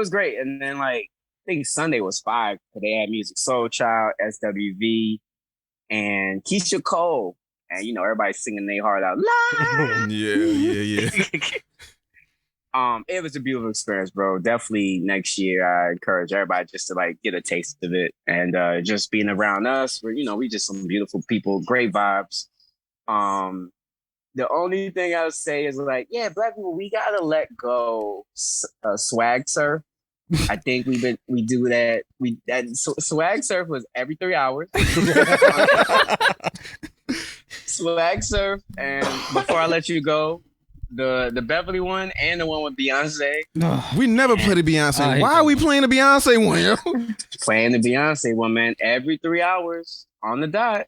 great. And then like I think Sunday was 5 because they had Music Soul Child, SWV, and Keisha Cole. And everybody's singing their heart out. Yeah. It was a beautiful experience, bro. Definitely next year, I encourage everybody just to like get a taste of it and just being around us. We just some beautiful people, great vibes. The only thing I would say is like, yeah, black people, we gotta let go swag surf I think we do that. Swag surf was every 3 hours. Swag surf, and before I let you go, the Beverly one and the one with Beyonce. We never played a Beyonce. Why are we playing the Beyonce one, yo? Playing the Beyonce one, man, every 3 hours on the dot.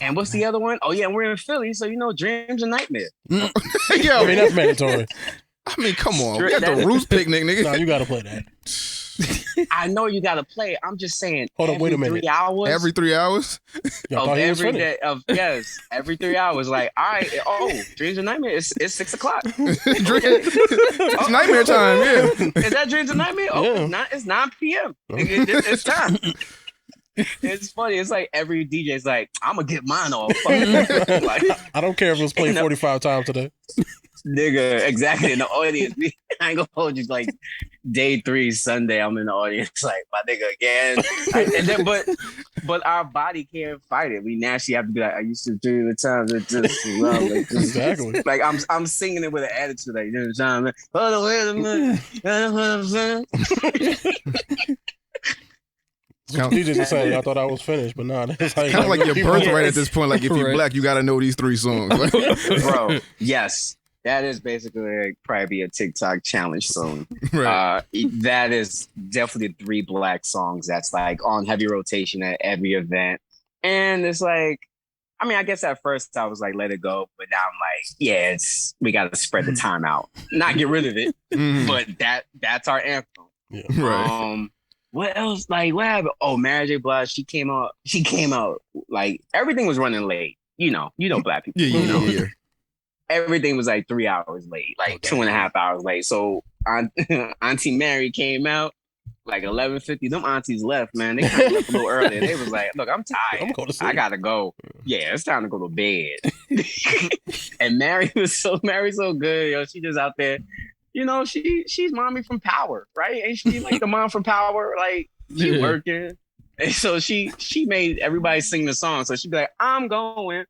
And what's the other one? Oh yeah, we're in Philly, so Dreams and Nightmare. Yo, I mean, that's mandatory. I mean, come on. We got the Roots picnic, nigga. No, you gotta play that. I know you gotta play. I'm just saying. Hold on, wait a minute. 3 hours. Every 3 hours? Of every day. Yes, every 3 hours. Like, all right. Oh, Dreams and Nightmare. It's 6 o'clock. It's nightmare time. Yeah. Is that Dreams and Nightmare? Oh, yeah. It's 9 p.m. It's time. It's funny. It's like every DJ's like, I'm gonna get mine off. Like, I don't care if it was played 45 times today. Nigga, exactly. In the audience, I ain't gonna hold you. Like day 3 Sunday, I'm in the audience, like my nigga again. And then, but our body can't fight it. We naturally have to be like, I used to do the times it just love it. Exactly. Like I'm singing it with an attitude, like, you know what I'm saying? Oh, wait a minute. DJs are saying, I thought I was finished, but nah, that's how kind of like your birthright at this point. Like if you're black, you got to know these 3 songs. Bro, yes. That is basically like, probably be a TikTok challenge song. Right. That is definitely 3 black songs that's like on heavy rotation at every event. And it's like, I mean, I guess at first I was like, let it go. But now I'm like, yeah, we got to spread the time out. Not get rid of it. But that's our anthem. Yeah. Right. What else? Like, what happened? Oh, Mary J. Blige, she came out like everything was running late. You know black people. Yeah, you know. Yeah. Everything was like 3 hours late, like 2.5 hours late. So Auntie Mary came out like 11:50. Them aunties left, man. They kind of left a little early. They was like, look, I'm tired. I gotta go. Yeah, it's time to go to bed. And Mary so good, yo. She just out there. She's mommy from Power, right? Ain't she like the mom from Power? Like, she working. And so she made everybody sing the song. So she'd be like, I'm going.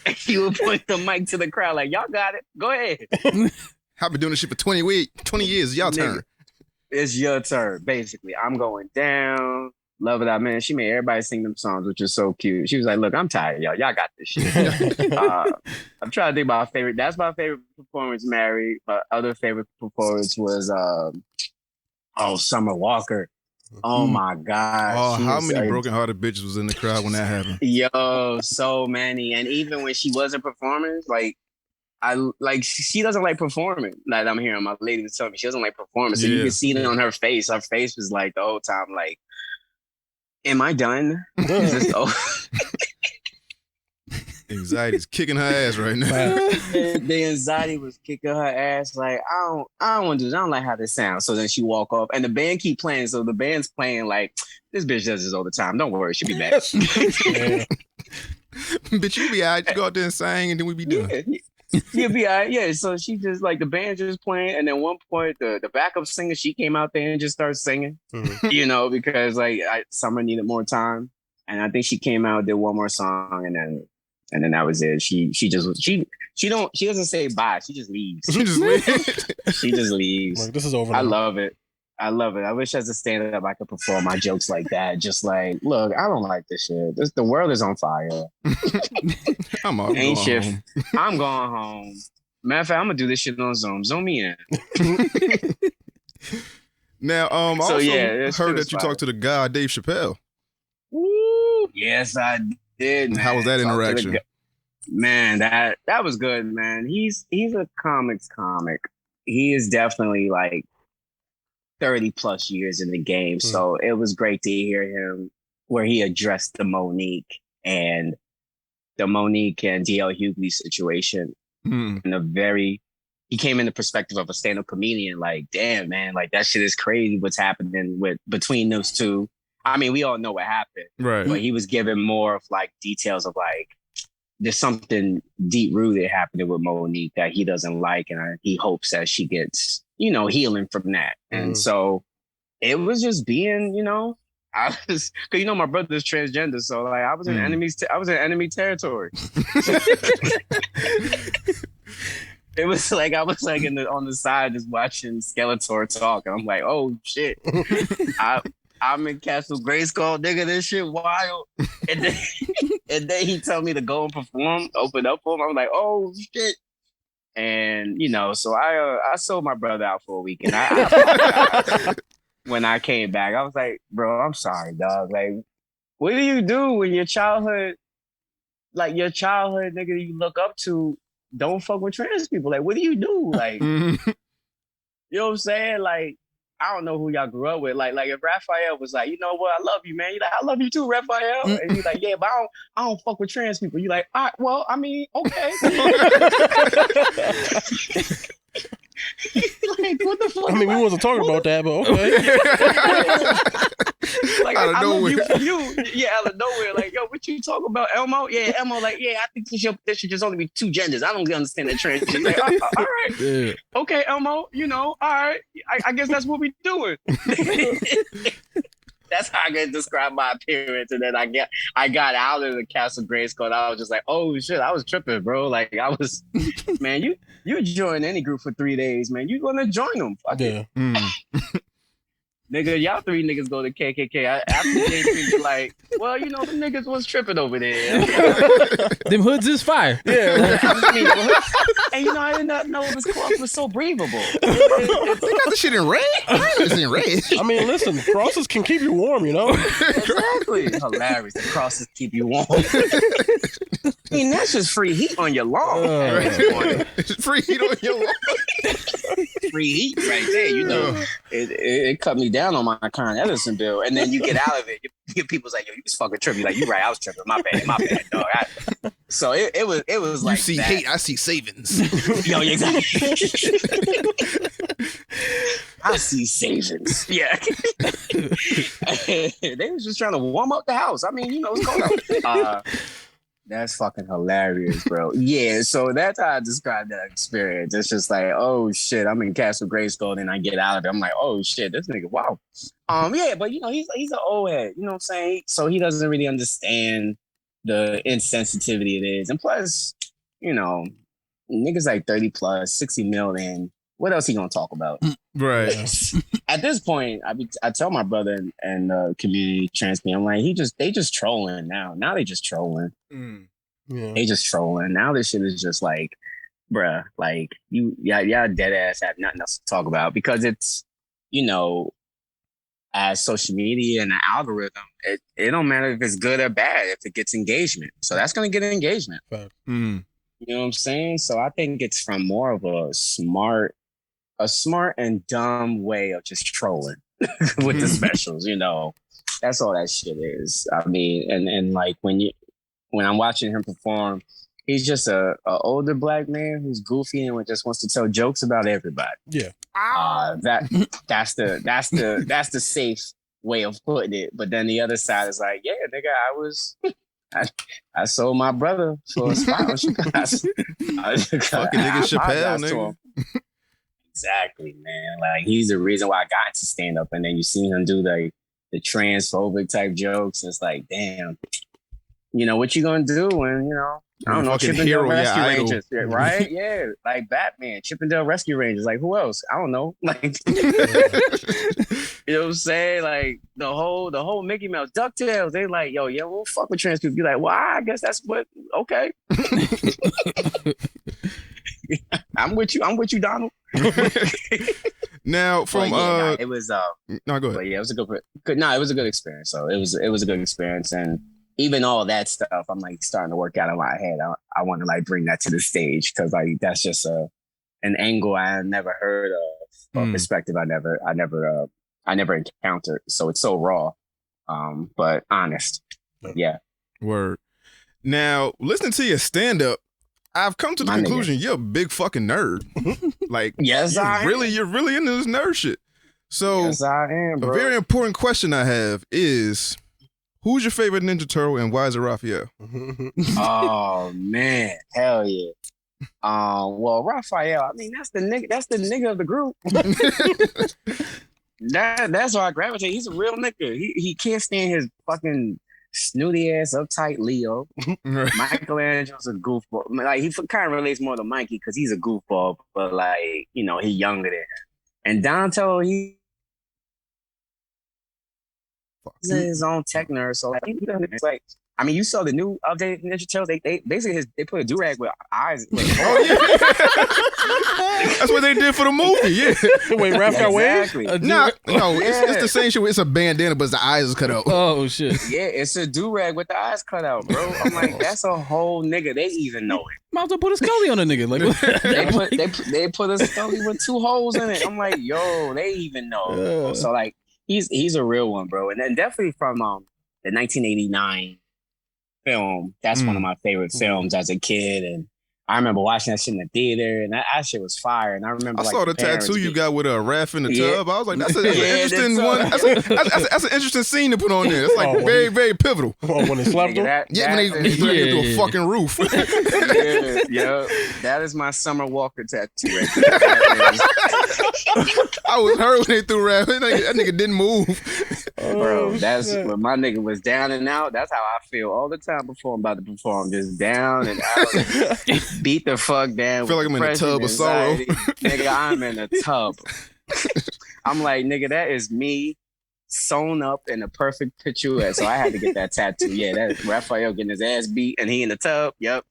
And she would point the mic to the crowd like, y'all got it. Go ahead. I've been doing this shit for 20 years. Y'all turn. It's your turn, basically. I'm going down. Love it out, man. She made everybody sing them songs, which is so cute. She was like, look, I'm tired, y'all. Y'all got this shit. I'm trying to think about my favorite. That's my favorite performance, Mary. My other favorite performance was Summer Walker. Oh my God. Oh, how many broken-hearted bitches was in the crowd when that happened? Yo, so many. And even when she wasn't performing, she doesn't like performing. Like I'm hearing my lady was telling me she doesn't like performing. So you can see it on her face. Her face was like the whole time, like, am I done? Is this over? Anxiety's kicking her ass right now. The anxiety was kicking her ass. Like, I don't want to do this. I don't like how this sounds. So then she walk off, and the band keep playing. So the band's playing like, this bitch does this all the time. Don't worry, she'll be back. Bitch, you be all right. You go out there and sing, and then we be done. You'll be all right. Yeah. So she just like the band just playing, and then one point the backup singer, she came out there and just started singing. Because like Summer needed more time, and I think she came out, did one more song, and then that was it. She doesn't say bye. She just leaves. She just leaves. Like, this is over. I love it. I wish as a stand-up I could perform my jokes like that. Just like, look, I don't like this shit. The world is on fire. I'm going home. I'm going home. Matter of fact, I'm gonna do this shit on Zoom. Zoom me in. Now, I also heard that you talked to the guy Dave Chappelle. Woo! Yes, I did. Man. How was that interaction? Man, that was good, man. He's a comics comic. He is definitely like 30 plus years in the game. So it was great to hear him where he addressed the Monique and DL Hughley situation he came in the perspective of a stand-up comedian. Like, damn, man, like that shit is crazy. What's happening between those two? I mean, we all know what happened, right? But he was giving more of like details of like there's something deep rooted happening with Monique that he doesn't like, and he hopes that she gets healing from that. And so it was just being, I was, cause my brother's transgender, so like I was in enemy territory. It was like I was like on the side just watching Skeletor talk, and I'm like, oh shit, I'm in Castle Grayskull, nigga. This shit wild. And then he told me to go and perform, open up for him. I'm like, oh shit. And so I sold my brother out for a week, and I when I came back, I was like, bro, I'm sorry, dog. Like, what do you do when your childhood nigga that you look up to don't fuck with trans people? Like, what do you do? Like, you know what I'm saying? Like, I don't know who y'all grew up with. Like if Raphael was like, you know what, I love you, man. You like, I love you too, Raphael. And you like, yeah, but I don't fuck with trans people. You like, all right, well, I mean, okay. Like, what the fuck? I mean, we wasn't talking about that, but okay. Like, out of nowhere. Yeah, out of nowhere. Like, yo, what you talking about, Elmo? Yeah, Elmo. Like, yeah, I think there should just only be two genders. I don't understand that trans shit. Like, all right, yeah. Okay, Elmo. All right. I guess that's what we doing. That's how I can describe my appearance. And then I got out of the Castle Grayskull. And I was just like, oh shit, I was tripping, bro. Like I was, man, you join any group for 3 days, man. You gonna join them? Yeah. Nigga, y'all three niggas go to KKK. After day 3, you're like, well, the niggas was tripping over there. Them hoods is fire. Yeah. And I did not know this cloth was so breathable. They got the shit in red? It's in red. I mean, listen, crosses can keep you warm, Exactly. Hilarious. The crosses keep you warm. I mean, that's just free heat on your lawn. Free heat on your lawn. Free heat right there, it cut me down on my Con Edison bill, and then you get out of it. People's like, yo, you was fucking tripping. Like, you right, I was tripping. My bad, dog. So it was like, you see that. hate, I see savings. Yo, exactly. I see savings. Yeah. They was just trying to warm up the house. I mean, what's going on. That's fucking hilarious, bro. Yeah, so that's how I describe that experience. It's just like, oh shit, I'm in Castle Grayskull, and I get out of it. I'm like, oh shit, this nigga, wow. Yeah, but he's an old head, you know what I'm saying? So he doesn't really understand the insensitivity it is. And plus, niggas like 30 plus, 60 million. What else he gonna talk about? Right. At this point, I tell my brother and community trans people, I'm like, they just trolling now. Now they just trolling. Yeah. They just trolling. Now this shit is just like, bruh, like y'all dead ass have nothing else to talk about because it's, as social media and the algorithm, it don't matter if it's good or bad if it gets engagement. So that's gonna get engagement. You know what I'm saying? So I think it's from more of a smart and dumb way of just trolling with the specials, That's all that shit is. I mean, and like when I'm watching him perform, he's just a older black man who's goofy and just wants to tell jokes about everybody. Yeah. That's the safe way of putting it. But then the other side is like, yeah, nigga, I sold my brother for a spot. Fucking nigga Chappelle, nigga. Exactly, man. Like he's the reason why I got into stand up, and then you see him do the transphobic type jokes. It's like, damn, what you gonna do when I don't know, Chippendale Rescue Rangers, right? Yeah, like Batman, Chippendale Rescue Rangers. Like who else? I don't know. Like you know what I'm saying? Like the whole Mickey Mouse, DuckTales. They like, yo, we'll fuck with trans people. Be like, well, I guess that's what. Okay. I'm with you, Donald. Now from it was no, go ahead. But yeah, it was a good. No, it was a good experience. So it was a good experience, and even all that stuff, I'm like starting to work out in my head. I want to like bring that to the stage because like that's just an angle I never heard of, or perspective I never encountered. So it's so raw, but honest. Yeah. Word. Now listening to your stand up, I've come to the conclusion you're a big fucking nerd. Like, yes, you're really into this nerd shit. So, yes, I am, bro. A very important question I have is, who's your favorite Ninja Turtle and why is it Raphael? Oh man, hell yeah. Well, Raphael, I mean that's the nigga of the group. That's why I gravitate. He's a real nigga. He can't stand his fucking snooty ass, uptight Leo. Right. Michelangelo's a goofball. Like he kind of relates more to Mikey because he's a goofball, but like he's younger than him. And Donatello, he's his own tech nerd. So like, it's like, I mean, you saw the new updated Ninja Turtles. They basically they put a durag with eyes. Oh yeah, that's what they did for the movie. Yeah, wait, Raph got waves? No, it's the same shit. It's a bandana, but the eyes is cut out. Oh shit! Yeah, it's a durag with the eyes cut out, bro. I'm like, that's a whole nigga. They even know it. Might as well put a Scully on a nigga. Like they put a Scully with 2 holes in it. I'm like, yo, they even know. So like, he's a real one, bro. And then definitely from the 1989 film. That's one of my favorite films as a kid, and I remember watching that shit in the theater, and that shit was fire. And I remember, I saw the tattoo you got with a Raph in the tub. I was like, that's an interesting one. That's an interesting scene to put on there. It's like very, very pivotal. When they slapped him? When they threw through a fucking roof. Yeah, that is my Summer Walker tattoo right there. I was hurt when they threw Raph. That nigga didn't move. Bro, that's when my nigga was down and out. That's how I feel all the time before I'm about to perform. Just down and out. Beat the fuck down. I feel like I'm in a tub of sorrow. Nigga, I'm in a tub. I'm like, nigga, that is me sewn up in a perfect picture. So I had to get that tattoo. Yeah, that's Raphael getting his ass beat and he in the tub. Yep.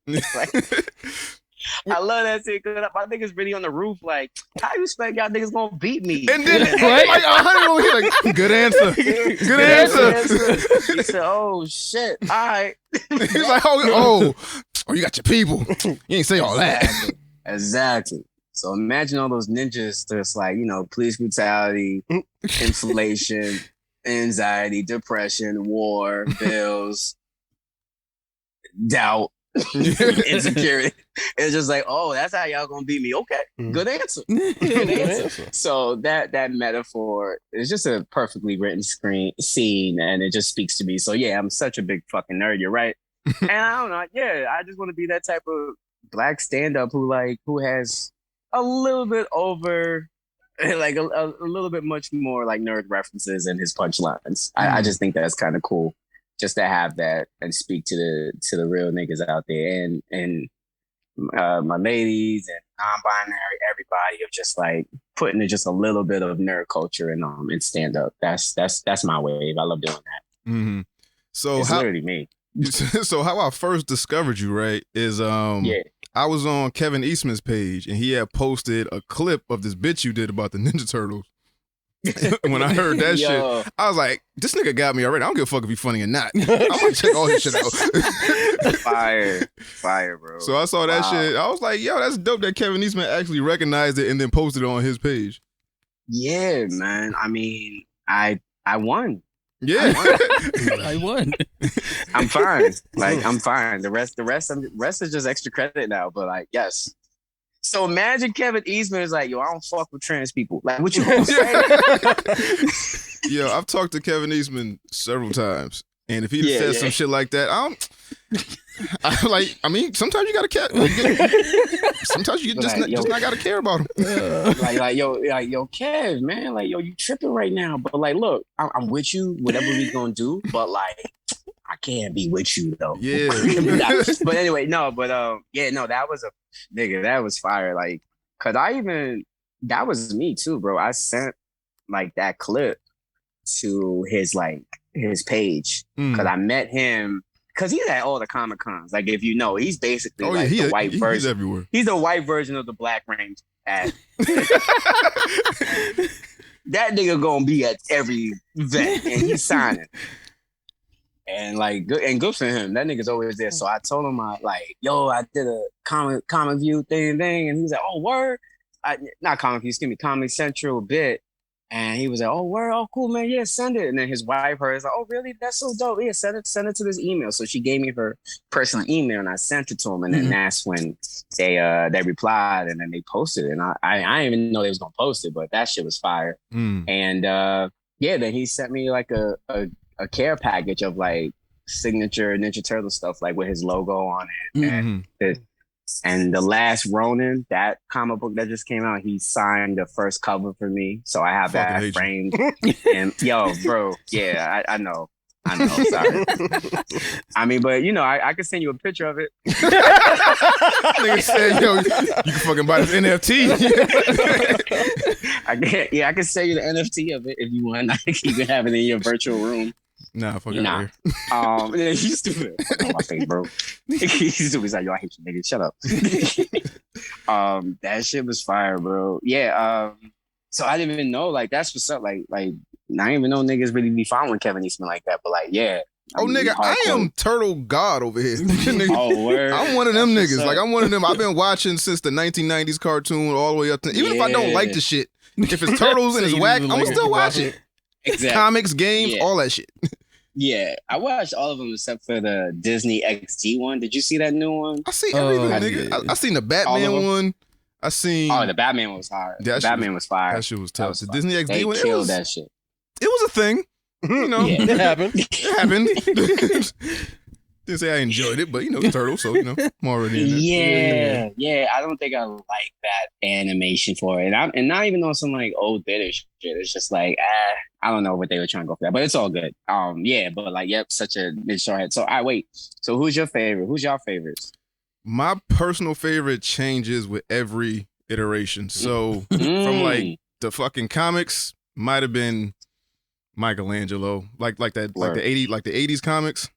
I love that shit because my niggas really on the roof. Like, how you expect y'all niggas gonna beat me? And then like 100 over here, like, good answer, good answer. He said, "Oh shit, all right." He's like, "Oh, you got your people. You ain't say all that." Exactly. So imagine all those ninjas just like police brutality, inflation, anxiety, depression, war, bills, doubt. Insecurity. It's just like, oh, that's how y'all gonna beat me. Okay, good answer. Good answer. So that metaphor is just a perfectly written scene, and it just speaks to me. So yeah, I'm such a big fucking nerd. You're right, and I don't know. Yeah, I just want to be that type of black stand-up who has a little bit over, like a little bit much more like nerd references in his punchlines. I just think that's kind of cool. Just to have that and speak to the real niggas out there and my ladies and non-binary, everybody of just like putting just a little bit of nerd culture in stand up. That's my wave. I love doing that. Mm-hmm. So it's literally me. So how I first discovered you, right, is I was on Kevin Eastman's page and he had posted a clip of this bit you did about the Ninja Turtles. When I heard that shit, I was like, this nigga got me already. I don't give a fuck if he's funny or not. I'm gonna check all his shit out. Fire, bro. So I saw that shit. I was like, yo, that's dope that Kevin Eastman actually recognized it and then posted it on his page. Yeah, man. I mean, I won. Yeah. I won. I'm fine. Like, I'm fine. The rest is just extra credit now. But like, yes. So imagine Kevin Eastman is like, yo, I don't fuck with trans people. Like, what you gonna say? Yo, I've talked to Kevin Eastman several times, and if he said some shit like that, I mean, sometimes you gotta care. Sometimes you just not gotta care about him. Like, yo, Kev, man, like, yo, you tripping right now. But like, look, I'm with you, whatever we gonna do. But like, I can't be with you though. Yeah. But anyway, that was a nigga. That was fire. Like, cause that was me too, bro. I sent like that clip to his page because I met him because he's at all the Comic Cons. Like, if you know, he's basically the white version. He's everywhere. He's the white version of the Black Ranger. That nigga gonna be at every event and he's signing. And like, good for him. That nigga's always there. So I told him, I did a comic view thing, and he was like, oh, word. Not comic view, excuse me, Comedy Central bit. And he was like, oh, word, oh, cool, man, yeah, send it. And then his wife heard, is like, oh, really? That's so dope. Yeah, send it to this email. So she gave me her personal email, and I sent it to him. And then that's when they replied, and then they posted it. And I didn't even know they was gonna post it, but that shit was fire. And then he sent me like a care package of like signature Ninja Turtle stuff, like with his logo on it. And the Last Ronin, that comic book that just came out, he signed the first cover for me. So I have that framed. And yo, bro, yeah, I know. I know. Sorry. I mean, but you know, I could send you a picture of it. Nigga said, yo, you can fucking buy this NFT. I can send you the NFT of it if you want. You can have it in your virtual room. Nah, fuck out here. Yeah, you stupid. On my face, bro. He's stupid. He's like, yo, I hate you, nigga. Shut up. That shit was fire, bro. Yeah. So I didn't even know, like, that's what's up. Like, I didn't even know niggas really be following Kevin Eastman like that. But like, yeah. Nigga, I am Turtle God over here. Oh, word. I'm one of them niggas. Like, I'm one of them. I've been watching since the 1990s cartoon all the way up to, even if I don't like the shit, if it's Turtles and it's whack, I'm gonna still watch it. Exactly. Comics, games, all that shit. Yeah, I watched all of them except for the Disney XD one. Did you see that new one? I see everything, nigga. I seen the Batman one. I seen. Oh, the Batman was hard. The Batman was fire. That shit was tough. The Disney XD they one, killed that shit. It was a thing. You know, it happened. It happened. Didn't say I enjoyed it, but you know, it's Turtle, so you know, I'm already in it. Yeah. I don't think I like that animation for it, and not even on some like old British shit. It's just like, I don't know what they were trying to go for that, but it's all good. Yeah, but like, yep, such a mid short head. So I wait. So who's your favorite? Who's your favorites? My personal favorite changes with every iteration. So from like the fucking comics, might have been Michelangelo, like that, like the 80s comics.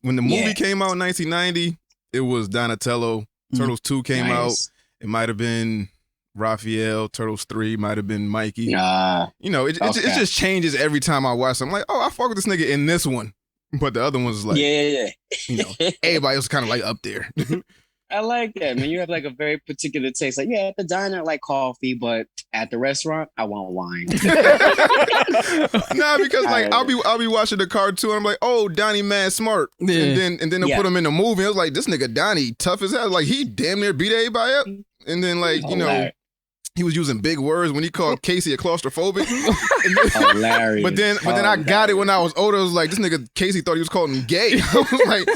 When the movie came out in 1990, it was Donatello. Turtles 2 came out. It might have been Raphael. Turtles 3 might have been Mikey. You know, it just changes every time I watch. I'm like, oh, I fuck with this nigga in this one, but the other ones is like, you know, everybody else kind of like up there. I like that, man. You have like a very particular taste. Like, yeah, at the diner I like coffee, but at the restaurant I want wine. Nah, because like I'll be watching the cartoon. I'm like, oh, Donnie mad smart, and then they'll put him in the movie. I was like, this nigga Donnie tough as hell. Like he damn near beat everybody up. And then like you know. He was using big words when he called Casey a claustrophobic. Hilarious. But then I got it when I was older. I was like, this nigga Casey thought he was calling him gay. I was like,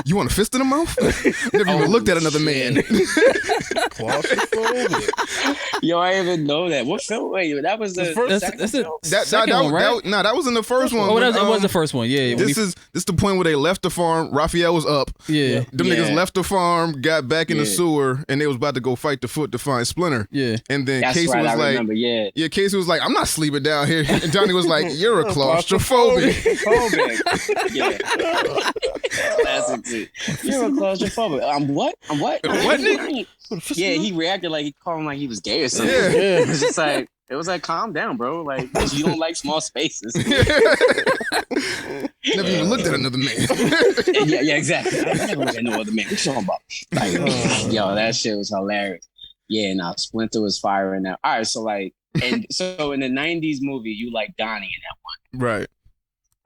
you want a fist in the mouth? Never even looked at another man. Claustrophobic. Yo, I didn't even know that. What film? Wait, that was the second one, right? Nah, that was in the first one. Oh, it was the first one. Yeah. This is the point where they left the farm. Raphael was up. Yeah. Them niggas left the farm, got back in the sewer, and they was about to go fight the Foot to find Splinter. Yeah. And then Casey was like, Casey was like, I'm not sleeping down here. And Johnny was like, you're a claustrophobic. Yeah. Classic shit. You're a claustrophobic. I'm what? What, nigga? Yeah, he reacted like he called him like he was gay or something. Yeah. It was like, calm down, bro. Like, you don't like small spaces. Never even looked at another man. Yeah, exactly. I never looked at no other man. What you talking about? Like, yo, that shit was hilarious. Yeah, now Splinter was firing that. All right, so like, and so in the 90s movie, you like Donnie in that one. Right.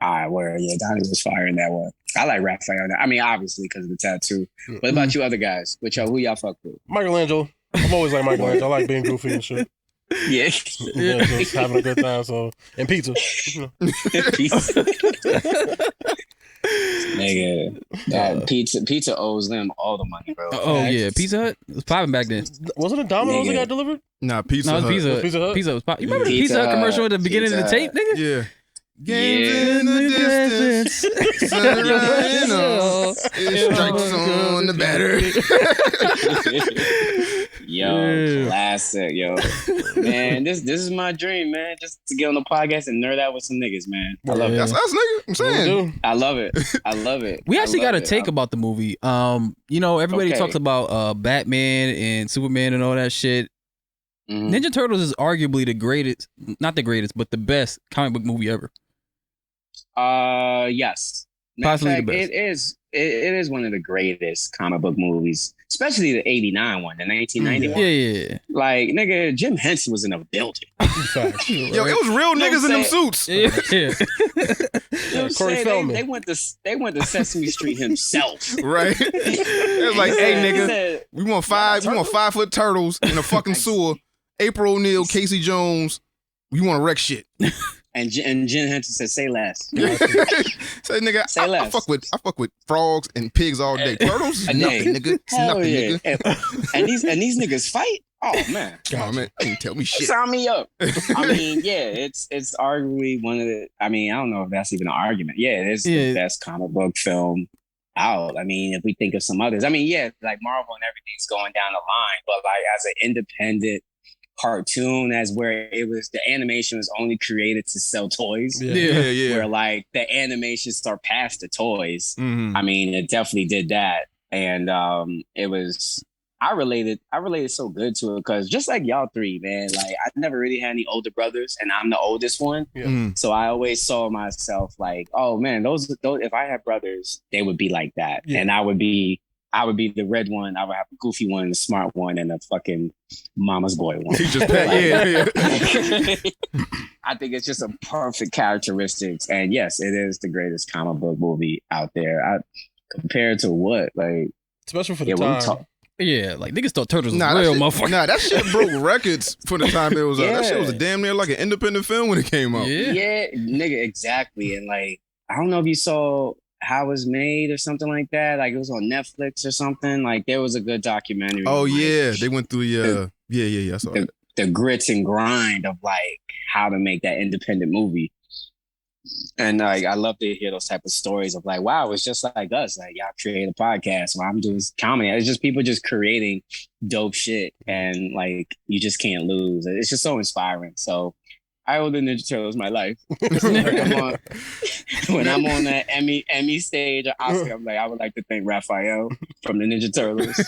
All right, where Donnie was firing that one. I like Raphael. I mean, obviously because of the tattoo. What about you other guys? Who y'all fuck with? Michelangelo. I've always liked Michelangelo. I like being goofy and shit. Yeah, just having a good time. So, and pizza. Pizza. Nigga, pizza owes them all the money, bro. Yeah, Pizza Hut was popping back then. Wasn't it Domino's that got delivered? Nah, Pizza Hut. Pizza Hut. You remember the Pizza Hut commercial at the beginning of the tape, nigga? Yeah. Games in the distance, sunrise on, it strikes on the battery. Yo, classic, yo. Man, this is my dream, man. Just to get on the podcast and nerd out with some niggas, man. I love it. That's us, nigga. I'm saying. I love it. We actually got a take about the movie. You know, everybody talks about Batman and Superman and all that shit. Ninja Turtles is arguably the greatest, not the greatest, but the best comic book movie ever. Yes. Possibly fact, the best. It is one of the greatest comic book movies, especially the 89 one, the 1990 one. Yeah. Like, nigga, Jim Henson was in a building. Yo, it was real niggas in them suits. Yeah. Corey Feldman. They went to Sesame Street himself. Right. It was like, hey, nigga, we want 5-foot turtles in a fucking sewer. April O'Neil, Casey Jones. We want to wreck shit. And Jen Henson said, "Say less." Say nigga, Say less. I fuck with frogs and pigs all day. Turtles, nothing, nigga. It's Hell nothing, yeah. nigga. And these niggas fight. Oh man, oh man, ain't tell me shit. Sign me up. I mean, yeah, it's arguably one of the. I mean, I don't know if that's even an argument. Yeah, it is the best comic book film out. I mean, if we think of some others, I mean, yeah, like Marvel and everything's going down the line, but like as an independent cartoon, as where it was, the animation was only created to sell toys. Yeah. Where like the animation surpassed the toys. Mm-hmm. I mean, it definitely did that, and it was. I related so good to it because just like y'all three, man, like I never really had any older brothers, and I'm the oldest one. So I always saw myself like, oh man, those if I had brothers, they would be like that, and I would be the red one. I would have a goofy one, the smart one, and a fucking mama's boy one. He just I think it's just a perfect characteristics, and yes, it is the greatest comic book movie out there. Compared to what, like, especially for the time. Yeah, like niggas thought Turtles was real, motherfucker. Nah, that shit broke records for the time it was out. That shit was a damn near like an independent film when it came out. Yeah, nigga, exactly. And like, I don't know if you saw How It Was Made or something like that. Like it was on Netflix or something. Like there was a good documentary. Oh yeah, they went through yeah. I saw that. The grits and grind of like how to make that independent movie. And like I love to hear those type of stories of like, wow, it's just like us. Like y'all create a podcast while I'm doing comedy. It's just people just creating dope shit, and like you just can't lose. It's just so inspiring. So I owe the Ninja Turtles my life. When I'm on that Emmy stage or Oscar, I'm like, I would like to thank Raphael from the Ninja Turtles.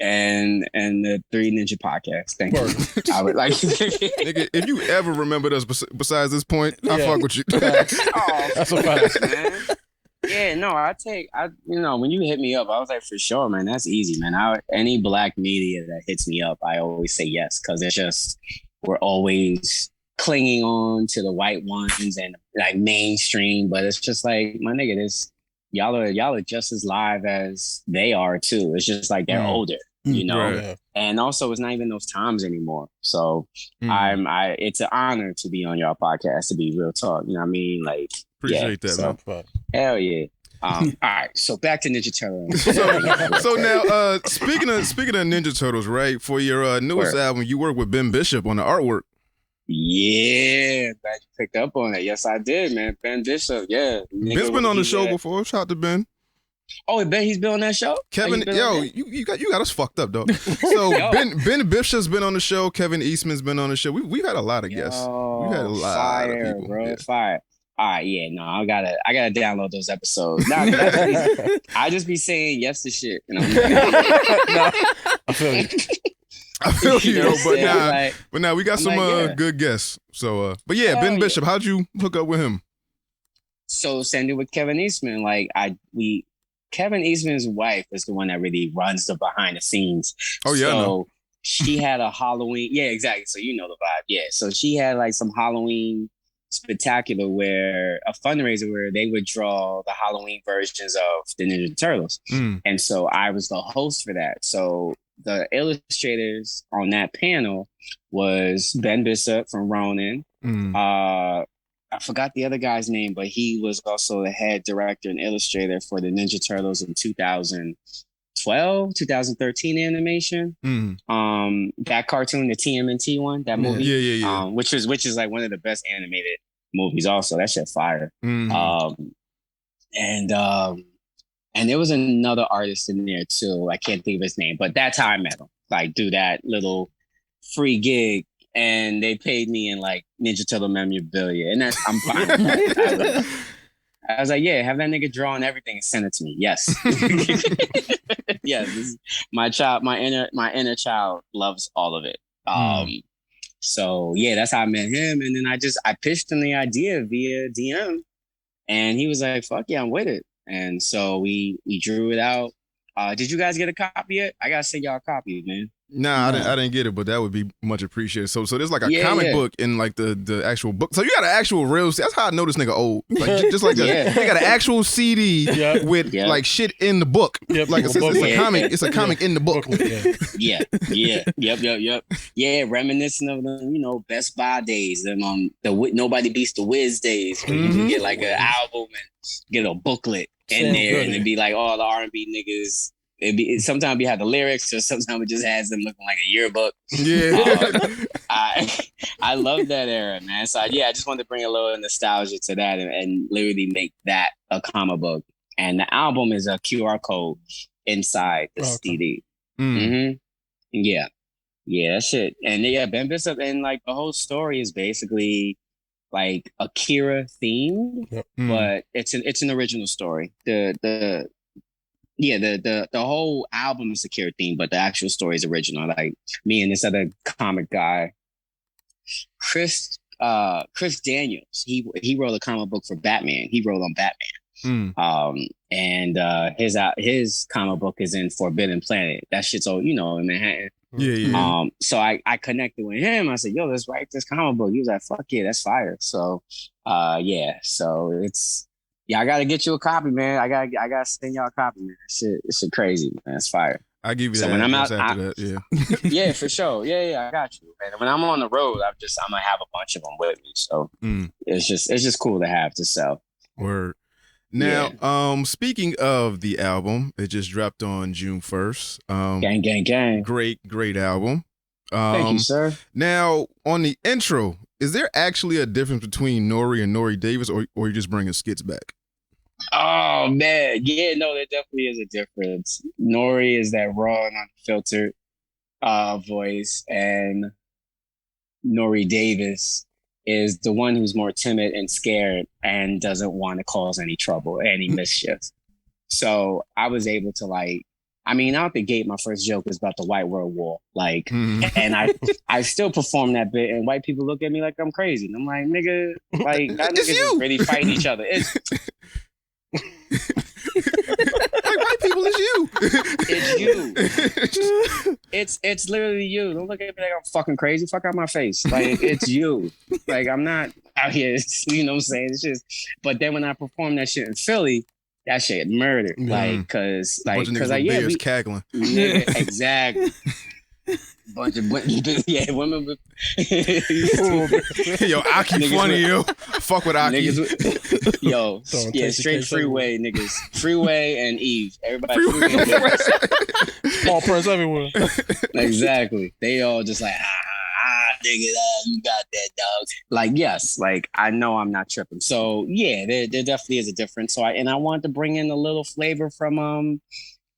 And the Three Ninja Podcast. Thank you. I would like nigga, if you ever remembered us besides this point, I fuck with you. That's a fact, man. Yeah, no, when you hit me up, I was like, for sure, man, that's easy, man. Any black media that hits me up, I always say yes, because it's just we're always clinging on to the white ones and like mainstream, but it's just like, my nigga, y'all are just as live as they are too. It's just like they're older. You know, right. And also it's not even those times anymore. So it's an honor to be on your podcast, to be real talk. You know what I mean? Like, appreciate that, man. Hell yeah. All right, so back to Ninja Turtles. so now, speaking of Ninja Turtles, right? For your newest album, you worked with Ben Bishop on the artwork. Yeah, glad you picked up on it. Yes, I did, man. Ben Bishop, yeah. Ben's been on the show before. Shout out to Ben. Oh, Ben, he's been on that show? Kevin, you got us fucked up, though. So Ben Bishop's been on the show. Kevin Eastman's been on the show. We've had a lot of guests. We've had a lot of people. Bro, yeah. Fire. All right, yeah, no, I gotta download those episodes. Nah, I just be saying yes to shit. You know? I feel you. I feel you, though, but now we got some good guests. So, but yeah, Ben Bishop, how'd you hook up with him? So send it with Kevin Eastman. Kevin Eastman's wife is the one that really runs the behind the scenes. Oh yeah. So she had a Halloween. Yeah, exactly. So you know the vibe. Yeah. So she had like some Halloween spectacular a fundraiser where they would draw the Halloween versions of the Ninja Turtles. And so I was the host for that. So the illustrators on that panel was Ben Bishop from Ronin. I forgot the other guy's name, but he was also the head director and illustrator for the Ninja Turtles in 2012, 2013 animation. That cartoon, the TMNT one, that movie. Yeah. Which is like one of the best animated movies also. That shit fire. And there was another artist in there too. I can't think of his name, but that's how I met him. Like, do that little free gig. And they paid me in like Ninja Turtle memorabilia, and I'm fine with that. I was like, yeah, have that nigga draw on everything and send it to me. Yes, yes. My inner child loves all of it. So yeah, that's how I met him, and then I pitched him the idea via DM, and he was like, "Fuck yeah, I'm with it." And so we drew it out. Did you guys get a copy yet? I gotta send y'all a copy, man. Nah, I didn't get it, but that would be much appreciated. So there's like a comic book in like the actual book. So you got an actual real. That's how I know this nigga old. Like just like they got an actual CD with like shit in the book. Yep, like it's a comic. It's a comic in the book. Yep. Yeah, reminiscent of the Best Buy days, them the Nobody Beats the Wiz days, where you can get like an album and get a booklet in there, and it'd be like all the R&B niggas. Sometimes you have the lyrics, or sometimes it just has them looking like a yearbook. Yeah, I love that era, man. So I just wanted to bring a little nostalgia to that, and literally make that a comic book. And the album is a QR code inside the CD. Yeah, that shit. And Ben Bishop, and like the whole story is basically like Akira themed, but it's an original story. The whole album is Akira themed, but the actual story is original. Like me and this other comic guy, Chris Daniels, he wrote a comic book for Batman. He wrote on Batman. And his comic book is in Forbidden Planet. That shit's all in Manhattan. Yeah. So I connected with him. I said, "Yo, let's write this comic book." He was like, "Fuck yeah, that's fire." So so it's. Yeah, I gotta get you a copy, man. I gotta send y'all a copy, man. Shit crazy, man. It's fire. I give you so that. When I'm out, after that, yeah, for sure. Yeah, I got you. And when I'm on the road, I'm gonna have a bunch of them with me. So it's just cool to have to sell. Word. Now, speaking of the album, it just dropped on June 1st. Gang. Great album. Thank you, sir. Now, on the intro, is there actually a difference between Nore and Nore Davis, or you just bringing skits back? Oh man, yeah, no, there definitely is a difference. Nore is that raw and unfiltered voice, and Nore Davis is the one who's more timid and scared and doesn't want to cause any trouble, any mischief. So I was able to out the gate, my first joke was about the White World War. And I still perform that bit, and white people look at me like I'm crazy. And I'm like, nigga, like that niggas is really fighting each other. Like white people, it's you. It's you. It's literally you. Don't look at me like I'm fucking crazy. Fuck out my face. Like it's you. Like I'm not out here. You know what I'm saying? It's just. But then when I perform that shit in Philly, that shit murdered. Cause bears cackling. Yeah, exactly. Bunch of women with yo, Aki funny, yo. Fuck with Aki. Straight freeway niggas. Freeway and Eve. Everybody freeway. All Prince everywhere. Exactly. They all just like nigga, you got that, dog. Like, yes, like I know I'm not tripping. So yeah, there definitely is a difference. So I wanted to bring in a little flavor from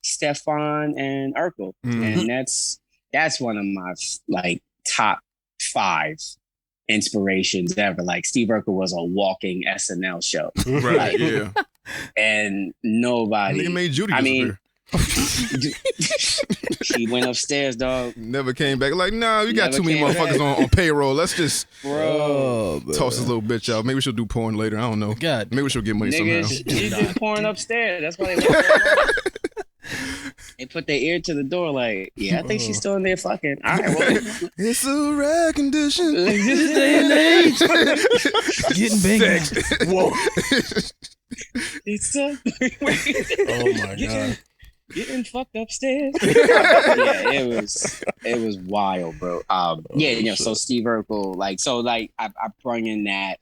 Stefan and Urkel. And that's one of my top 5 inspirations ever. Like Steve Urkel was a walking SNL show. Right, yeah. And nobody nigga made Judy she went upstairs, dog. Never came back. Like, nah, we got too many motherfuckers on payroll. Let's just toss this little bitch out. Maybe she'll do porn later. I don't know. God. Maybe she'll get money somehow. She did porn upstairs. That's why they put their ear to the door like, yeah, I think she's still in there fucking. All right, well. It's a rare condition. This day and age. Getting banged. Whoa. It's a oh my God. Getting fucked upstairs. Yeah, it was wild, bro. So Steve Urkel, I brought in that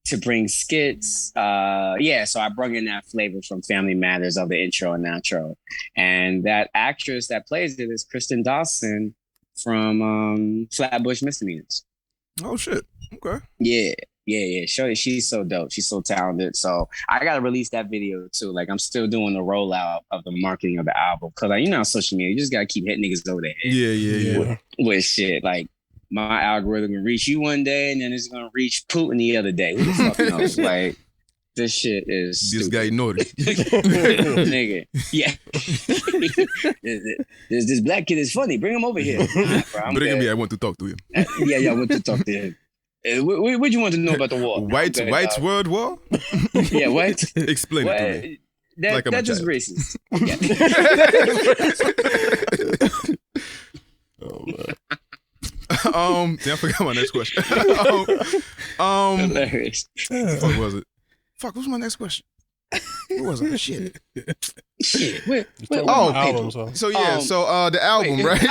to bring skits. So I brought in that flavor from Family Matters of the intro and outro. And that actress that plays it is Kristen Dawson from Flatbush Misdemeanors. Oh shit. Okay. Yeah. She's so dope. She's so talented. So I gotta release that video too. Like I'm still doing the rollout of the marketing of the album. Cause on social media, you just gotta keep hitting niggas over the head. Yeah. With shit. Like my algorithm can reach you one day and then it's gonna reach Putin the other day. Who the fuck knows? Like this shit is this stupid. guy naughty. Nigga. Yeah. this black kid is funny. Bring him over here. Bro, Bring him. I want to talk to him. I want to talk to him. What you want to know about the war? White's World War? Yeah, white. Explain it to me. That's just racist. Yeah. Oh, man. I forgot my next question. Hilarious. Fuck was it? Fuck, what was my next question? What was it? Shit. Album, so. So the album, right?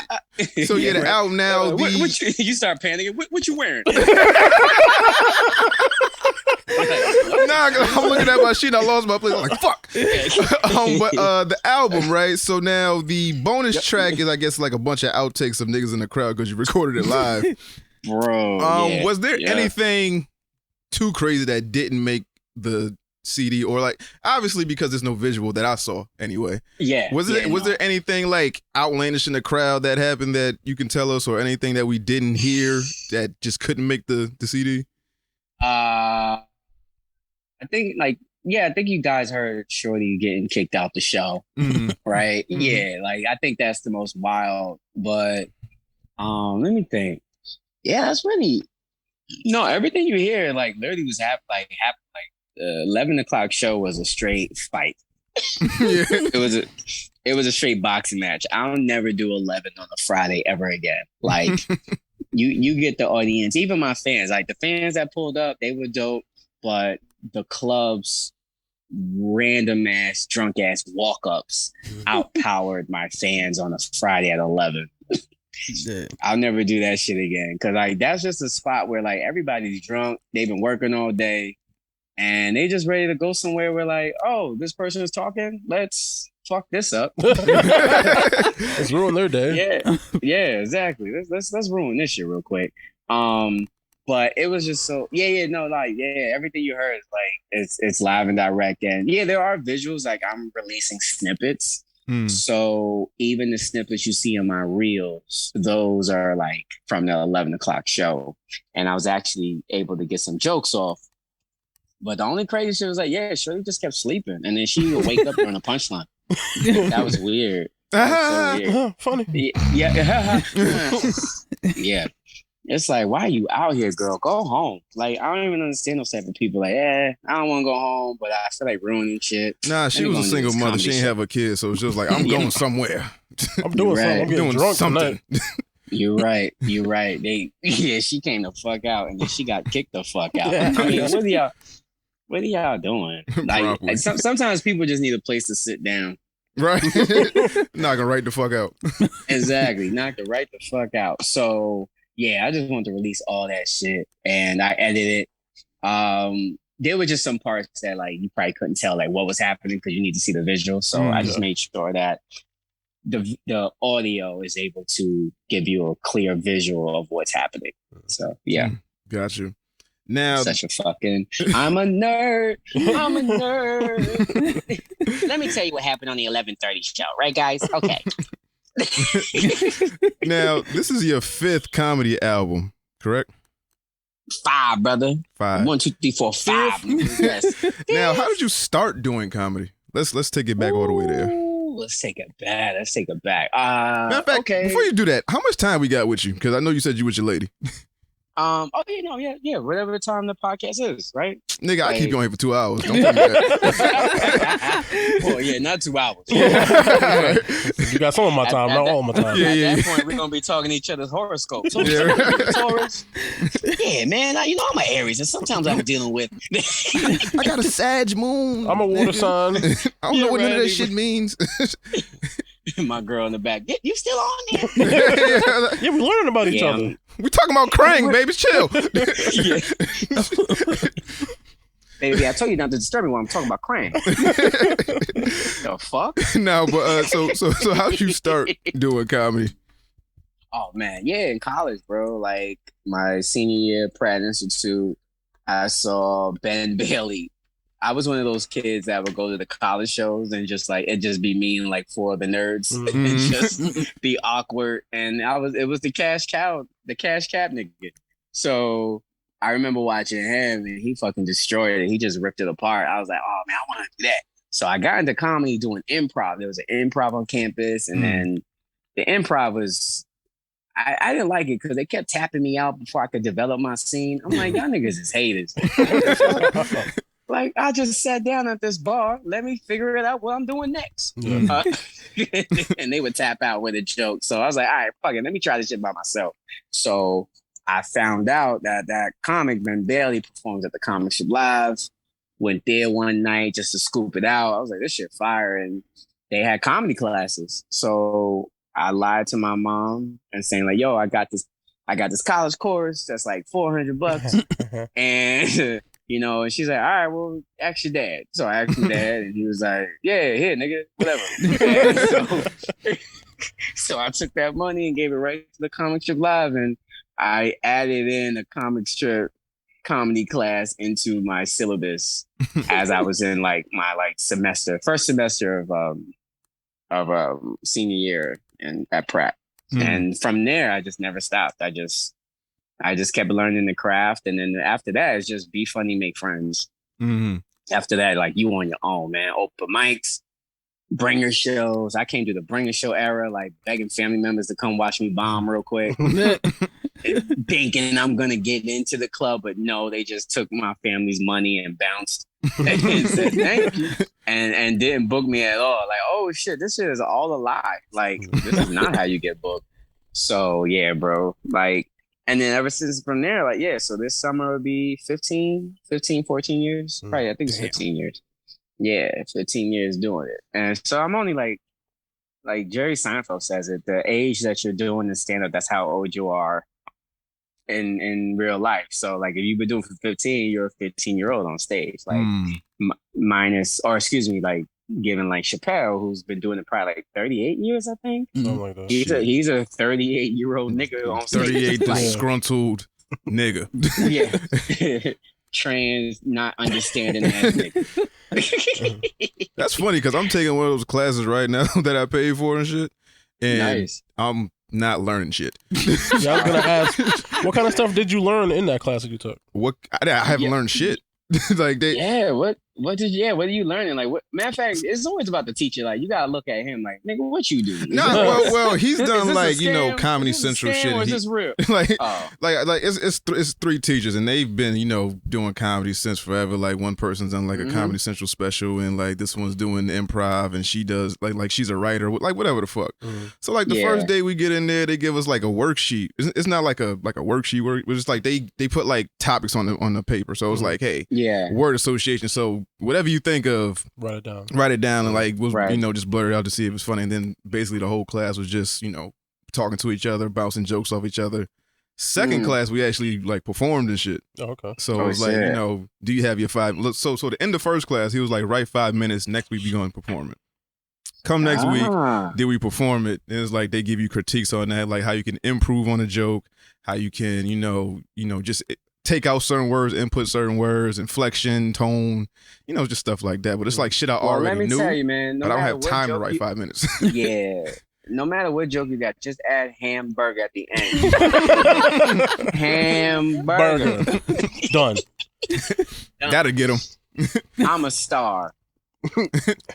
So yeah, the album now. You start panicking. What you wearing? Nah, I'm looking at my sheet. I lost my place. I'm like, fuck. But the album, right? So now the bonus track is, I guess, like a bunch of outtakes of niggas in the crowd because you recorded it live. Bro. Was there anything too crazy that didn't make the CD, or like obviously because there's no visual that I saw anyway? Yeah. Was there anything like outlandish in the crowd that happened that you can tell us, or anything that we didn't hear that just couldn't make the CD? I think you guys heard Shorty getting kicked out the show, right? Mm-hmm. Yeah, like I think that's the most wild. But let me think. Yeah, that's really everything you hear like literally was happening. The 11 o'clock show was a straight fight. It was a straight boxing match. I'll never do 11 on a Friday ever again. Like you get the audience, even my fans. Like the fans that pulled up, they were dope, but the club's random ass, drunk ass walk ups outpowered my fans on a Friday at 11. I'll never do that shit again. Cause like that's just a spot where like everybody's drunk, they've been working all day, and they just ready to go somewhere where like, oh, this person is talking, let's fuck this up. Let's ruin their day. Yeah, exactly. Let's ruin this shit real quick. But it was just so everything you heard is like it's live and direct, and yeah, there are visuals. Like I'm releasing snippets, so even the snippets you see on my reels, those are like from the 11 o'clock show, and I was actually able to get some jokes off. But the only crazy shit was like, yeah, Shorty just kept sleeping, and then she would wake up during a punchline. That was weird. That was so weird. Funny. Yeah. Yeah. It's like, why are you out here, girl? Go home. Like, I don't even understand those type of people. Like, I don't want to go home, but I feel like ruining shit. Nah, she was a single mother. She didn't have a kid, so it's just like, I'm going somewhere. I'm doing something. I'm getting drunk something. You're right. She came the fuck out, and then she got kicked the fuck out. I mean, what are y'all doing? Like sometimes people just need a place to sit down. Right. Not gonna right the fuck out. Exactly. Not to right the fuck out. So yeah, I just wanted to release all that shit, and I edited it. There were just some parts that like you probably couldn't tell like what was happening because you need to see the visual. So I just made sure that the audio is able to give you a clear visual of what's happening. So yeah. Got you. Now, such a fucking, I'm a nerd. Let me tell you what happened on the 11:30 show, right, guys? Okay. Now, this is your 5th comedy album, correct? 5, brother. 5. 1, 2, 3, 4, 5. Yes. Now, how did you start doing comedy? Let's take it back all the way there. Let's take it back. Matter of fact, before you do that, how much time we got with you? Because I know you said you with your lady. Whatever time the podcast is, right? Nigga, I keep you on here for 2 hours. Don't tell me that. Well, yeah, not 2 hours. You got some of my time, not all my time. At that point, we're gonna be talking each other's horoscopes. So Taurus. Yeah, man. I'm an Aries, and sometimes I'm dealing with. I got a Sag moon. I'm a water sign. I don't know what none of that shit means. My girl in the back. You still on there? Yeah, we're learning about each other. We talking about Krang, baby. Chill. Baby, I told you not to disturb me when I'm talking about Krang. The fuck? No, but so how'd you start doing comedy? Oh man, yeah, in college, bro. Like my senior year, Pratt Institute, I saw Ben Bailey. I was one of those kids that would go to the college shows and just like it just be me and like 4 of the nerds and just be awkward. And it was the cash cab nigga. So I remember watching him and he fucking destroyed it. He just ripped it apart. I was like, oh man, I want to do that. So I got into comedy doing improv. There was an improv on campus, and then the improv was I didn't like it because they kept tapping me out before I could develop my scene. I'm like, y'all niggas is haters. Like, I just sat down at this bar. Let me figure it out what I'm doing next. Yeah. And they would tap out with a joke. So I was like, all right, fuck it. Let me try this shit by myself. So I found out that comic Ben Bailey performs at the Comic Shop Live. Went there one night just to scoop it out. I was like, this shit fire. And they had comedy classes. So I lied to my mom and saying like, yo, I got this college course that's like $400. And you know, and she's like, all right, well, ask your dad. So I asked my dad, and he was like, yeah, here, nigga, whatever. So I took that money and gave it right to the Comic Strip Live, and I added in a comic strip comedy class into my syllabus as I was in like my first semester of senior year at Pratt. And from there, I just never stopped. I just kept learning the craft. And then after that, it's just be funny, make friends. After that, like you on your own, man. Open mics, bringer shows. I came to the bringer show era, like begging family members to come watch me bomb real quick. Thinking I'm going to get into the club, but no, they just took my family's money and bounced and said thank you. And didn't book me at all. Like, oh shit, this shit is all a lie. Like, this is not how you get booked. So yeah, bro. Like, and then ever since from there, like, yeah, so this summer would be 14 years. Probably, I think it's 15 years. Yeah, 15 years doing it. And so I'm only like Jerry Seinfeld says it, the age that you're doing the stand-up, that's how old you are in real life. So like if you've been doing it for 15, you're a 15-year-old on stage. Like like given like Chappelle, who's been doing it probably like 38 years, I think. Something like that. He's a 38-year-old nigga on stage. 38 disgruntled nigga. Yeah. Trans, not understanding ass nigga. That's funny because I'm taking one of those classes right now that I paid for and shit. And nice. I'm not learning shit. Yeah, I was gonna ask, what kind of stuff did you learn in that class that you took? I haven't learned shit. Like they. Yeah, what are you learning? Like, what? Matter of fact, it's always about the teacher. Like, you gotta look at him. Like, nigga, what you do? No, well, he's done like Comedy Central shit. Or is this real? like it's three teachers, and they've been doing comedy since forever. Like one person's done like a Comedy Central special, and like this one's doing improv, and she does like she's a writer, like whatever the fuck. So like the first day we get in there, they give us like a worksheet. It's not like a worksheet. It's just like they put like topics on the paper. So it's like, hey, word association. So whatever you think of, write it down, and like we'll just blur it out to see if it's funny. And then basically the whole class was just talking to each other, bouncing jokes off each other. Second class we actually like performed and shit. Oh, okay. So it was like, do you have your 5? So the end of first class, he was like, write 5 minutes. Next week we going to perform it. Come next week, did we perform it? And it's like they give you critiques on that, like how you can improve on a joke, how you can just take out certain words, input certain words, inflection, tone, just stuff like that. But it's like shit I already knew. Tell you, man, but I don't have time to write 5 minutes. Yeah. No matter what joke you got, just add hamburger at the end. Hamburger. Done. Gotta get him. I'm a star.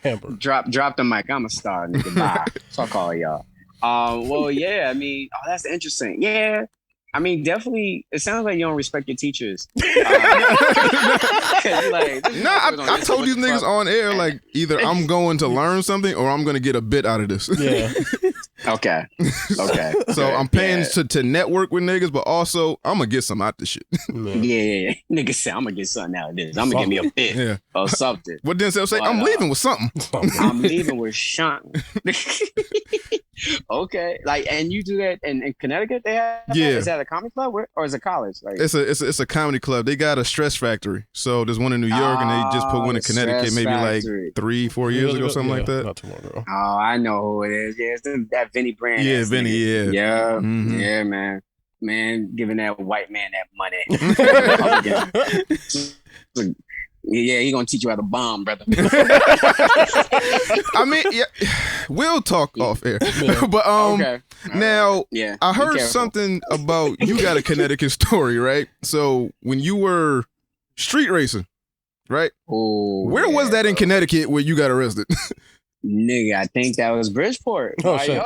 Hamburger. Drop the mic. I'm a star, nigga. Bye. Fuck all y'all. Well, yeah. I mean, that's interesting. Yeah. I mean, definitely, it sounds like you don't respect your teachers. I told these niggas on air, like, either I'm going to learn something or I'm going to get a bit out of this. Yeah. Okay. So I'm paying to network with niggas, but also I'm going to get some out this shit. Yeah. Niggas say, I'm going to get something out of this. I'm going to give me a bit or something. What Denzel say? I'm leaving with something. I'm leaving with something. Okay. Like, and you do that in Connecticut? They have that? Is that a comedy club or is it college? Like, it's a comedy club. They got a Stress Factory. So there's one in New York, and they just put one in Connecticut maybe like 3-4 years ago, something like that. Not too long ago. Oh, I know who it is. Yeah, it's that Vinny Brand. Yeah, Vinny. Yeah. Yeah. Mm-hmm. Yeah, man, giving that white man that money. Yeah, he gonna teach you how to bomb, brother. I mean, we'll talk off air. But okay. Now, I heard something about you got a Connecticut story, right? So when you were street racing, right? Where was that in Connecticut where you got arrested? Nigga, I think that was Bridgeport. Oh, shit.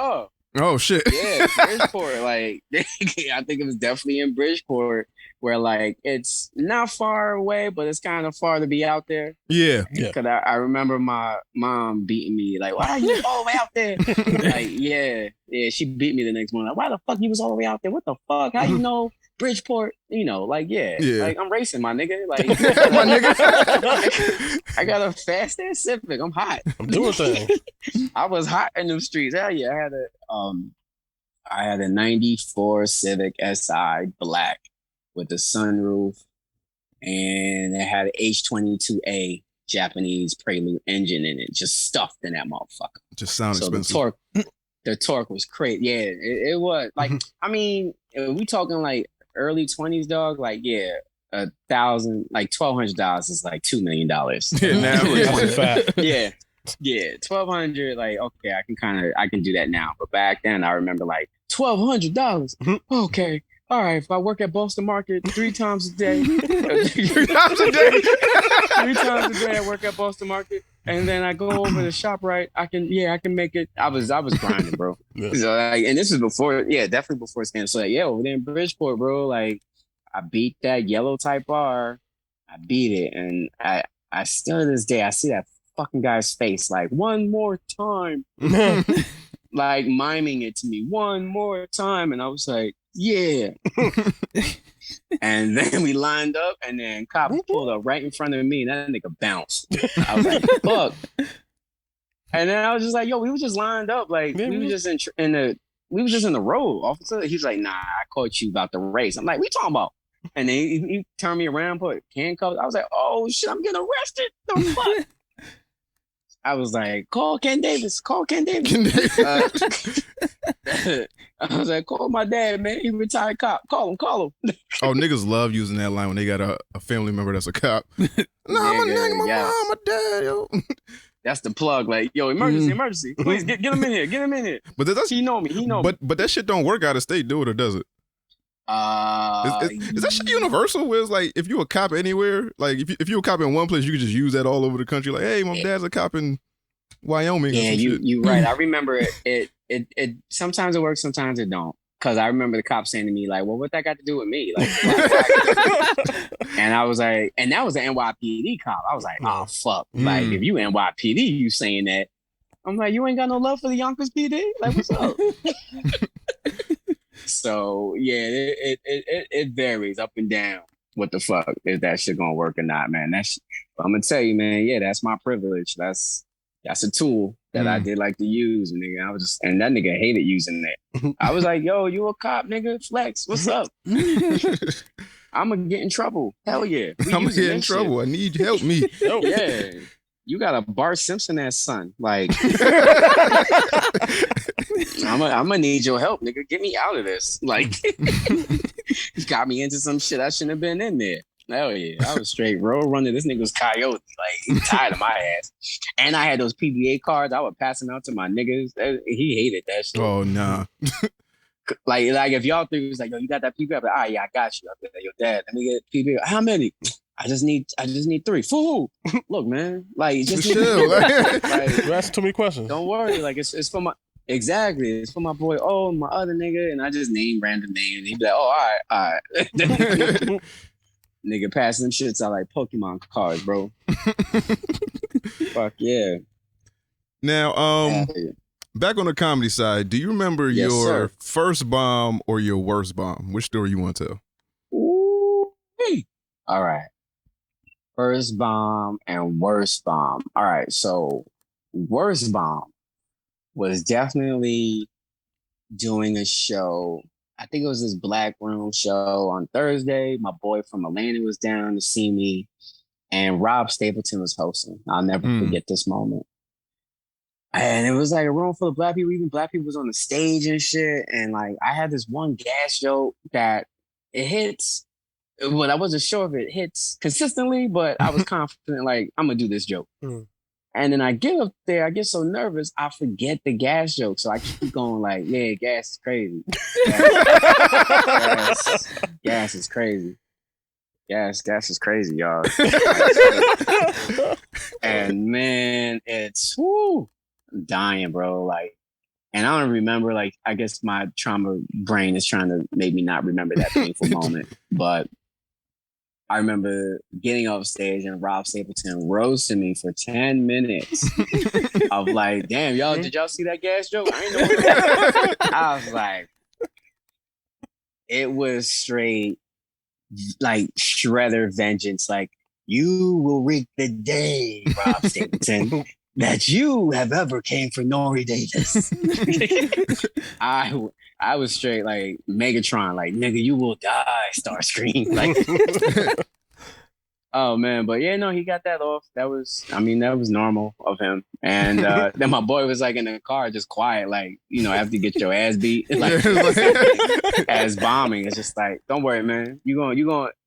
Oh shit. Yeah, Bridgeport. Like, I think it was definitely in Bridgeport, where like it's not far away, but it's kind of far to be out there. Yeah. Because I remember my mom beating me, like, why are you all the way out there? Like, yeah, she beat me the next morning. Like, why the fuck you was all the way out there? What the fuck? How you know Bridgeport? You know, like, yeah. Like, I'm racing, my nigga. Like, my nigga. I got a fast ass Civic. I'm hot. I'm doing things. I was hot in them streets. Hell yeah, I had a '94 Civic Si black with the sunroof, and it had an H22A Japanese Prelude engine in it, just stuffed in that motherfucker. Just sounds expensive. The torque was crazy. Yeah, it was like, I mean, we talking like early 20s, dog. Like, yeah, $1,000, like $1,200 is like $2 million. Yeah, now yeah. Yeah, 1,200. Like, okay, I can do that now. But back then, I remember like $1,200. Okay, all right. If I work at Boston Market 3 times a day, 3 times a day, 3 times a day, I work at Boston Market, and then I go over to ShopRite. I can make it. I was grinding, bro. So like, and this is before, definitely before scam. So like, over there in Bridgeport, bro, like I beat that yellow Type R. I beat it, and I still to this day I see that fucking guy's face like, one more time, like miming it to me, one more time, and I was like, yeah. And then we lined up, and then cop pulled up right in front of me, and that nigga bounced. I was like, fuck. And then I was just like, yo, we were just lined up, like we were just in the road, officer. He was like, nah, I caught you about the race. I'm like, we talking about? And then he turned me around, put handcuffs. I was like, oh shit, I'm getting arrested. The fuck? I was like, call Ken Davis. Call Ken Davis. I was like, call my dad, man. He retired cop. Call him. Oh, niggas love using that line when they got a family member that's a cop. No, my nigga, my mom, my dad, yo. That's the plug. Like, yo, emergency. Please get him in here. Get him in here. But that's, he know me. But that shit don't work out of state, do it or does it? Is that shit universal? Where it's like, if you a cop anywhere, like if you a cop in one place, you could just use that all over the country. Like, hey, my dad's a cop in Wyoming. Yeah, you right. I remember it. Sometimes it works, sometimes it don't. Cause I remember the cop saying to me, like, well, what that got to do with me? Like, and I was like, and that was an NYPD cop. I was like, oh fuck. Like, if you NYPD, you saying that. I'm like, you ain't got no love for the Yonkers PD? Like, what's up? So yeah, it varies up and down. What the fuck is that shit gonna work or not, man? I'm gonna tell you, man. Yeah, that's my privilege. That's a tool that I did like to use, nigga. And that nigga hated using that. I was like, yo, you a cop, nigga? Flex, what's up? I'm gonna get in trouble. Hell yeah, I'm gonna get in trouble. Shit. I need you help me. Yeah. You got a Bart Simpson ass son. Like, I'm gonna need your help, nigga. Get me out of this. Like, you got me into some shit I shouldn't have been in there. Hell yeah. I was straight road running. This nigga was coyote. Like, he tired of my ass. And I had those PBA cards. I would pass them out to my niggas. He hated that shit. Oh, nah. Like if y'all three was like, yo, you got that PBA? I'm like, yeah, I got you. I'm like, yo, dad, let me get PBA. How many? I just need 3. Fool. Look, man. Like, just chill. Like, you're asking too many questions. Don't worry. Like, it's for my it's for my boy. Oh, my other nigga, and I just name random names. He'd be like, oh, all right. Nigga passing them shits out like Pokemon cards, bro. Fuck yeah. Now, back on the comedy side, do you remember your first bomb or your worst bomb? Which story you want to tell? Ooh. All right. First bomb and worst bomb. All right. So worst bomb was definitely doing a show. I think it was this Black Room show on Thursday. My boy from Atlanta was down to see me, and Rob Stapleton was hosting. I'll never forget this moment. And it was like a room full of black people. Even black people was on the stage and shit. And like, I had this one gas joke that it hits. Well, I wasn't sure if it hits consistently, but I was confident, like, I'm going to do this joke. And then I get up there, I get so nervous, I forget the gas joke. So I keep going like, yeah, gas is crazy. Gas is crazy. Gas is crazy, y'all. And man, I'm dying, bro. Like, And I don't remember, like, I guess my trauma brain is trying to make me not remember that painful moment. But I remember getting off stage and Rob Stapleton roasted me for 10 minutes of like, damn, y'all, did y'all see that gas joke? I ain't know what that was. I was like, it was straight, like, shredder vengeance. Like, you will reap the day, Rob Stapleton, that you have ever came for Nore Davis. I was straight like Megatron, like, nigga, you will die, Starscream. Like, oh man, but yeah, no, he got that off. That was normal of him. And then my boy was like in the car, just quiet, like, you know, after you get your ass beat, like ass bombing. It's just like, don't worry, man. You going,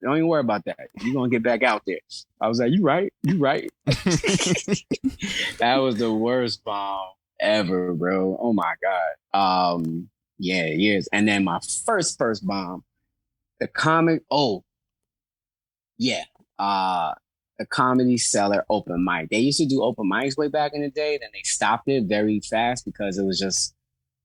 don't even worry about that. You gonna get back out there. I was like, you right. That was the worst bomb ever, bro. Oh my God. Yeah, years. And then my first bomb, the comic. Oh, yeah. The Comedy Cellar open mic. They used to do open mics way back in the day. Then they stopped it very fast because it was just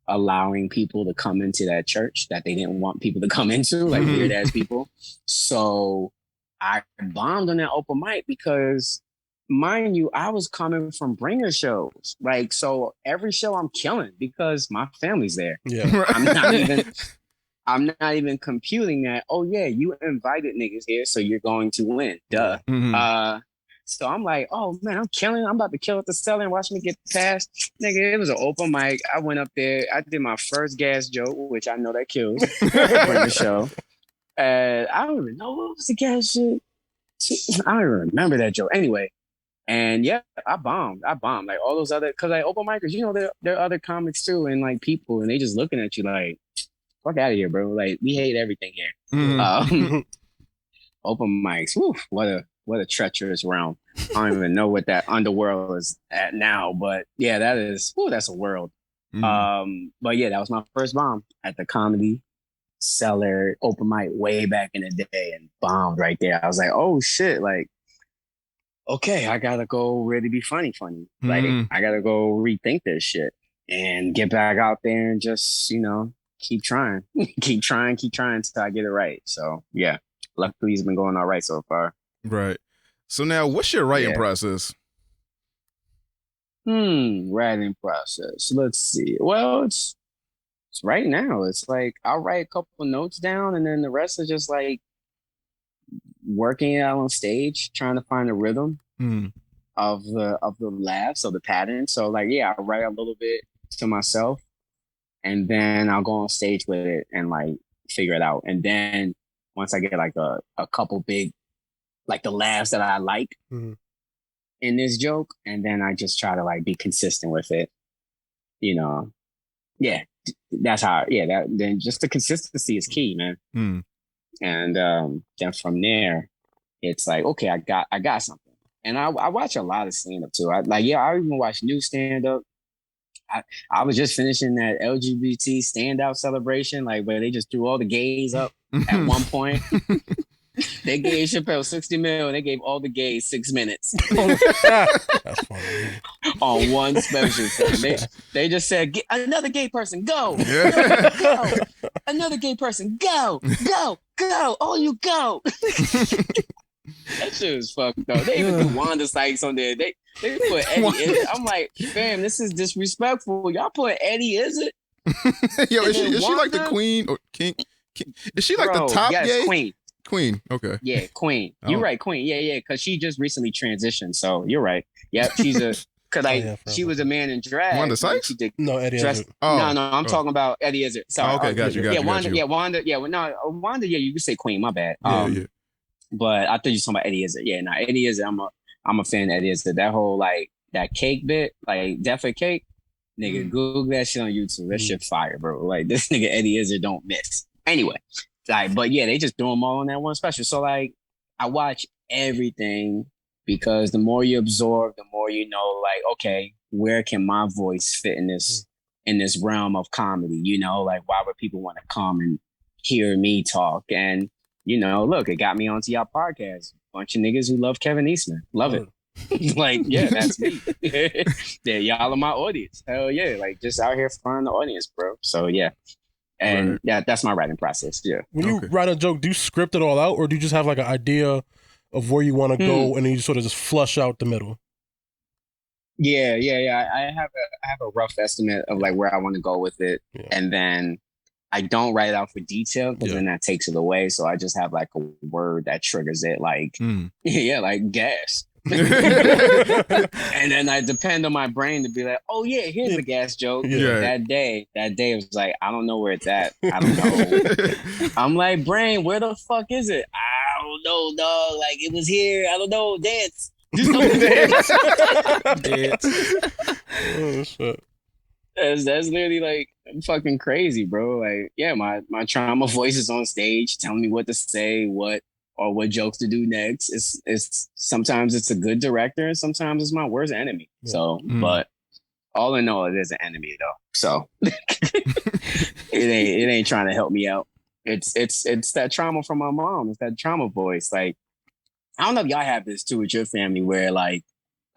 allowing people to come into that church that they didn't want people to come into, like weird ass people. So I bombed on that open mic because, mind you, I was coming from bringer shows. Like, so every show I'm killing because my family's there. Yeah. I'm not even computing that, oh yeah, you invited niggas here, so you're going to win. Duh. Mm-hmm. So I'm like, oh man, I'm about to kill at the cellar and watch me get past. Nigga, it was an open mic. I went up there, I did my first gas joke, which I know that kills for the show. And I don't even know what was the gas shit. I don't even remember that joke. Anyway, and yeah, I bombed. Like all those other, cause like open micers, you know, there are other comics too, and like people, and they just looking at you like, fuck out of here, bro. Like, we hate everything here. Open mics. Whew, what a treacherous realm. I don't even know what that underworld is at now, but yeah, that's a world. But yeah, that was my first bomb at the Comedy Cellar open mic way back in the day, and bombed right there. I was like, oh shit, like, okay, I gotta go really be funny. Like, I gotta go rethink this shit and get back out there and just, you know, keep trying until I get it right. So yeah, luckily it's been going all right so far. Right. So now, what's your writing process? Writing process. Let's see. Well, it's right now. It's like I'll write a couple of notes down, and then the rest is just like working it out on stage, trying to find the rhythm of the laughs, of the pattern. So like, yeah, I write a little bit to myself, and then I'll go on stage with it and like figure it out. And then once I get like a couple big, like the laughs that I like in this joke, and then I just try to like be consistent with it, you know. Yeah, that's how. Yeah, then just the consistency is key, man. And then from there, it's like, okay, I got something. And I watch a lot of stand up too. I even watch new stand up. I was just finishing that LGBT standout celebration, like where they just threw all the gays up at one point. They gave Chappelle 60 mil, and they gave all the gays 6 minutes. That's funny. On one special. They just said, another gay person, go. Go. Another gay person, go. Oh, you go. That shit was fucked up. They even threw Wanda Sykes on there. They put Eddie Izzard. I'm like, fam, this is disrespectful. Y'all put Eddie Izzard. Yo, is she like the queen or king? Is she like the top gay? Queen. Okay. Yeah, queen. You're right, queen. Yeah, because she just recently transitioned. So you're right. Yep, she's a. Because she was a man in drag. Wanda Sykes? No, Eddie Izzard. No, I'm talking about Eddie Izzard. Sorry. Okay, got you. Wanda. Yeah, Wanda. Yeah, Wanda. Yeah, you could say queen. My bad. Yeah. But I thought you were talking about Eddie Izzard. Yeah, Eddie Izzard. I'm a fan of Eddie Izzard. That whole like that cake bit, like definitely cake. Nigga, Google that shit on YouTube. That shit fire, bro. Like this nigga Eddie Izzard don't miss. Anyway, like, but yeah, they just threw them all on that one special. So like, I watch everything because the more you absorb, the more you know. Like, okay, where can my voice fit in this realm of comedy? You know, like why would people want to come and hear me talk? And you know, look, it got me onto y'all podcast. Bunch of niggas who love Kevin Eastman. Love it. Like, yeah, that's me. Yeah, y'all are my audience. Hell yeah, like just out here finding the audience, bro. So yeah. And yeah, that's my writing process. Yeah. When you write a joke, do you script it all out, or do you just have like an idea of where you want to go, and then you sort of just flush out the middle? Yeah. I have a rough estimate of like where I want to go with it, and then I don't write it out for detail because then that takes it away. So I just have like a word that triggers it, like like gas. And then I depend on my brain to be like, oh yeah, here's the gas joke. That day it was like, I don't know where it's at. I don't know. I'm like, brain, where the fuck is it? I don't know, dog. Like it was here. I don't know. Dance. Just don't dance. Oh shit. That's literally like fucking crazy, bro. Like, yeah, my trauma voice is on stage telling me what to say, what jokes to do next. It's sometimes it's a good director, and sometimes it's my worst enemy. So, but all in all, it is an enemy though. So it ain't trying to help me out. It's that trauma from my mom. It's that trauma voice. Like, I don't know if y'all have this too with your family, where like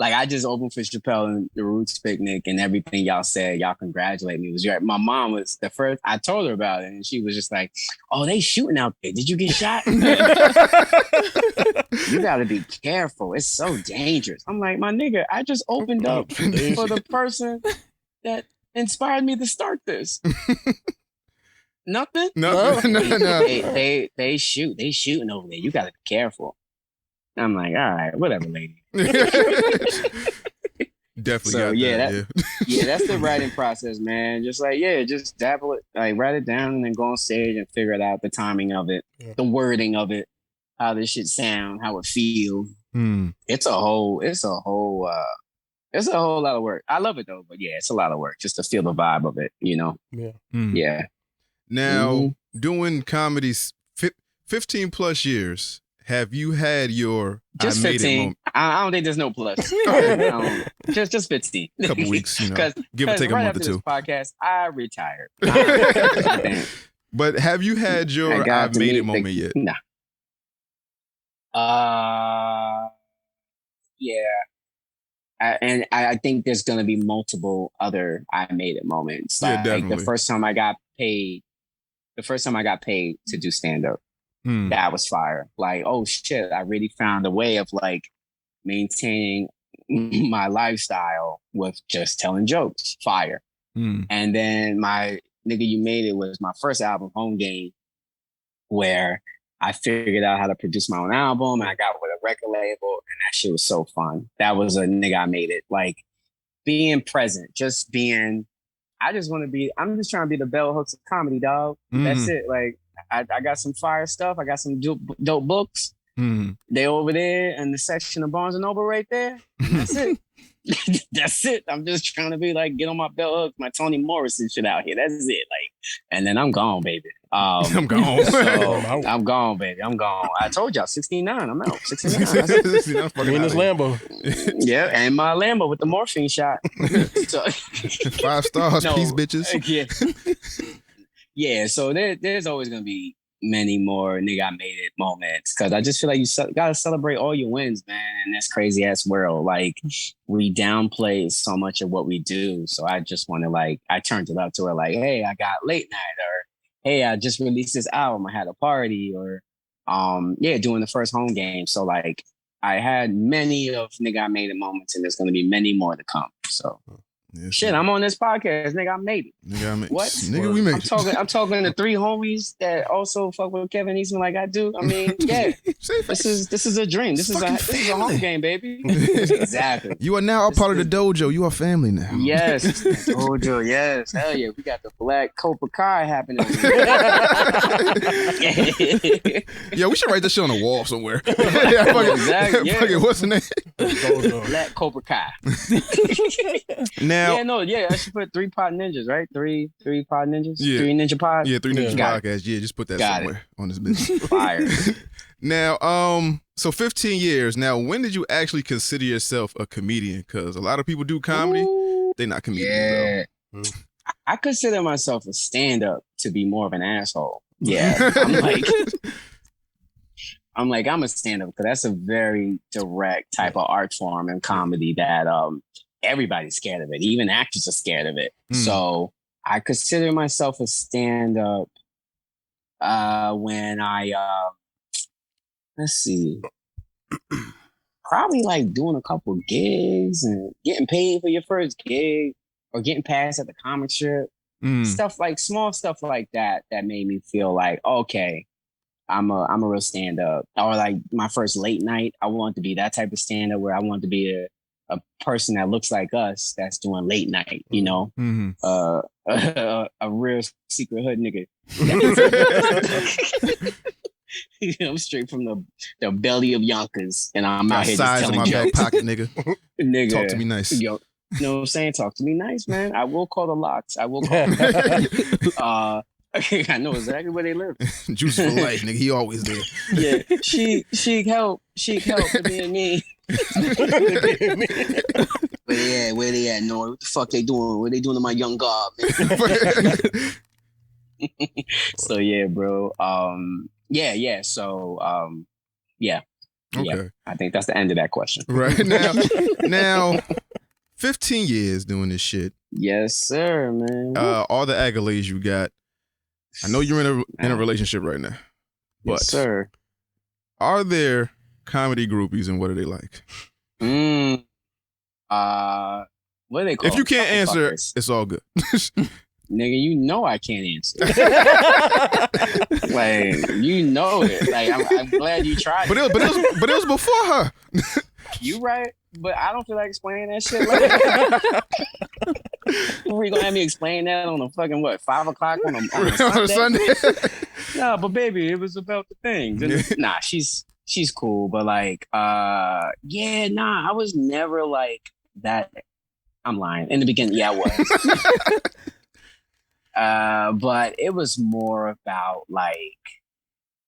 I just opened for Chappelle and the Roots Picnic, and everything y'all said, y'all congratulate me. My mom was the first. I told her about it, and she was just like, "Oh, they shooting out there. Did you get shot? You got to be careful. It's so dangerous." I'm like, "My nigga, I just opened up for the person that inspired me to start this." Nothing. No. They shooting over there. You got to be careful. I'm like, all right, whatever, lady. Definitely. So yeah, that's the writing process, man. Just like, just dabble it, like write it down, and then go on stage and figure it out, the timing of it, the wording of it, how this shit sound, how it feel. It's a whole lot of work. I love it though, but yeah, it's a lot of work just to feel the vibe of it, you know. Yeah. Now, doing comedies 15 plus years. Have you had your just 15? I don't think there's no plus. Just 15. A couple weeks, you know. Give or take right a month or two. This podcast, I retired. But have you had your I made it moment yet? No. Yeah. I think there's gonna be multiple other I made it moments. Yeah, definitely. Like the first time I got paid to do stand up. That was fire. Like, oh shit, I really found a way of like maintaining my lifestyle with just telling jokes. Fire. And then my Nigga You Made It was my first album, Home Game, where I figured out how to produce my own album, and I got with a record label, and that shit was so fun. That was a nigga I made it. Like being present, just being, I'm just trying to be the bell hooks of comedy, dog. That's it. Like, I got some fire stuff. I got some dope books. They over there in the section of Barnes and Noble right there. That's it. That's it. I'm just trying to be like, get on my bell hook, my Toni Morrison shit out here. That's it. Like, and then I'm gone, baby. I'm gone. So, I'm gone, baby. I'm gone. I told y'all, 69. I'm out. 69. Me in this Lambo. Yeah, and my Lambo with the morphine shot. So, 5 stars, peace, bitches. Yeah. Yeah, so there's always going to be many more nigga I made it moments, because I just feel like you got to celebrate all your wins, man, in this crazy ass world. Like, we downplay so much of what we do. So I just want to, like, I turned it up to her like, hey, I got late night, or hey, I just released this album, I had a party, or doing the first Home Game. So like, I had many of nigga I made it moments, and there's going to be many more to come. So shit, I'm on this podcast, nigga. I made it. Nigga, I made what? Nigga, we made it. I'm talking to 3 homies that also fuck with Kevin Eastman like I do. I mean, yeah. This is a dream. This is a home game, baby. Exactly. You are now a part of the dojo. You are family now. Yes. Dojo, yes. Hell yeah. We got the Black Cobra Kai happening. Yeah, we should write this shit on the wall somewhere. Exactly. Yeah. What's the name? Black Cobra Kai. Now, I should put 3 Pod Ninjas, right? 3 Pod Ninjas? Yeah. 3 Ninja Pod? Yeah, 3 Ninja Podcasts. Yeah, just put that somewhere on this business. Fire. Now, so 15 years. Now, when did you actually consider yourself a comedian? Because a lot of people do comedy. They're not comedians, though. I consider myself a stand-up to be more of an asshole. Yeah. I'm like, I'm like, I'm a stand-up because that's a very direct type of art form and comedy that everybody's scared of it. Even actors are scared of it. So I consider myself a stand-up when I let's see, probably like doing a couple gigs and getting paid for your first gig or getting passed at the comic strip. Stuff like small stuff like that made me feel like, okay, I'm a real stand-up. Or like my first late night, I wanted to be that type of stand-up where I wanted to be a person that looks like us that's doing late night, you know? A real secret hood nigga. I'm straight from the belly of Yonkers, and I'm out here just telling jokes. Back pocket, nigga. Nigga. Talk to me nice. Yo, you know what I'm saying? Talk to me nice, man. I will call the locks. I will call I know exactly where they live. Juice for life, nigga. He always there. Yeah. She help for being me. Where they at, Nore? What the fuck they doing? What they doing to my young god, man? So yeah, bro. Yeah. So yeah. Okay. Yeah. I think that's the end of that question. Right. Now 15 years doing this shit. Yes, sir, man. All the accolades you got. I know you're in a relationship right now. But yes, sir. Are there comedy groupies and what are they like? What are they called? If you can't answer, it's all good. Nigga, you know I can't answer. Like, you know it. Like, I'm glad you tried. But it was before her. You right, but I don't feel like explaining that shit. Like, were you gonna have me explain that on a fucking 5 o'clock on a Sunday? No, but baby, it was about the things. Nah, she's cool, but like, I was never like that. I'm lying. In the beginning, yeah, I was. But it was more about like,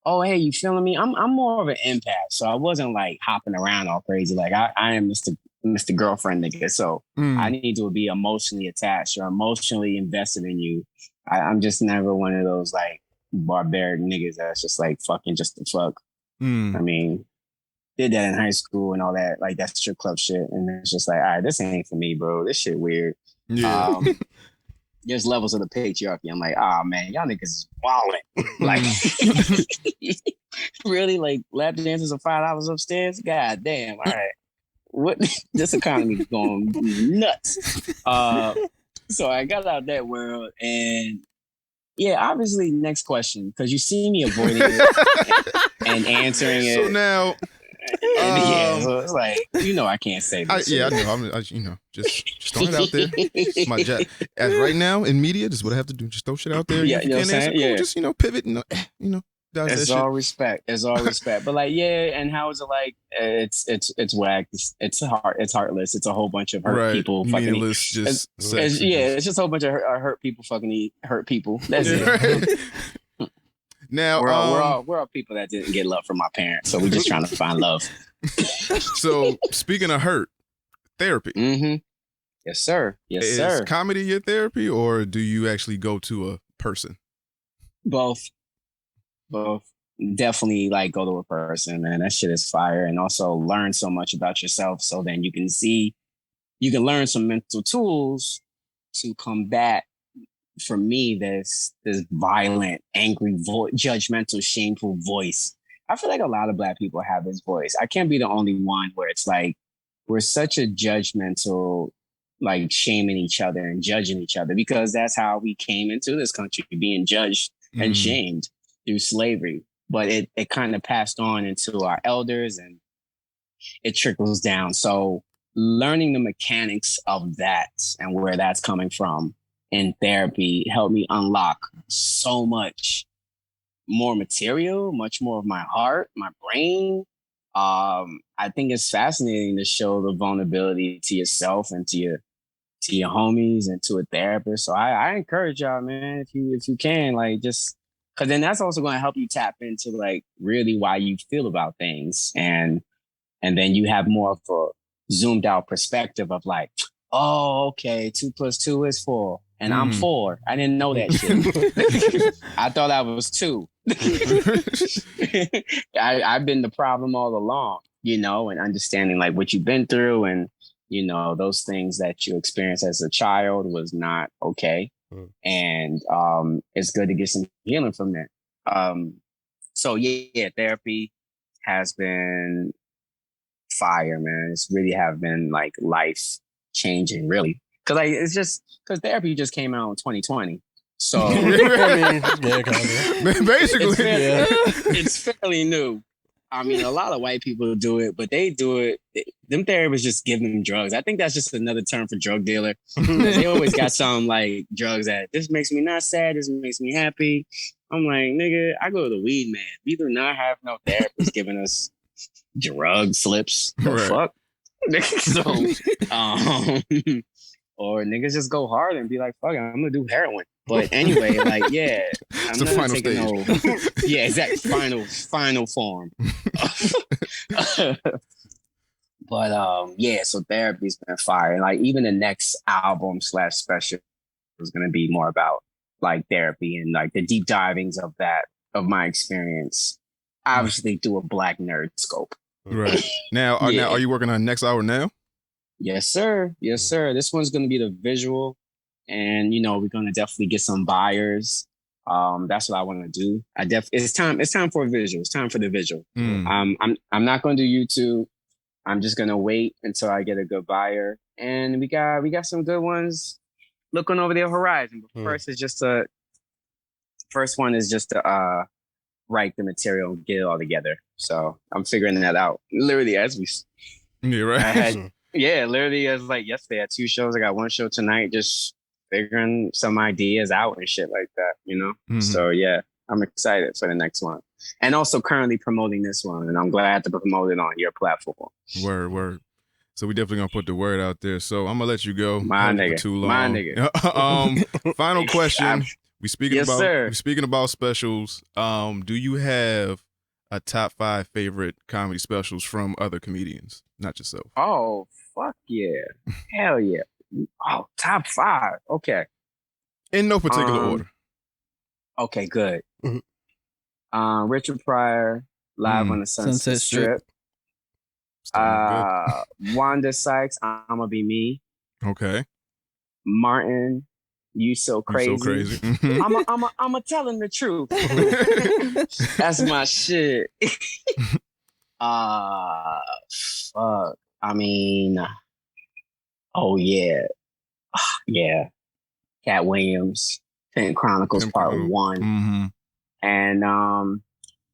oh, hey, you feeling me? I'm more of an empath, so I wasn't like hopping around all crazy. Like I am Mr. Girlfriend nigga, so I need to be emotionally attached or emotionally invested in you. I'm just never one of those like barbaric niggas that's just like fucking just to fuck. I mean, did that in high school and all that, like that strip club shit, and it's just like, all right, this ain't for me, bro. This shit weird. Yeah. There's levels of the patriarchy. I'm like, man, y'all niggas is wildin'. Like, really? Like, lap dances are $5 upstairs? God damn. All right. What? This economy is going nuts. So I got out that world and yeah, obviously, next question, because you see me avoiding it and answering it. So now... so it's like, I can't say this. I know. Just throwing it out there. It's my job. As right now in media, this is what I have to do. Just throw shit out there. Yeah, if you can't answer, cool, just pivot and It's all respect. It's all respect. But like, and how is it like? It's whack. It's heartless. It's a whole bunch of hurt people. Meaningless. It's just a whole bunch of hurt people. Fucking hurt people. That's it. Now we're all people that didn't get love from my parents, so we're just trying to find love. So speaking of hurt, therapy. Mm-hmm. Yes, sir. Yes, sir. Is comedy your therapy, or do you actually go to a person? Both. Definitely like go to a person, man. That shit is fire, and also learn so much about yourself. So then you can learn some mental tools to combat. For me, this violent, angry, judgmental, shameful voice. I feel like a lot of Black people have this voice. I can't be the only one where it's like we're such a judgmental, like shaming each other and judging each other, because that's how we came into this country, being judged and shamed through slavery. But it kind of passed on into our elders and it trickles down. So learning the mechanics of that and where that's coming from in therapy helped me unlock so much more material, much more of my heart, my brain. I think it's fascinating to show the vulnerability to yourself and to your homies and to a therapist. So I encourage y'all, man, if you can, like, just because then that's also going to help you tap into like really why you feel about things, and then you have more of a zoomed out perspective of like, oh, okay, 2 + 2 is 4. And I'm 4. I didn't know that shit. I thought I was 2. I've been the problem all along, and understanding like what you've been through and, those things that you experienced as a child was not okay. And it's good to get some healing from that. So yeah, therapy has been fire, man. It's really have been like life changing, really. Because therapy just came out in 2020. So I mean, yeah, kind of. Basically, it's fairly new. I mean, a lot of white people do it, but they do it. Them therapists just give them drugs. I think that's just another term for drug dealer. They always got some like drugs that this makes me not sad. This makes me happy. I'm like, nigga, I go to the weed man. We do not have no therapist giving us drug slips. The fuck? So, or niggas just go hard and be like, fuck it, I'm gonna do heroin. But anyway, like, yeah. I'm it's the final stage. Yeah, exactly. Final form. But yeah, so therapy's been fire. And like even the next album / special is gonna be more about like therapy and like the deep divings of my experience. Obviously through a black nerd scope. Right. Now are you working on next hour now? Yes, sir. Yes, sir. This one's gonna be the visual. And we're gonna definitely get some buyers. That's what I want to do. It's time for a visual. It's time for the visual. I'm not gonna do YouTube. I'm just gonna wait until I get a good buyer. And we got some good ones looking over the horizon. But first one is just to write the material and get it all together. So I'm figuring that out. Literally as we right. Literally as like yesterday I had 2 shows. I got 1 show tonight, just figuring some ideas out and shit like that, So yeah, I'm excited for the next one. And also currently promoting this one, and I'm glad to promote it on your platform. Word. So we definitely gonna put the word out there. So I'm gonna let you go. My nigga. Too long. My nigga. Final question. We speaking about specials. Do you have a top 5 favorite comedy specials from other comedians, not yourself? Oh, fuck yeah. Hell yeah. Oh, top 5. Okay. In no particular order. Okay, good. Richard Pryor, Live on the Sunset Strip. Wanda Sykes, I'ma Be Me. Okay. Martin, You So Crazy. I'ma tell him the truth. That's my shit. Fuck. I mean, oh yeah. Yeah. Cat Williams, Fenton Chronicles Part 1. And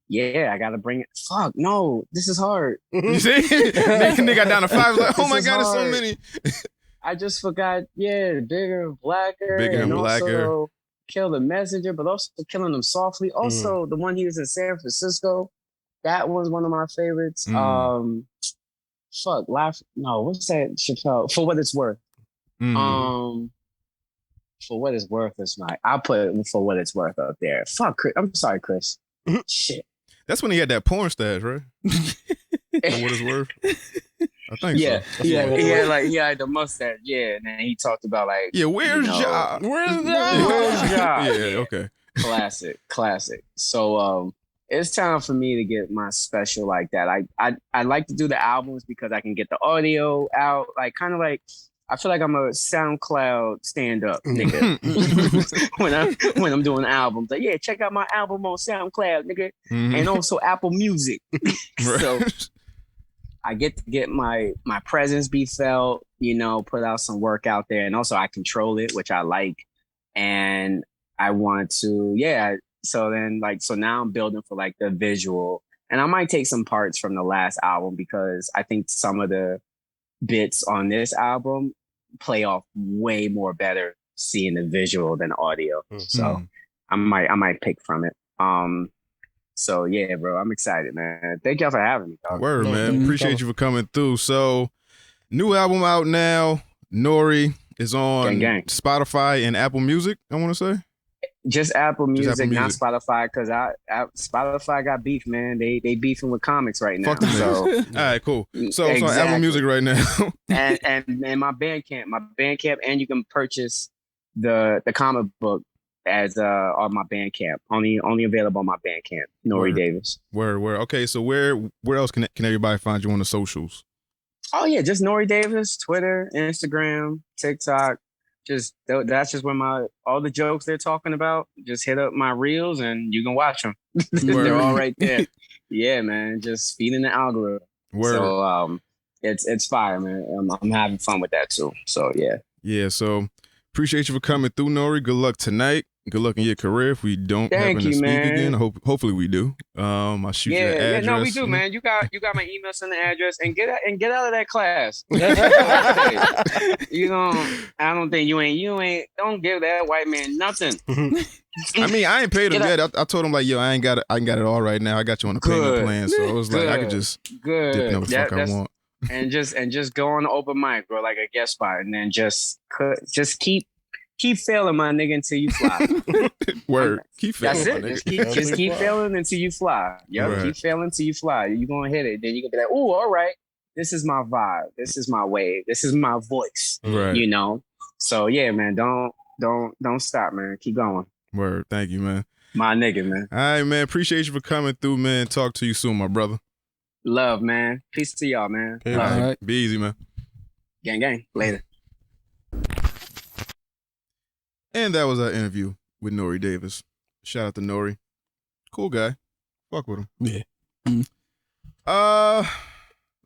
yeah, I gotta bring it. Fuck, no, this is hard. You see? They got down to 5. Like, oh my God, there's so many. I just forgot, Bigger and Blacker. Also Kill the Messenger, but also Killing Them Softly. Also, the one he was in San Francisco, that was one of my favorites. What's that Chappelle? For What It's Worth. For What It's Worth is I'll put it For What It's Worth up there. Fuck, Chris. I'm sorry, Chris. Shit. That's when he had that porn stash, right? For What It's Worth. I think so. He had the mustache. Yeah, and then he talked about like, where's job? Where's job? Yeah, okay. Classic. So it's time for me to get my special like that. I like to do the albums because I can get the audio out, like kind of like. I feel like I'm a SoundCloud stand-up nigga when I'm doing albums. Like, yeah, check out my album on SoundCloud, nigga, and also Apple Music. So I get to get my presence be felt, put out some work out there, and also I control it, which I like, and I want to, So then, so now I'm building for like the visual, and I might take some parts from the last album because I think some of the bits on this album play off way more better seeing the visual than audio. So I might pick from it. So yeah, bro, I'm excited, man. Thank y'all for having me, dog. Word, man. Appreciate you for coming through. So new album out now. Nore is on Spotify and Apple Music, I want to say. Just Apple Music, not Spotify, because Spotify got beef, man. They beefing with comics right now. So all right, cool. So it's on Apple Music right now. and my Bandcamp, and you can purchase the comic book as on my Bandcamp. Only available on my Bandcamp. Nore Davis. Where? Okay, so where else can everybody find you on the socials? Oh yeah, just Nore Davis, Twitter, Instagram, TikTok. That's just where all the jokes they're talking about. Just hit up my reels and you can watch them. They're all right there. Yeah, man, just feeding the algorithm. Word. So it's fire, man. I'm having fun with that too. So yeah. Yeah. So appreciate you for coming through, Nore. Good luck tonight. Good luck in your career. If we don't happen to speak again, hopefully we do. I'll shoot you the address. Yeah, no, we do, man. You got my email, send the address, and get out of that class. I don't think you ain't. Don't give that white man nothing. I mean, I ain't paid him yet. I told him like, yo, I got it all right now. I got you on the payment plan, so it was like I could just dip in what the fuck I want. and just go on the open mic, bro, like a guest spot, and then just keep failing, my nigga, until you fly. Word. Keep failing. That's it. Just keep failing until you fly. Yep. Right. Keep failing until you fly. You're gonna hit it. Then you're gonna be like, oh, all right. This is my vibe. This is my wave. This is my voice. Right. You know? So yeah, man, don't stop, man. Keep going. Word. Thank you, man. My nigga, man. All right, man. Appreciate you for coming through, man. Talk to you soon, my brother. Love, man. Peace to y'all, man. All right. Be easy, man. Gang, gang. Later. And that was our interview with Nore Davis. Shout out to Nore. Cool guy. Fuck with him. Yeah.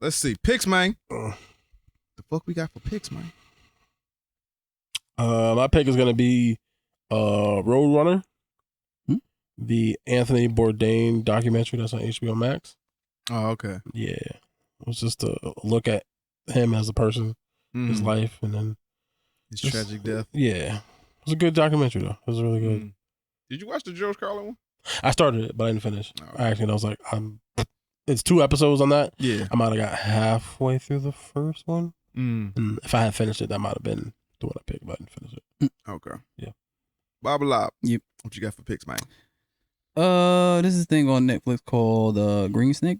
Let's see. Picks, man. The fuck we got for picks, man? My pick is gonna be Roadrunner, the Anthony Bourdain documentary that's on HBO Max. Oh, okay. Yeah, it was just a look at him as a person, his life, and then his tragic death. Yeah, it was a good documentary though. It was really good. Did you watch the George Carlin one? I started it, but I didn't finish. I was like, it's 2 episodes on that. Yeah, I might have got halfway through the first one. And if I had finished it, that might have been the one I picked, but I didn't finish it. Okay. Yeah. Bob Lob. Yep. What you got for picks, man? This is a thing on Netflix called Green Snake.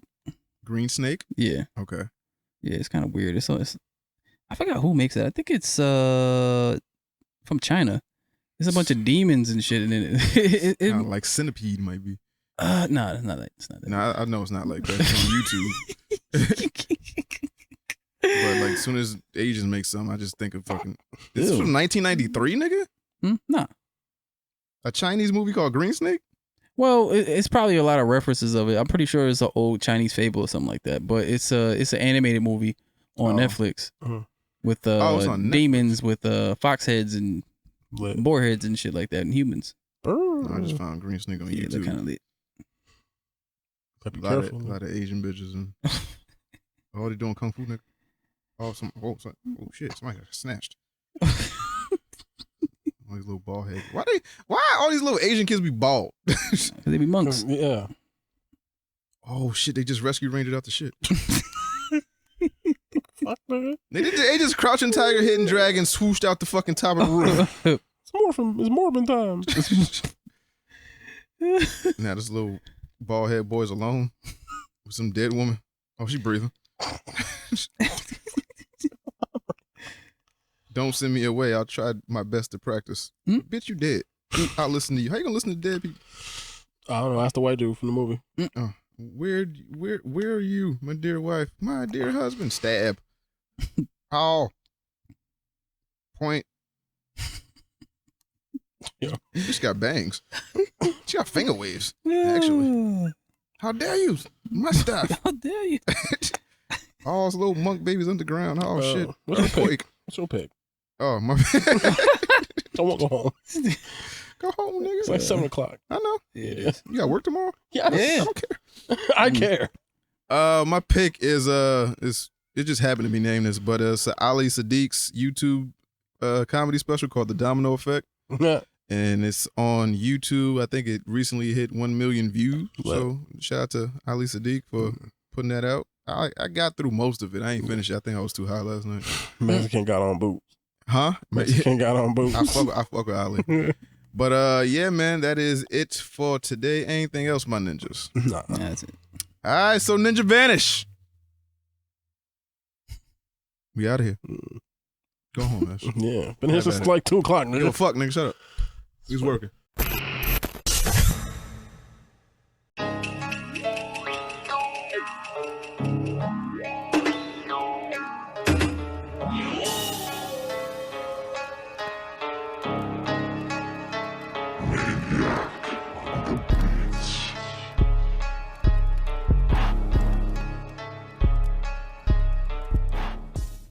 Green Snake? Yeah. Okay. Yeah, it's kind of weird. It's I forgot who makes it. I think it's from China. There's a bunch of demons and shit in it. Kinda like Centipede might be. No, it's not like it's not that. No, I know it's not like that. It's on YouTube. But like, as soon as Asians make something, I just think of fucking. This is from 1993, nigga. Nah. A Chinese movie called Green Snake. Well, it's probably a lot of references of it. I'm pretty sure it's an old Chinese fable or something like that. But it's an animated movie on Netflix with demons with fox heads and boar heads and shit like that, and humans. No, I just found Green Snake on YouTube. They're kind of lit. A lot of Asian bitches and all they doing kung fu, nigga. Oh shit! Somebody got snatched. All these little bald heads. Why all these little Asian kids be bald? They be monks. Yeah. Oh shit! They just rescued Ranger out the shit. Fuck, man. They just crouching tiger, hidden dragon, swooshed out the fucking top of the roof. It's Morbin time. Now this little bald head boy's alone with some dead woman. Oh, she breathing. Don't send me away. I'll try my best to practice. Bitch, you dead. I'll listen to you. How you gonna listen to dead people? I don't know. That's the white dude from the movie. Oh, where are you, my dear wife, my dear husband? Stab. Oh. Point. Yeah. She just got bangs. She got finger waves. Actually. How dare you? My stuff. How dare you? All those little monk babies underground. Oh shit. What's your pick? What's your pick? Oh my. I won't go home. Go home, nigga. It's like 7:00. I know. Yeah. You got work tomorrow? Yeah. I don't care. I care. My pick is it just happened to be named this, but it's Ali Sadiq's YouTube comedy special called The Domino Effect. And it's on YouTube. I think it recently hit 1 million views. So shout out to Ali Sadiq for putting that out. I got through most of it. I ain't finished it. I think I was too high last night. Mexican got on boots. Huh? Mexican got on boots. I fuck with Ali. But yeah, man, that is it for today. Anything else, my ninjas? Nah. That's it. All right, so Ninja Vanish. We out of here. Go home, man. Yeah. Been here since like 2 o'clock, Give a nigga. fuck, nigga. Shut up. He's working.